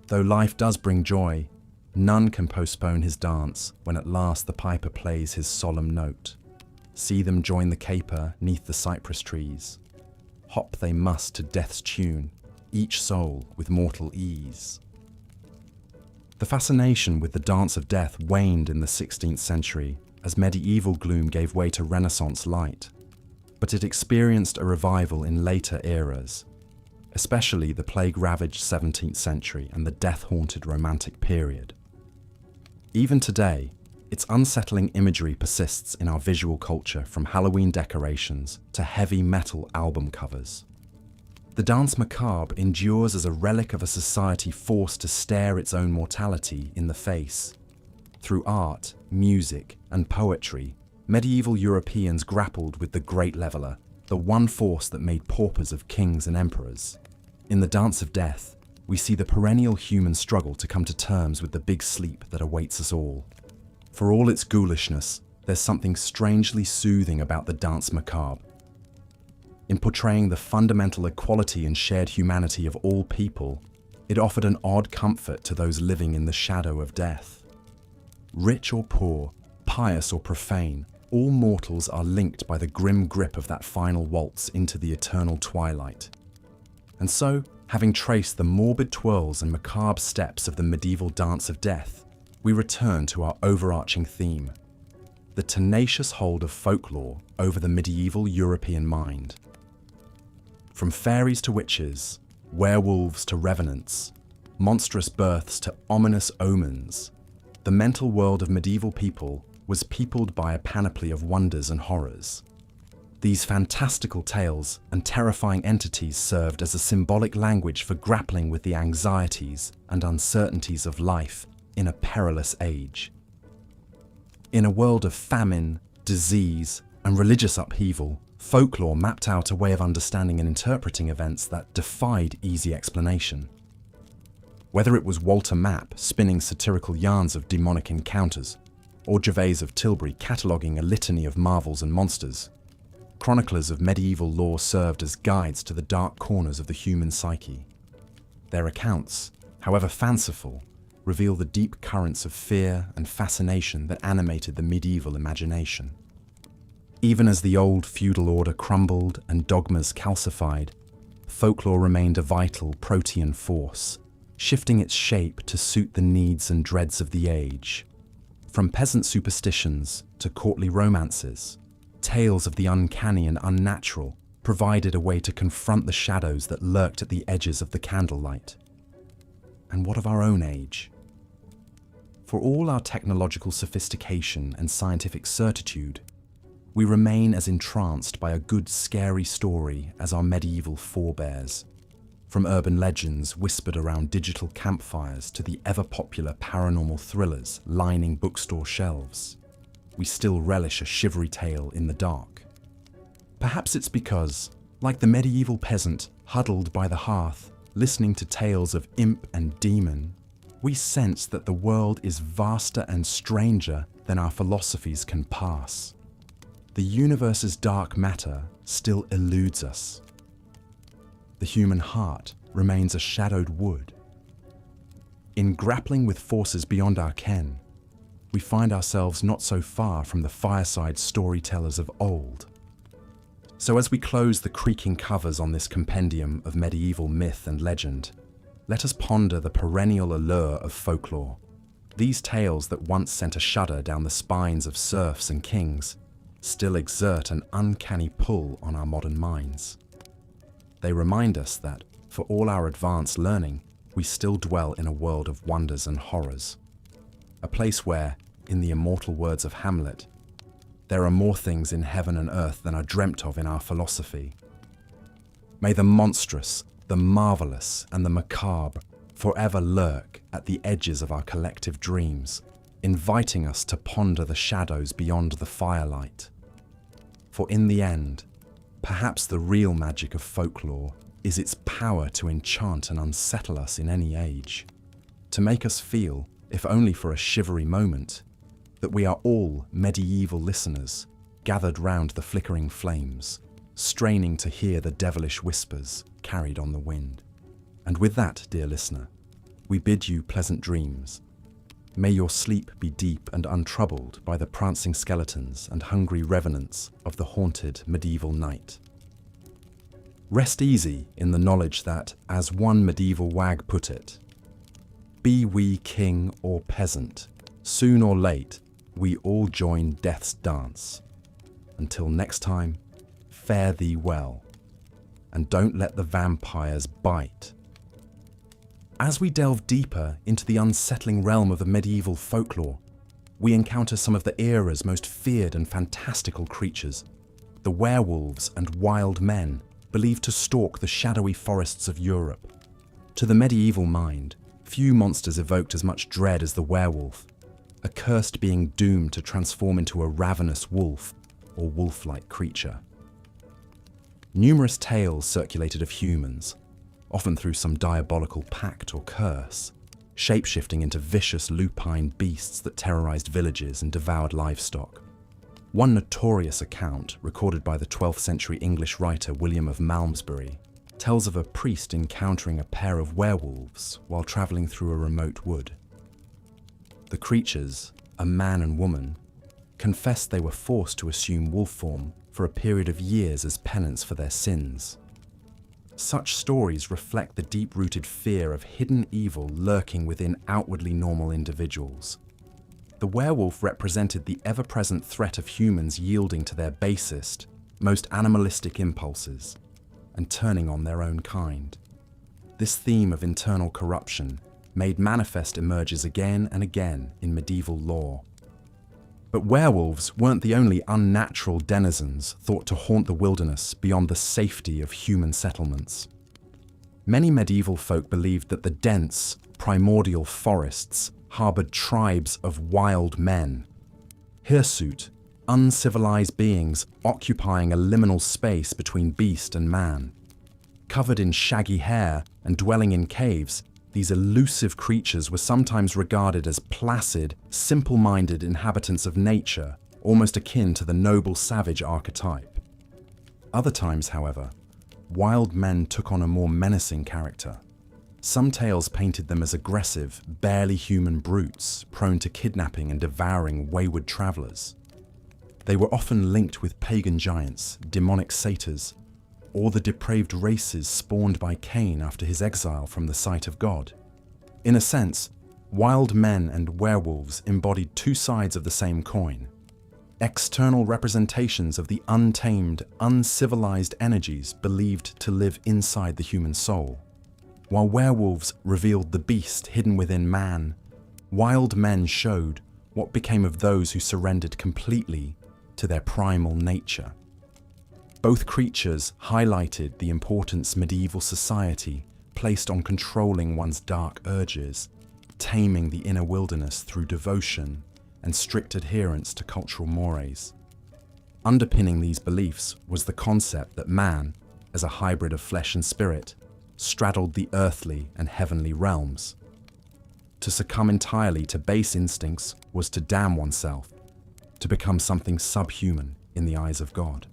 Speaker 1: though life does bring joy, none can postpone his dance when at last the piper plays his solemn note. See them join the caper 'neath the cypress trees. Hop they must to death's tune, each soul with mortal ease. The fascination with the dance of death waned in the 16th century as medieval gloom gave way to Renaissance light, but it experienced a revival in later eras, especially the plague-ravaged 17th century and the death-haunted Romantic period. Even today, its unsettling imagery persists in our visual culture, from Halloween decorations to heavy metal album covers. The dance macabre endures as a relic of a society forced to stare its own mortality in the face. Through art, music, and poetry, medieval Europeans grappled with the Great Leveller, the one force that made paupers of kings and emperors. In the Dance of Death, we see the perennial human struggle to come to terms with the big sleep that awaits us all. For all its ghoulishness, there's something strangely soothing about the dance macabre. In portraying the fundamental equality and shared humanity of all people, it offered an odd comfort to those living in the shadow of death. Rich or poor, pious or profane, all mortals are linked by the grim grip of that final waltz into the eternal twilight. And so, having traced the morbid twirls and macabre steps of the medieval Dance of Death, we return to our overarching theme: the tenacious hold of folklore over the medieval European mind. From fairies to witches, werewolves to revenants, monstrous births to ominous omens, the mental world of medieval people was peopled by a panoply of wonders and horrors. These fantastical tales and terrifying entities served as a symbolic language for grappling with the anxieties and uncertainties of life in a perilous age. In a world of famine, disease, and religious upheaval, folklore mapped out a way of understanding and interpreting events that defied easy explanation. Whether it was Walter Map spinning satirical yarns of demonic encounters, or Gervais of Tilbury cataloguing a litany of marvels and monsters, chroniclers of medieval lore served as guides to the dark corners of the human psyche. Their accounts, however fanciful, reveal the deep currents of fear and fascination that animated the medieval imagination. Even as the old feudal order crumbled and dogmas calcified, folklore remained a vital protean force, shifting its shape to suit the needs and dreads of the age. From peasant superstitions to courtly romances, tales of the uncanny and unnatural provided a way to confront the shadows that lurked at the edges of the candlelight. And what of our own age? For all our technological sophistication and scientific certitude, we remain as entranced by a good scary story as our medieval forebears. From urban legends whispered around digital campfires to the ever-popular paranormal thrillers lining bookstore shelves, we still relish a shivery tale in the dark. Perhaps it's because, like the medieval peasant huddled by the hearth, listening to tales of imp and demon, we sense that the world is vaster and stranger than our philosophies can pass. The universe's dark matter still eludes us. The human heart remains a shadowed wood. In grappling with forces beyond our ken, we find ourselves not so far from the fireside storytellers of old. So as we close the creaking covers on this compendium of medieval myth and legend, let us ponder the perennial allure of folklore. These tales that once sent a shudder down the spines of serfs and kings still exert an uncanny pull on our modern minds. They remind us that, for all our advanced learning, we still dwell in a world of wonders and horrors. A place where, in the immortal words of Hamlet, there are more things in heaven and earth than are dreamt of in our philosophy. May the monstrous, the marvelous, and the macabre forever lurk at the edges of our collective dreams, inviting us to ponder the shadows beyond the firelight. For in the end, perhaps the real magic of folklore is its power to enchant and unsettle us in any age, to make us feel, if only for a shivery moment, that we are all medieval listeners gathered round the flickering flames, straining to hear the devilish whispers carried on the wind. And with that, dear listener, we bid you pleasant dreams. May your sleep be deep and untroubled by the prancing skeletons and hungry revenants of the haunted medieval night. Rest easy in the knowledge that, as one medieval wag put it, be we king or peasant, soon or late, we all join death's dance. Until next time, fare thee well, and don't let the vampires bite. As we delve deeper into the unsettling realm of the medieval folklore, we encounter some of the era's most feared and fantastical creatures, the werewolves and wild men believed to stalk the shadowy forests of Europe. To the medieval mind, few monsters evoked as much dread as the werewolf, a cursed being doomed to transform into a ravenous wolf or wolf-like creature. Numerous tales circulated of humans, often through some diabolical pact or curse, shape-shifting into vicious lupine beasts that terrorized villages and devoured livestock. One notorious account, recorded by the 12th century English writer William of Malmesbury, tells of a priest encountering a pair of werewolves while travelling through a remote wood. The creatures, a man and woman, confessed they were forced to assume wolf form for a period of years as penance for their sins. Such stories reflect the deep-rooted fear of hidden evil lurking within outwardly normal individuals. The werewolf represented the ever-present threat of humans yielding to their basest, most animalistic impulses and turning on their own kind. This theme of internal corruption, made manifest, emerges again and again in medieval lore. But werewolves weren't the only unnatural denizens thought to haunt the wilderness beyond the safety of human settlements. Many medieval folk believed that the dense, primordial forests harbored tribes of wild men, hirsute, uncivilized beings occupying a liminal space between beast and man. Covered in shaggy hair and dwelling in caves, these elusive creatures were sometimes regarded as placid, simple-minded inhabitants of nature, almost akin to the noble savage archetype. Other times, however, wild men took on a more menacing character. Some tales painted them as aggressive, barely human brutes, prone to kidnapping and devouring wayward travelers. They were often linked with pagan giants, demonic satyrs, or the depraved races spawned by Cain after his exile from the sight of God. In a sense, wild men and werewolves embodied two sides of the same coin. External representations of the untamed, uncivilized energies believed to live inside the human soul. While werewolves revealed the beast hidden within man, wild men showed what became of those who surrendered completely to their primal nature. Both creatures highlighted the importance medieval society placed on controlling one's dark urges, taming the inner wilderness through devotion and strict adherence to cultural mores. Underpinning these beliefs was the concept that man, as a hybrid of flesh and spirit, straddled the earthly and heavenly realms. To succumb entirely to base instincts was to damn oneself, to become something subhuman in the eyes of God.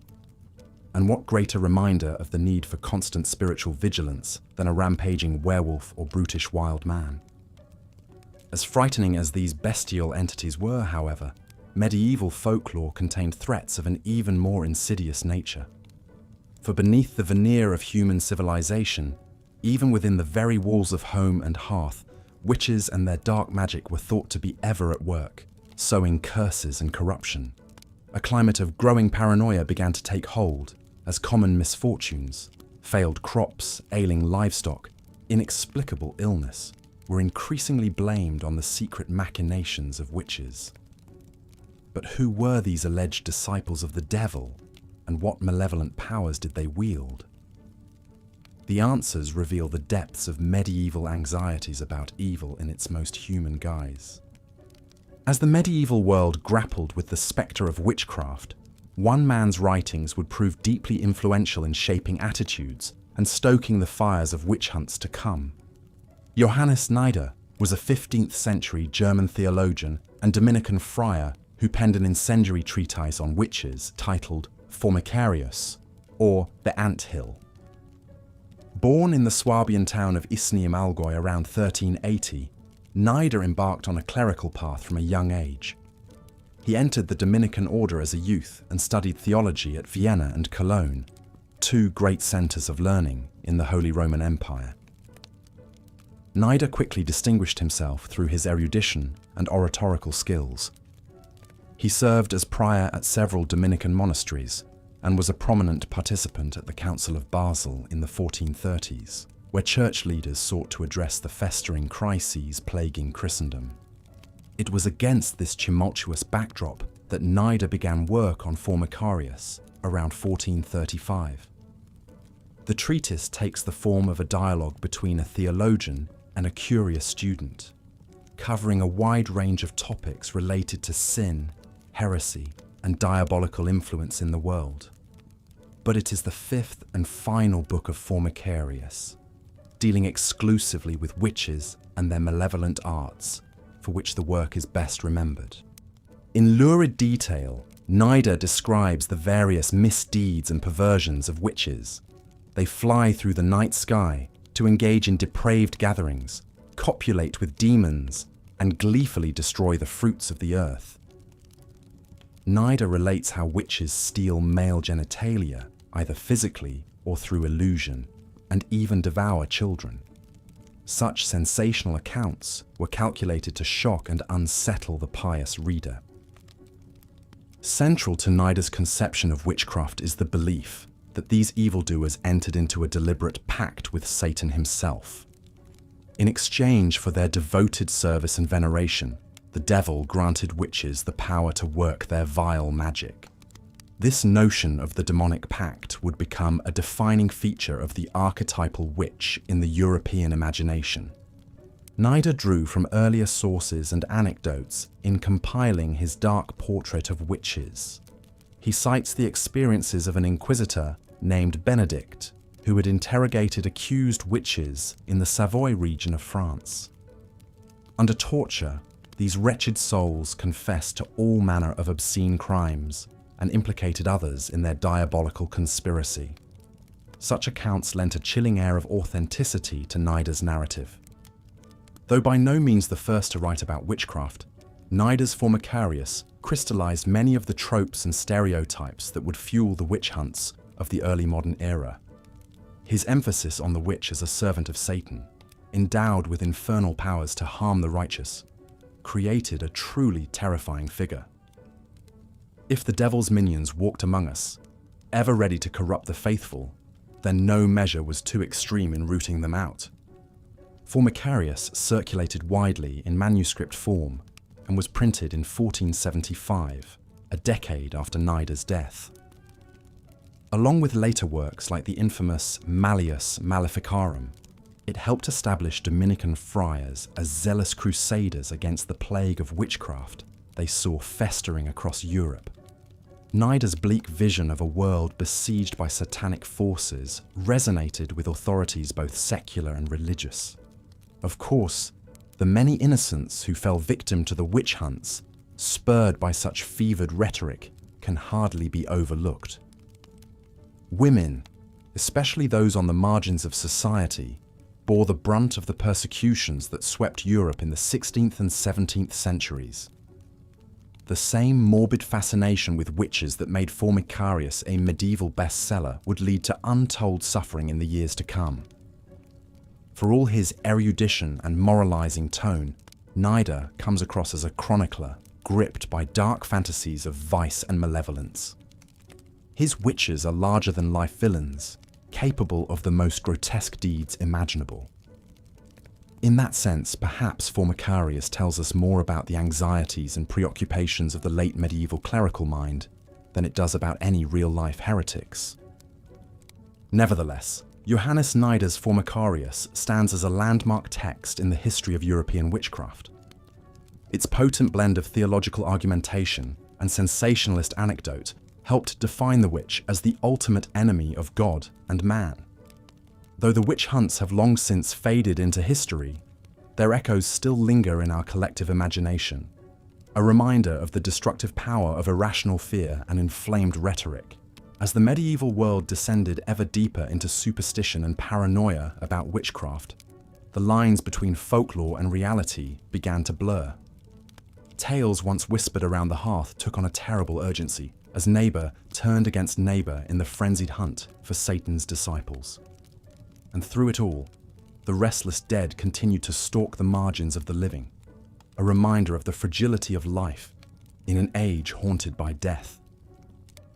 Speaker 1: And what greater reminder of the need for constant spiritual vigilance than a rampaging werewolf or brutish wild man? As frightening as these bestial entities were, however, medieval folklore contained threats of an even more insidious nature. For beneath the veneer of human civilization, even within the very walls of home and hearth, witches and their dark magic were thought to be ever at work, sowing curses and corruption. A climate of growing paranoia began to take hold, as common misfortunes, failed crops, ailing livestock, inexplicable illness, were increasingly blamed on the secret machinations of witches. But who were these alleged disciples of the devil, and what malevolent powers did they wield? The answers reveal the depths of medieval anxieties about evil in its most human guise. As the medieval world grappled with the spectre of witchcraft, one man's writings would prove deeply influential in shaping attitudes and stoking the fires of witch hunts to come. Johannes Nider was a 15th century German theologian and Dominican friar who penned an incendiary treatise on witches titled Formicarius, or The Ant Hill. Born in the Swabian town of Isny im Allgäu around 1380, Nider embarked on a clerical path from a young age. He entered the Dominican order as a youth and studied theology at Vienna and Cologne, two great centers of learning in the Holy Roman Empire. Nider quickly distinguished himself through his erudition and oratorical skills. He served as prior at several Dominican monasteries and was a prominent participant at the Council of Basel in the 1430s, where church leaders sought to address the festering crises plaguing Christendom. It was against this tumultuous backdrop that Nider began work on Formicarius around 1435. The treatise takes the form of a dialogue between a theologian and a curious student, covering a wide range of topics related to sin, heresy, and diabolical influence in the world. But it is the fifth and final book of Formicarius, dealing exclusively with witches and their malevolent arts, for which the work is best remembered. In lurid detail, Nider describes the various misdeeds and perversions of witches. They fly through the night sky to engage in depraved gatherings, copulate with demons, and gleefully destroy the fruits of the earth. Nider relates how witches steal male genitalia, either physically or through illusion, and even devour children. Such sensational accounts were calculated to shock and unsettle the pious reader. Central to Nider's conception of witchcraft is the belief that these evildoers entered into a deliberate pact with Satan himself. In exchange for their devoted service and veneration, the devil granted witches the power to work their vile magic. This notion of the demonic pact would become a defining feature of the archetypal witch in the European imagination. Nida drew from earlier sources and anecdotes in compiling his dark portrait of witches. He cites the experiences of an inquisitor named Benedict, who had interrogated accused witches in the Savoy region of France. Under torture, these wretched souls confessed to all manner of obscene crimes and implicated others in their diabolical conspiracy. Such accounts lent a chilling air of authenticity to Nida's narrative. Though by no means the first to write about witchcraft, Nida's Formicarius crystallized many of the tropes and stereotypes that would fuel the witch hunts of the early modern era. His emphasis on the witch as a servant of Satan, endowed with infernal powers to harm the righteous, created a truly terrifying figure. If the devil's minions walked among us, ever ready to corrupt the faithful, then no measure was too extreme in rooting them out. Formicarius circulated widely in manuscript form and was printed in 1475, a decade after Nida's death. Along with later works like the infamous Malleus Maleficarum, it helped establish Dominican friars as zealous crusaders against the plague of witchcraft they saw festering across Europe. Nida's bleak vision of a world besieged by satanic forces resonated with authorities both secular and religious. Of course, the many innocents who fell victim to the witch hunts, spurred by such fevered rhetoric, can hardly be overlooked. Women, especially those on the margins of society, bore the brunt of the persecutions that swept Europe in the 16th and 17th centuries. The same morbid fascination with witches that made Formicarius a medieval bestseller would lead to untold suffering in the years to come. For all his erudition and moralizing tone, Nida comes across as a chronicler gripped by dark fantasies of vice and malevolence. His witches are larger-than-life villains, capable of the most grotesque deeds imaginable. In that sense, perhaps Formicarius tells us more about the anxieties and preoccupations of the late medieval clerical mind than it does about any real-life heretics. Nevertheless, Johannes Nida's Formicarius stands as a landmark text in the history of European witchcraft. Its potent blend of theological argumentation and sensationalist anecdote helped define the witch as the ultimate enemy of God and man. Though the witch hunts have long since faded into history, their echoes still linger in our collective imagination, a reminder of the destructive power of irrational fear and inflamed rhetoric. As the medieval world descended ever deeper into superstition and paranoia about witchcraft, the lines between folklore and reality began to blur. Tales once whispered around the hearth took on a terrible urgency as neighbor turned against neighbor in the frenzied hunt for Satan's disciples. And through it all, the restless dead continued to stalk the margins of the living, a reminder of the fragility of life in an age haunted by death.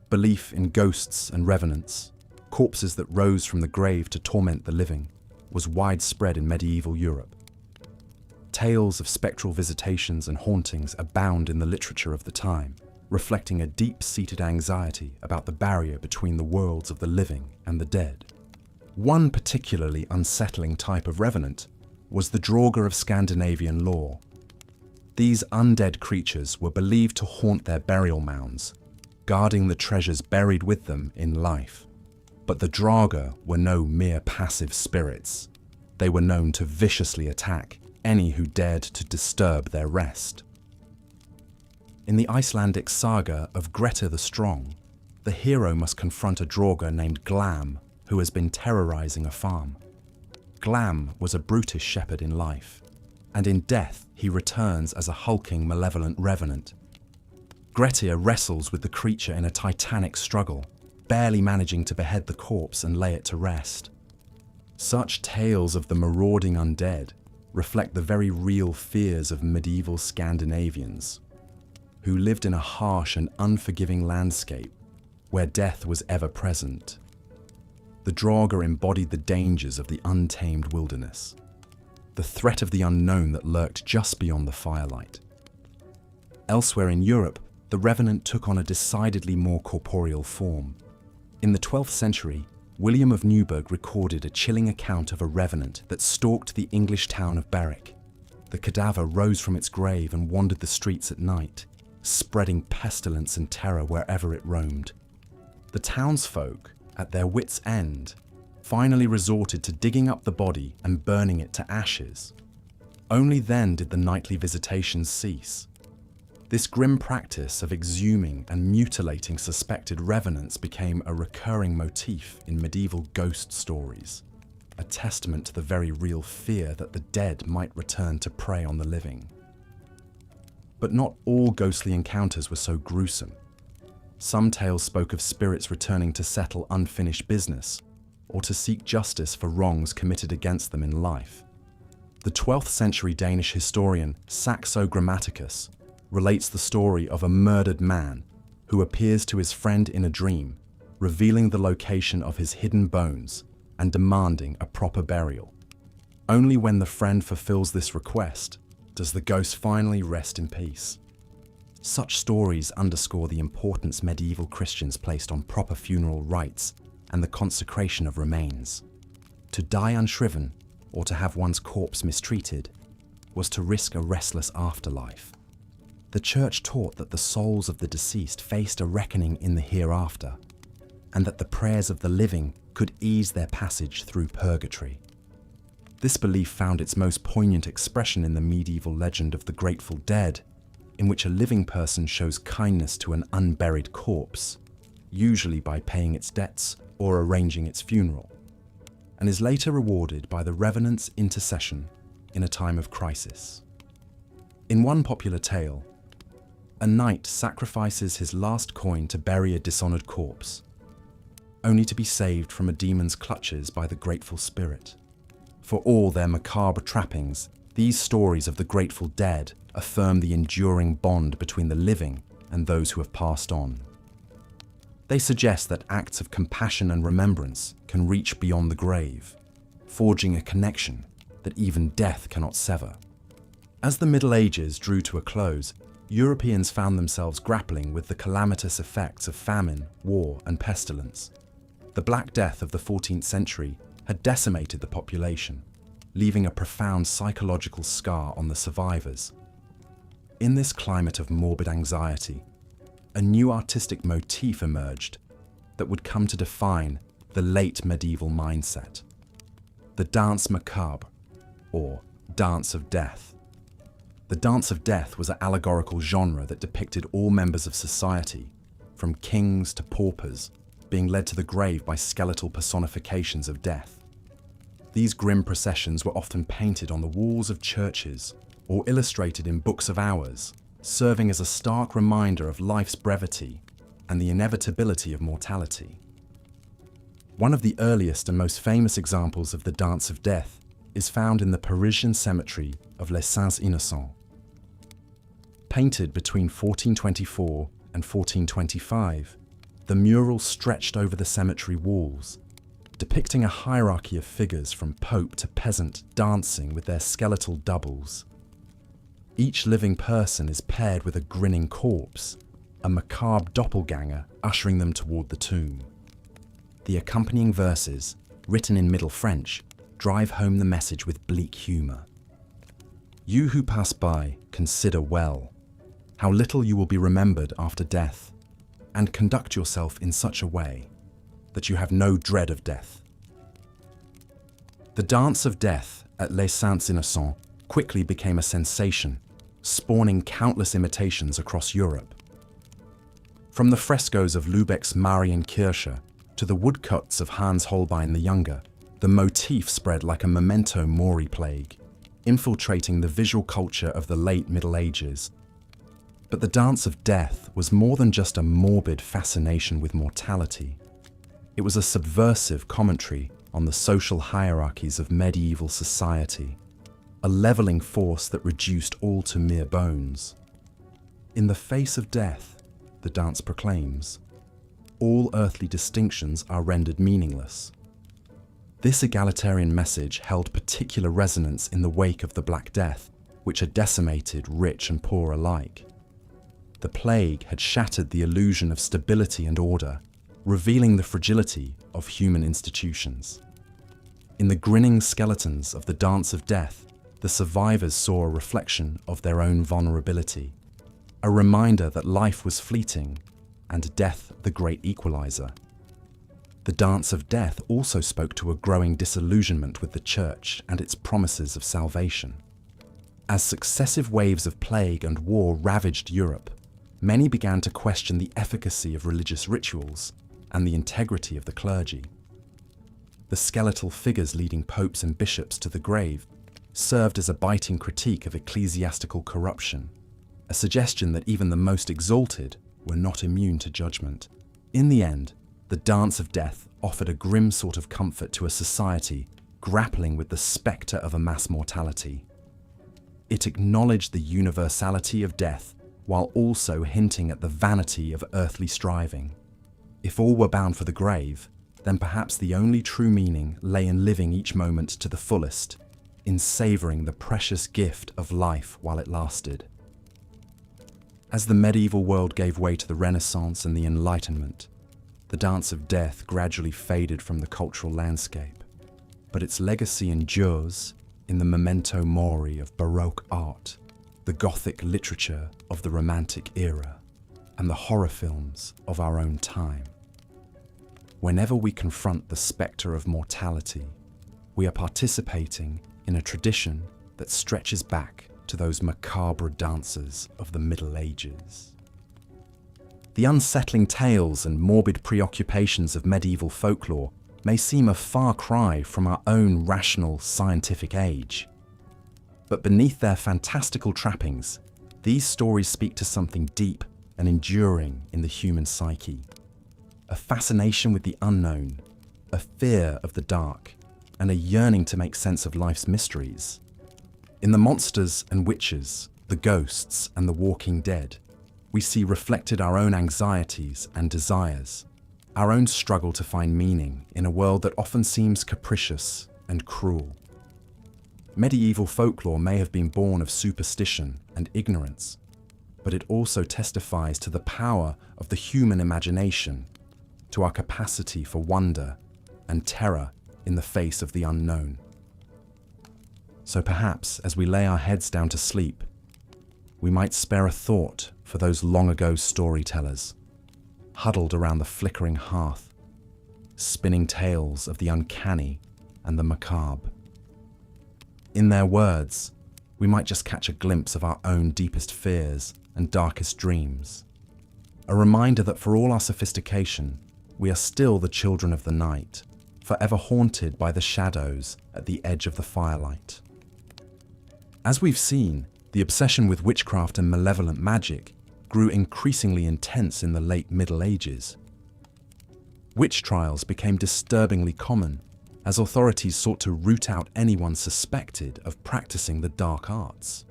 Speaker 1: Belief in ghosts and revenants, corpses that rose from the grave to torment the living, was widespread in medieval Europe. Tales of spectral visitations and hauntings abound in the literature of the time, reflecting a deep-seated anxiety about the barrier between the worlds of the living and the dead. One particularly unsettling type of revenant was the Draugr of Scandinavian lore. These undead creatures were believed to haunt their burial mounds, guarding the treasures buried with them in life. But the Draugr were no mere passive spirits. They were known to viciously attack any who dared to disturb their rest. In the Icelandic saga of Grettir the Strong, the hero must confront a Draugr named Glam, who has been terrorizing a farm. Glam was a brutish shepherd in life, and in death he returns as a hulking, malevolent revenant. Grettir wrestles with the creature in a titanic struggle, barely managing to behead the corpse and lay it to rest. Such tales of the marauding undead reflect the very real fears of medieval Scandinavians, who lived in a harsh and unforgiving landscape where death was ever present. The Draugr embodied the dangers of the untamed wilderness, the threat of the unknown that lurked just beyond the firelight. Elsewhere in Europe, the revenant took on a decidedly more corporeal form. In the 12th century, William of Newburgh recorded a chilling account of a revenant that stalked the English town of Berwick, The cadaver rose from its grave and wandered the streets at night, spreading pestilence and terror wherever it roamed. The townsfolk, at their wits' end, finally resorted to digging up the body and burning it to ashes. Only then did the nightly visitations cease. This grim practice of exhuming and mutilating suspected revenants became a recurring motif in medieval ghost stories, a testament to the very real fear that the dead might return to prey on the living. But not all ghostly encounters were so gruesome. Some tales spoke of spirits returning to settle unfinished business or to seek justice for wrongs committed against them in life. The 12th century Danish historian Saxo Grammaticus relates the story of a murdered man who appears to his friend in a dream, revealing the location of his hidden bones and demanding a proper burial. Only when the friend fulfills this request does the ghost finally rest in peace. Such stories underscore the importance medieval Christians placed on proper funeral rites and the consecration of remains. To die unshriven, or to have one's corpse mistreated, was to risk a restless afterlife. The Church taught that the souls of the deceased faced a reckoning in the hereafter, and that the prayers of the living could ease their passage through purgatory. This belief found its most poignant expression in the medieval legend of the Grateful Dead, in which a living person shows kindness to an unburied corpse, usually by paying its debts or arranging its funeral, and is later rewarded by the revenant's intercession in a time of crisis. In one popular tale, a knight sacrifices his last coin to bury a dishonored corpse, only to be saved from a demon's clutches by the grateful spirit. For all their macabre trappings, these stories of the Grateful Dead affirm the enduring bond between the living and those who have passed on. They suggest that acts of compassion and remembrance can reach beyond the grave, forging a connection that even death cannot sever. As the Middle Ages drew to a close, Europeans found themselves grappling with the calamitous effects of famine, war, and pestilence. The Black Death of the 14th century had decimated the population, leaving a profound psychological scar on the survivors. In this climate of morbid anxiety, a new artistic motif emerged that would come to define the late medieval mindset: the danse macabre, or dance of death. The dance of death was an allegorical genre that depicted all members of society, from kings to paupers, being led to the grave by skeletal personifications of death. These grim processions were often painted on the walls of churches or illustrated in books of hours, serving as a stark reminder of life's brevity and the inevitability of mortality. One of the earliest and most famous examples of the dance of death is found in the Parisian cemetery of Les Saints Innocents. Painted between 1424 and 1425, the mural stretched over the cemetery walls, depicting a hierarchy of figures from pope to peasant dancing with their skeletal doubles. Each living person is paired with a grinning corpse, a macabre doppelganger ushering them toward the tomb. The accompanying verses, written in Middle French, drive home the message with bleak humour. You who pass by, consider well how little you will be remembered after death, and conduct yourself in such a way that you have no dread of death. The dance of death at Les Saints Innocents quickly became a sensation, spawning countless imitations across Europe. From the frescoes of Lübeck's Marienkirche to the woodcuts of Hans Holbein the Younger, the motif spread like a memento mori plague, infiltrating the visual culture of the late Middle Ages. But the dance of death was more than just a morbid fascination with mortality. It was a subversive commentary on the social hierarchies of medieval society, a leveling force that reduced all to mere bones. In the face of death, the dance proclaims, all earthly distinctions are rendered meaningless. This egalitarian message held particular resonance in the wake of the Black Death, which had decimated rich and poor alike. The plague had shattered the illusion of stability and order, revealing the fragility of human institutions. In the grinning skeletons of the dance of death, the survivors saw a reflection of their own vulnerability, a reminder that life was fleeting and death the great equalizer. The dance of death also spoke to a growing disillusionment with the church and its promises of salvation. As successive waves of plague and war ravaged Europe, many began to question the efficacy of religious rituals and the integrity of the clergy. The skeletal figures leading popes and bishops to the grave served as a biting critique of ecclesiastical corruption, a suggestion that even the most exalted were not immune to judgment. In the end, the dance of death offered a grim sort of comfort to a society grappling with the spectre of a mass mortality. It acknowledged the universality of death while also hinting at the vanity of earthly striving. If all were bound for the grave, then perhaps the only true meaning lay in living each moment to the fullest, in savouring the precious gift of life while it lasted. As the medieval world gave way to the Renaissance and the Enlightenment, the dance of death gradually faded from the cultural landscape, but its legacy endures in the memento mori of Baroque art, the Gothic literature of the Romantic era, and the horror films of our own time. Whenever we confront the spectre of mortality, we are participating in a tradition that stretches back to those macabre dances of the Middle Ages. The unsettling tales and morbid preoccupations of medieval folklore may seem a far cry from our own rational scientific age. But beneath their fantastical trappings, these stories speak to something deep and enduring in the human psyche. A fascination with the unknown, a fear of the dark, and a yearning to make sense of life's mysteries. In the monsters and witches, the ghosts and the walking dead, we see reflected our own anxieties and desires, our own struggle to find meaning in a world that often seems capricious and cruel. Medieval folklore may have been born of superstition and ignorance, but it also testifies to the power of the human imagination, to our capacity for wonder and terror in the face of the unknown. So perhaps, as we lay our heads down to sleep, we might spare a thought for those long-ago storytellers, huddled around the flickering hearth, spinning tales of the uncanny and the macabre. In their words, we might just catch a glimpse of our own deepest fears and darkest dreams, a reminder that for all our sophistication, we are still the children of the night, forever haunted by the shadows at the edge of the firelight. As we've seen, the obsession with witchcraft and malevolent magic grew increasingly intense in the late Middle Ages. Witch trials became disturbingly common as authorities sought to root out anyone suspected of practicing the dark arts.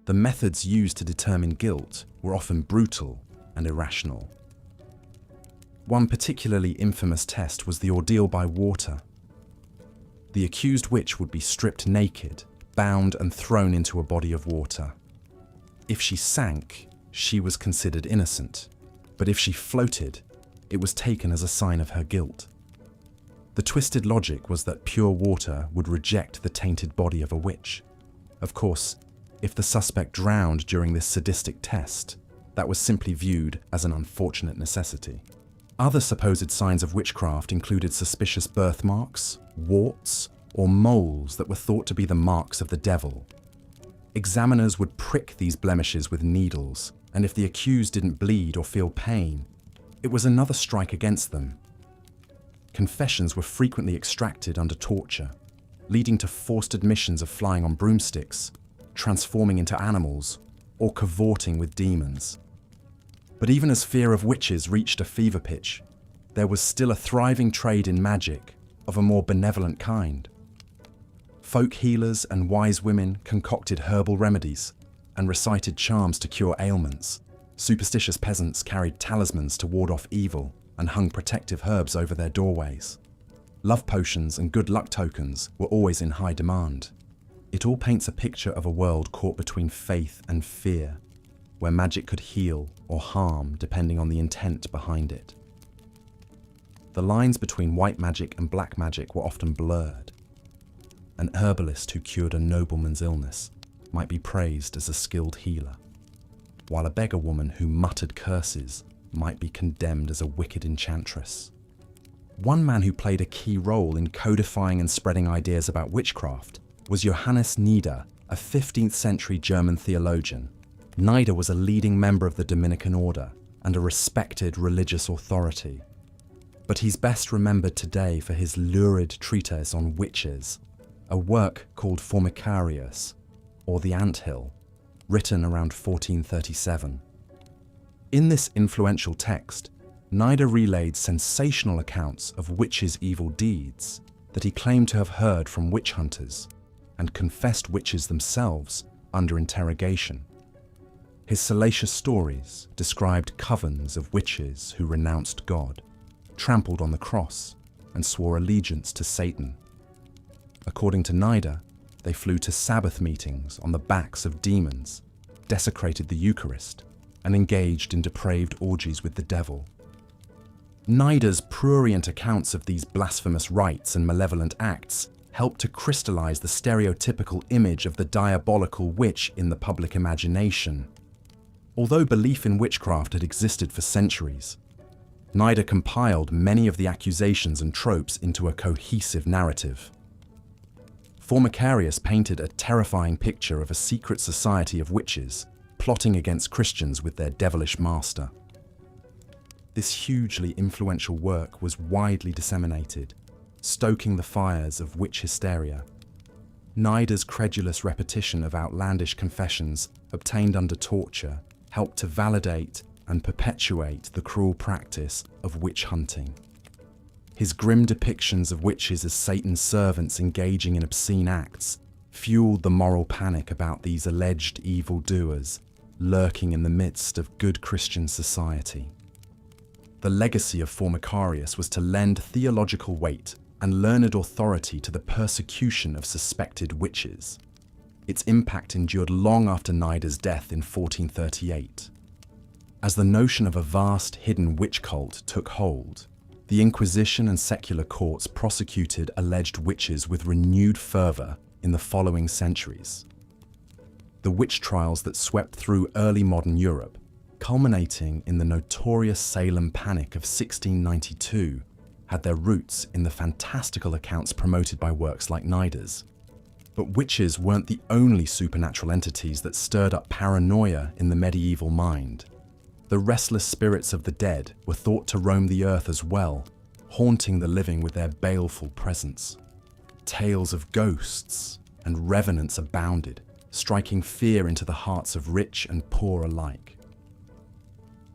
Speaker 1: The methods used to determine guilt were often brutal and irrational. One particularly infamous test was the ordeal by water. The accused witch would be stripped naked, bound and thrown into a body of water. If she sank, she was considered innocent, but if she floated, it was taken as a sign of her guilt. The twisted logic was that pure water would reject the tainted body of a witch. Of course, if the suspect drowned during this sadistic test, that was simply viewed as an unfortunate necessity. Other supposed signs of witchcraft included suspicious birthmarks, warts, or moles that were thought to be the marks of the devil. Examiners would prick these blemishes with needles, and if the accused didn't bleed or feel pain, it was another strike against them. Confessions were frequently extracted under torture, leading to forced admissions of flying on broomsticks, transforming into animals, or cavorting with demons. But even as fear of witches reached a fever pitch, there was still a thriving trade in magic of a more benevolent kind. Folk healers and wise women concocted herbal remedies and recited charms to cure ailments. Superstitious peasants carried talismans to ward off evil and hung protective herbs over their doorways. Love potions and good luck tokens were always in high demand. It all paints a picture of a world caught between faith and fear, where magic could heal or harm depending on the intent behind it. The lines between white magic and black magic were often blurred. an herbalist who cured a nobleman's illness, might be praised as a skilled healer, while a beggar woman who muttered curses might be condemned as a wicked enchantress. One man who played a key role in codifying and spreading ideas about witchcraft was Johannes Nieder, a 15th century German theologian. Nieder was a leading member of the Dominican order and a respected religious authority. But he's best remembered today for his lurid treatise on witches, a work called Formicarius, or The Anthill, written around 1437. In this influential text, Nieder relayed sensational accounts of witches' evil deeds that he claimed to have heard from witch hunters and confessed witches themselves under interrogation. His salacious stories described covens of witches who renounced God, trampled on the cross, and swore allegiance to Satan. According to Nieder, they flew to Sabbath meetings on the backs of demons, desecrated the Eucharist, and engaged in depraved orgies with the devil. Nieder's prurient accounts of these blasphemous rites and malevolent acts helped to crystallize the stereotypical image of the diabolical witch in the public imagination. Although belief in witchcraft had existed for centuries, Nieder compiled many of the accusations and tropes into a cohesive narrative. Formicarius painted a terrifying picture of a secret society of witches plotting against Christians with their devilish master. This hugely influential work was widely disseminated, stoking the fires of witch hysteria. Nieder's credulous repetition of outlandish confessions obtained under torture helped to validate and perpetuate the cruel practice of witch hunting. His grim depictions of witches as Satan's servants engaging in obscene acts fueled the moral panic about these alleged evildoers lurking in the midst of good Christian society. The legacy of Formicarius was to lend theological weight and learned authority to the persecution of suspected witches. Its impact endured long after Nieder's death in 1438. As the notion of a vast hidden witch cult took hold, the Inquisition and secular courts prosecuted alleged witches with renewed fervor in the following centuries. The witch trials that swept through early modern Europe, culminating in the notorious Salem Panic of 1692, had their roots in the fantastical accounts promoted by works like Nieder's. But witches weren't the only supernatural entities that stirred up paranoia in the medieval mind. The restless spirits of the dead were thought to roam the earth as well, haunting the living with their baleful presence. Tales of ghosts and revenants abounded, striking fear into the hearts of rich and poor alike.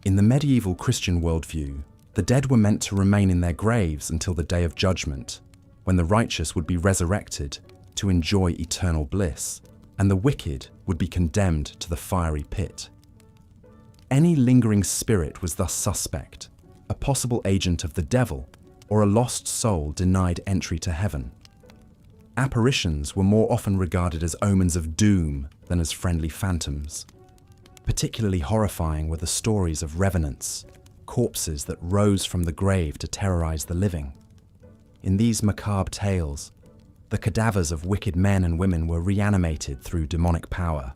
Speaker 1: In the medieval Christian worldview, the dead were meant to remain in their graves until the day of judgment, when the righteous would be resurrected to enjoy eternal bliss, and the wicked would be condemned to the fiery pit. Any lingering spirit was thus suspect, a possible agent of the devil, or a lost soul denied entry to heaven. Apparitions were more often regarded as omens of doom than as friendly phantoms. Particularly horrifying were the stories of revenants, corpses that rose from the grave to terrorize the living. In these macabre tales, the cadavers of wicked men and women were reanimated through demonic power,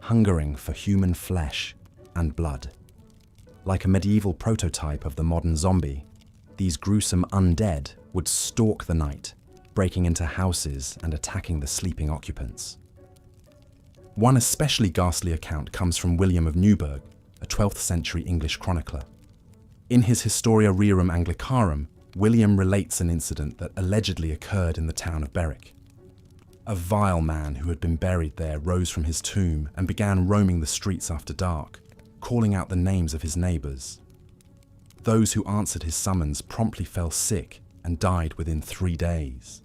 Speaker 1: hungering for human flesh and blood. Like a medieval prototype of the modern zombie, these gruesome undead would stalk the night, breaking into houses and attacking the sleeping occupants. One especially ghastly account comes from William of Newburgh, a 12th century English chronicler. In his Historia Rerum Anglicarum, William relates an incident that allegedly occurred in the town of Berwick. A vile man who had been buried there rose from his tomb and began roaming the streets after dark, calling out the names of his neighbours. Those who answered his summons promptly fell sick and died within 3 days.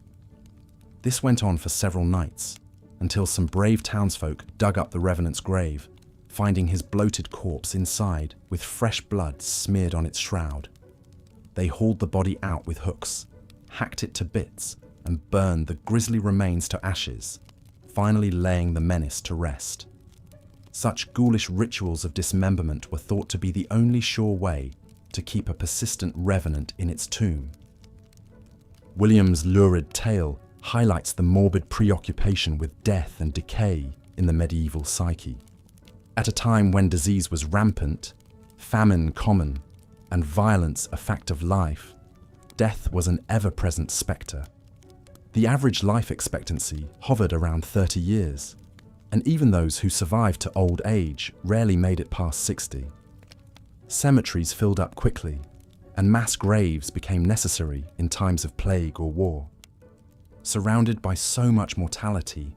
Speaker 1: This went on for several nights, until some brave townsfolk dug up the revenant's grave, finding his bloated corpse inside with fresh blood smeared on its shroud. They hauled the body out with hooks, hacked it to bits, and burned the grisly remains to ashes, finally laying the menace to rest. Such ghoulish rituals of dismemberment were thought to be the only sure way to keep a persistent revenant in its tomb. William's lurid tale highlights the morbid preoccupation with death and decay in the medieval psyche. At a time when disease was rampant, famine common, and violence a fact of life, death was an ever-present spectre. The average life expectancy hovered around 30 years, and even those who survived to old age rarely made it past 60. Cemeteries filled up quickly, and mass graves became necessary in times of plague or war. Surrounded by so much mortality,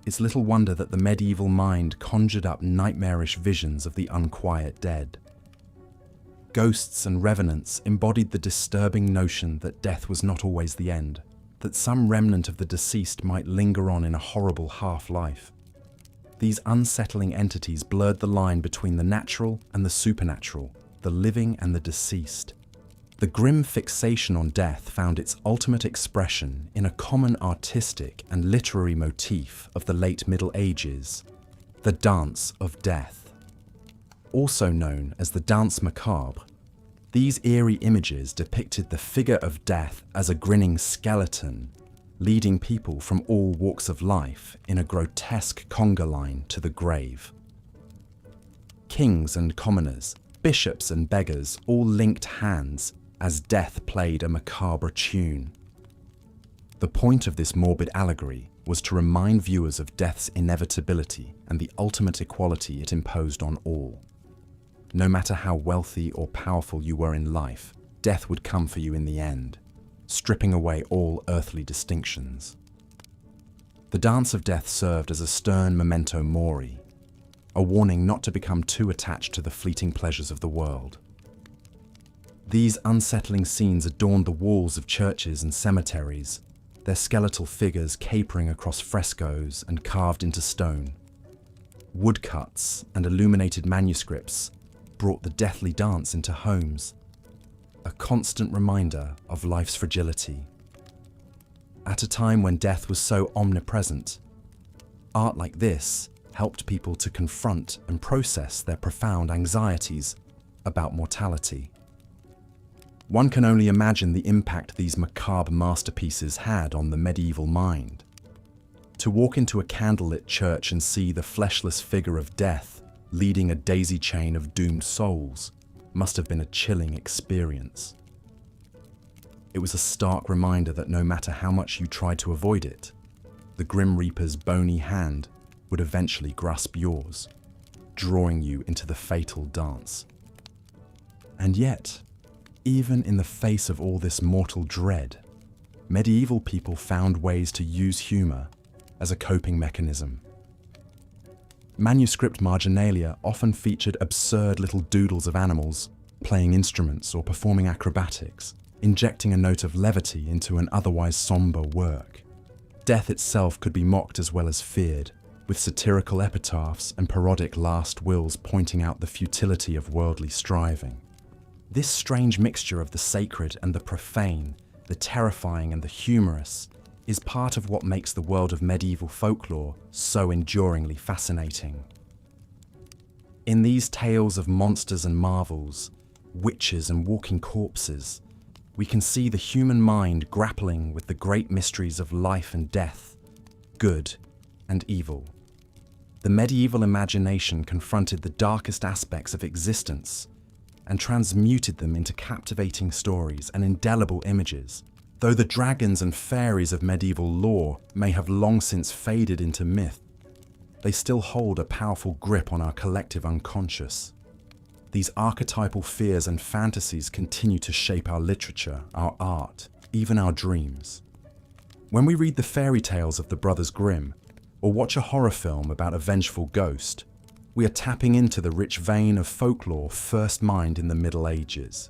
Speaker 1: it's little wonder that the medieval mind conjured up nightmarish visions of the unquiet dead. Ghosts and revenants embodied the disturbing notion that death was not always the end, that some remnant of the deceased might linger on in a horrible half-life. These unsettling entities blurred the line between the natural and the supernatural, the living and the deceased. The grim fixation on death found its ultimate expression in a common artistic and literary motif of the late Middle Ages, the dance of death. Also known as the danse macabre, these eerie images depicted the figure of death as a grinning skeleton, leading people from all walks of life in a grotesque conga line to the grave. Kings and commoners, bishops and beggars all linked hands as death played a macabre tune. The point of this morbid allegory was to remind viewers of death's inevitability and the ultimate equality it imposed on all. No matter how wealthy or powerful you were in life, death would come for you in the end, stripping away all earthly distinctions. The dance of death served as a stern memento mori, a warning not to become too attached to the fleeting pleasures of the world. These unsettling scenes adorned the walls of churches and cemeteries, their skeletal figures capering across frescoes and carved into stone. Woodcuts and illuminated manuscripts brought the deathly dance into homes, a constant reminder of life's fragility. At a time when death was so omnipresent, art like this helped people to confront and process their profound anxieties about mortality. One can only imagine the impact these macabre masterpieces had on the medieval mind. To walk into a candlelit church and see the fleshless figure of death leading a daisy chain of doomed souls must have been a chilling experience. It was a stark reminder that no matter how much you tried to avoid it, the Grim Reaper's bony hand would eventually grasp yours, drawing you into the fatal dance. And yet, even in the face of all this mortal dread, medieval people found ways to use humor as a coping mechanism. Manuscript marginalia often featured absurd little doodles of animals playing instruments or performing acrobatics, injecting a note of levity into an otherwise somber work. Death itself could be mocked as well as feared, with satirical epitaphs and parodic last wills pointing out the futility of worldly striving. This strange mixture of the sacred and the profane, the terrifying and the humorous, is part of what makes the world of medieval folklore so enduringly fascinating. In these tales of monsters and marvels, witches and walking corpses, we can see the human mind grappling with the great mysteries of life and death, good and evil. The medieval imagination confronted the darkest aspects of existence and transmuted them into captivating stories and indelible images. Though the dragons and fairies of medieval lore may have long since faded into myth, they still hold a powerful grip on our collective unconscious. These archetypal fears and fantasies continue to shape our literature, our art, even our dreams. When we read the fairy tales of the Brothers Grimm, or watch a horror film about a vengeful ghost, we are tapping into the rich vein of folklore first mined in the Middle Ages.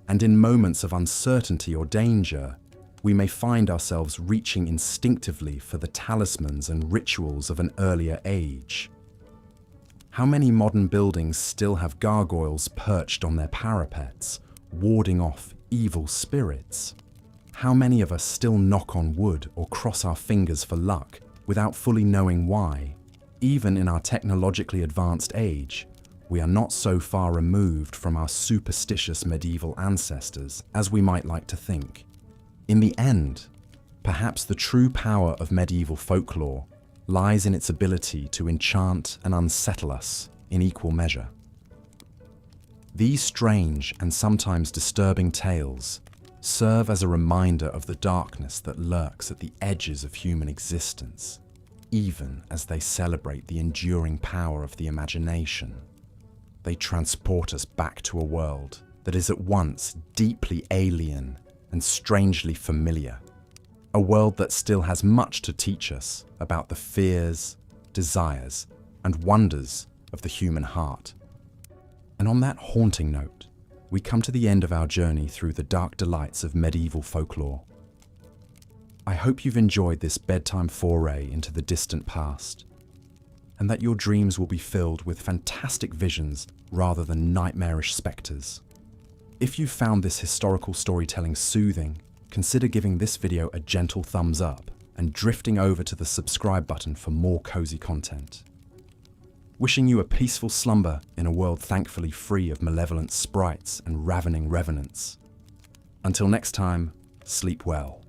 Speaker 1: And in moments of uncertainty or danger, we may find ourselves reaching instinctively for the talismans and rituals of an earlier age. How many modern buildings still have gargoyles perched on their parapets, warding off evil spirits? How many of us still knock on wood or cross our fingers for luck without fully knowing why? Even in our technologically advanced age, we are not so far removed from our superstitious medieval ancestors as we might like to think. In the end, Perhaps the true power of medieval folklore lies in its ability to enchant and unsettle us in equal measure. These strange and sometimes disturbing tales serve as a reminder of the darkness that lurks at the edges of human existence, even as they celebrate the enduring power of the imagination. They transport us back to a world that is at once deeply alien and strangely familiar, a world that still has much to teach us about the fears, desires, and wonders of the human heart. And on that haunting note, we come to the end of our journey through the dark delights of medieval folklore. I hope you've enjoyed this bedtime foray into the distant past, and that your dreams will be filled with fantastic visions rather than nightmarish spectres. If you found this historical storytelling soothing, consider giving this video a gentle thumbs up and drifting over to the subscribe button for more cozy content. Wishing you a peaceful slumber in a world thankfully free of malevolent sprites and ravening revenants. Until next time, sleep well.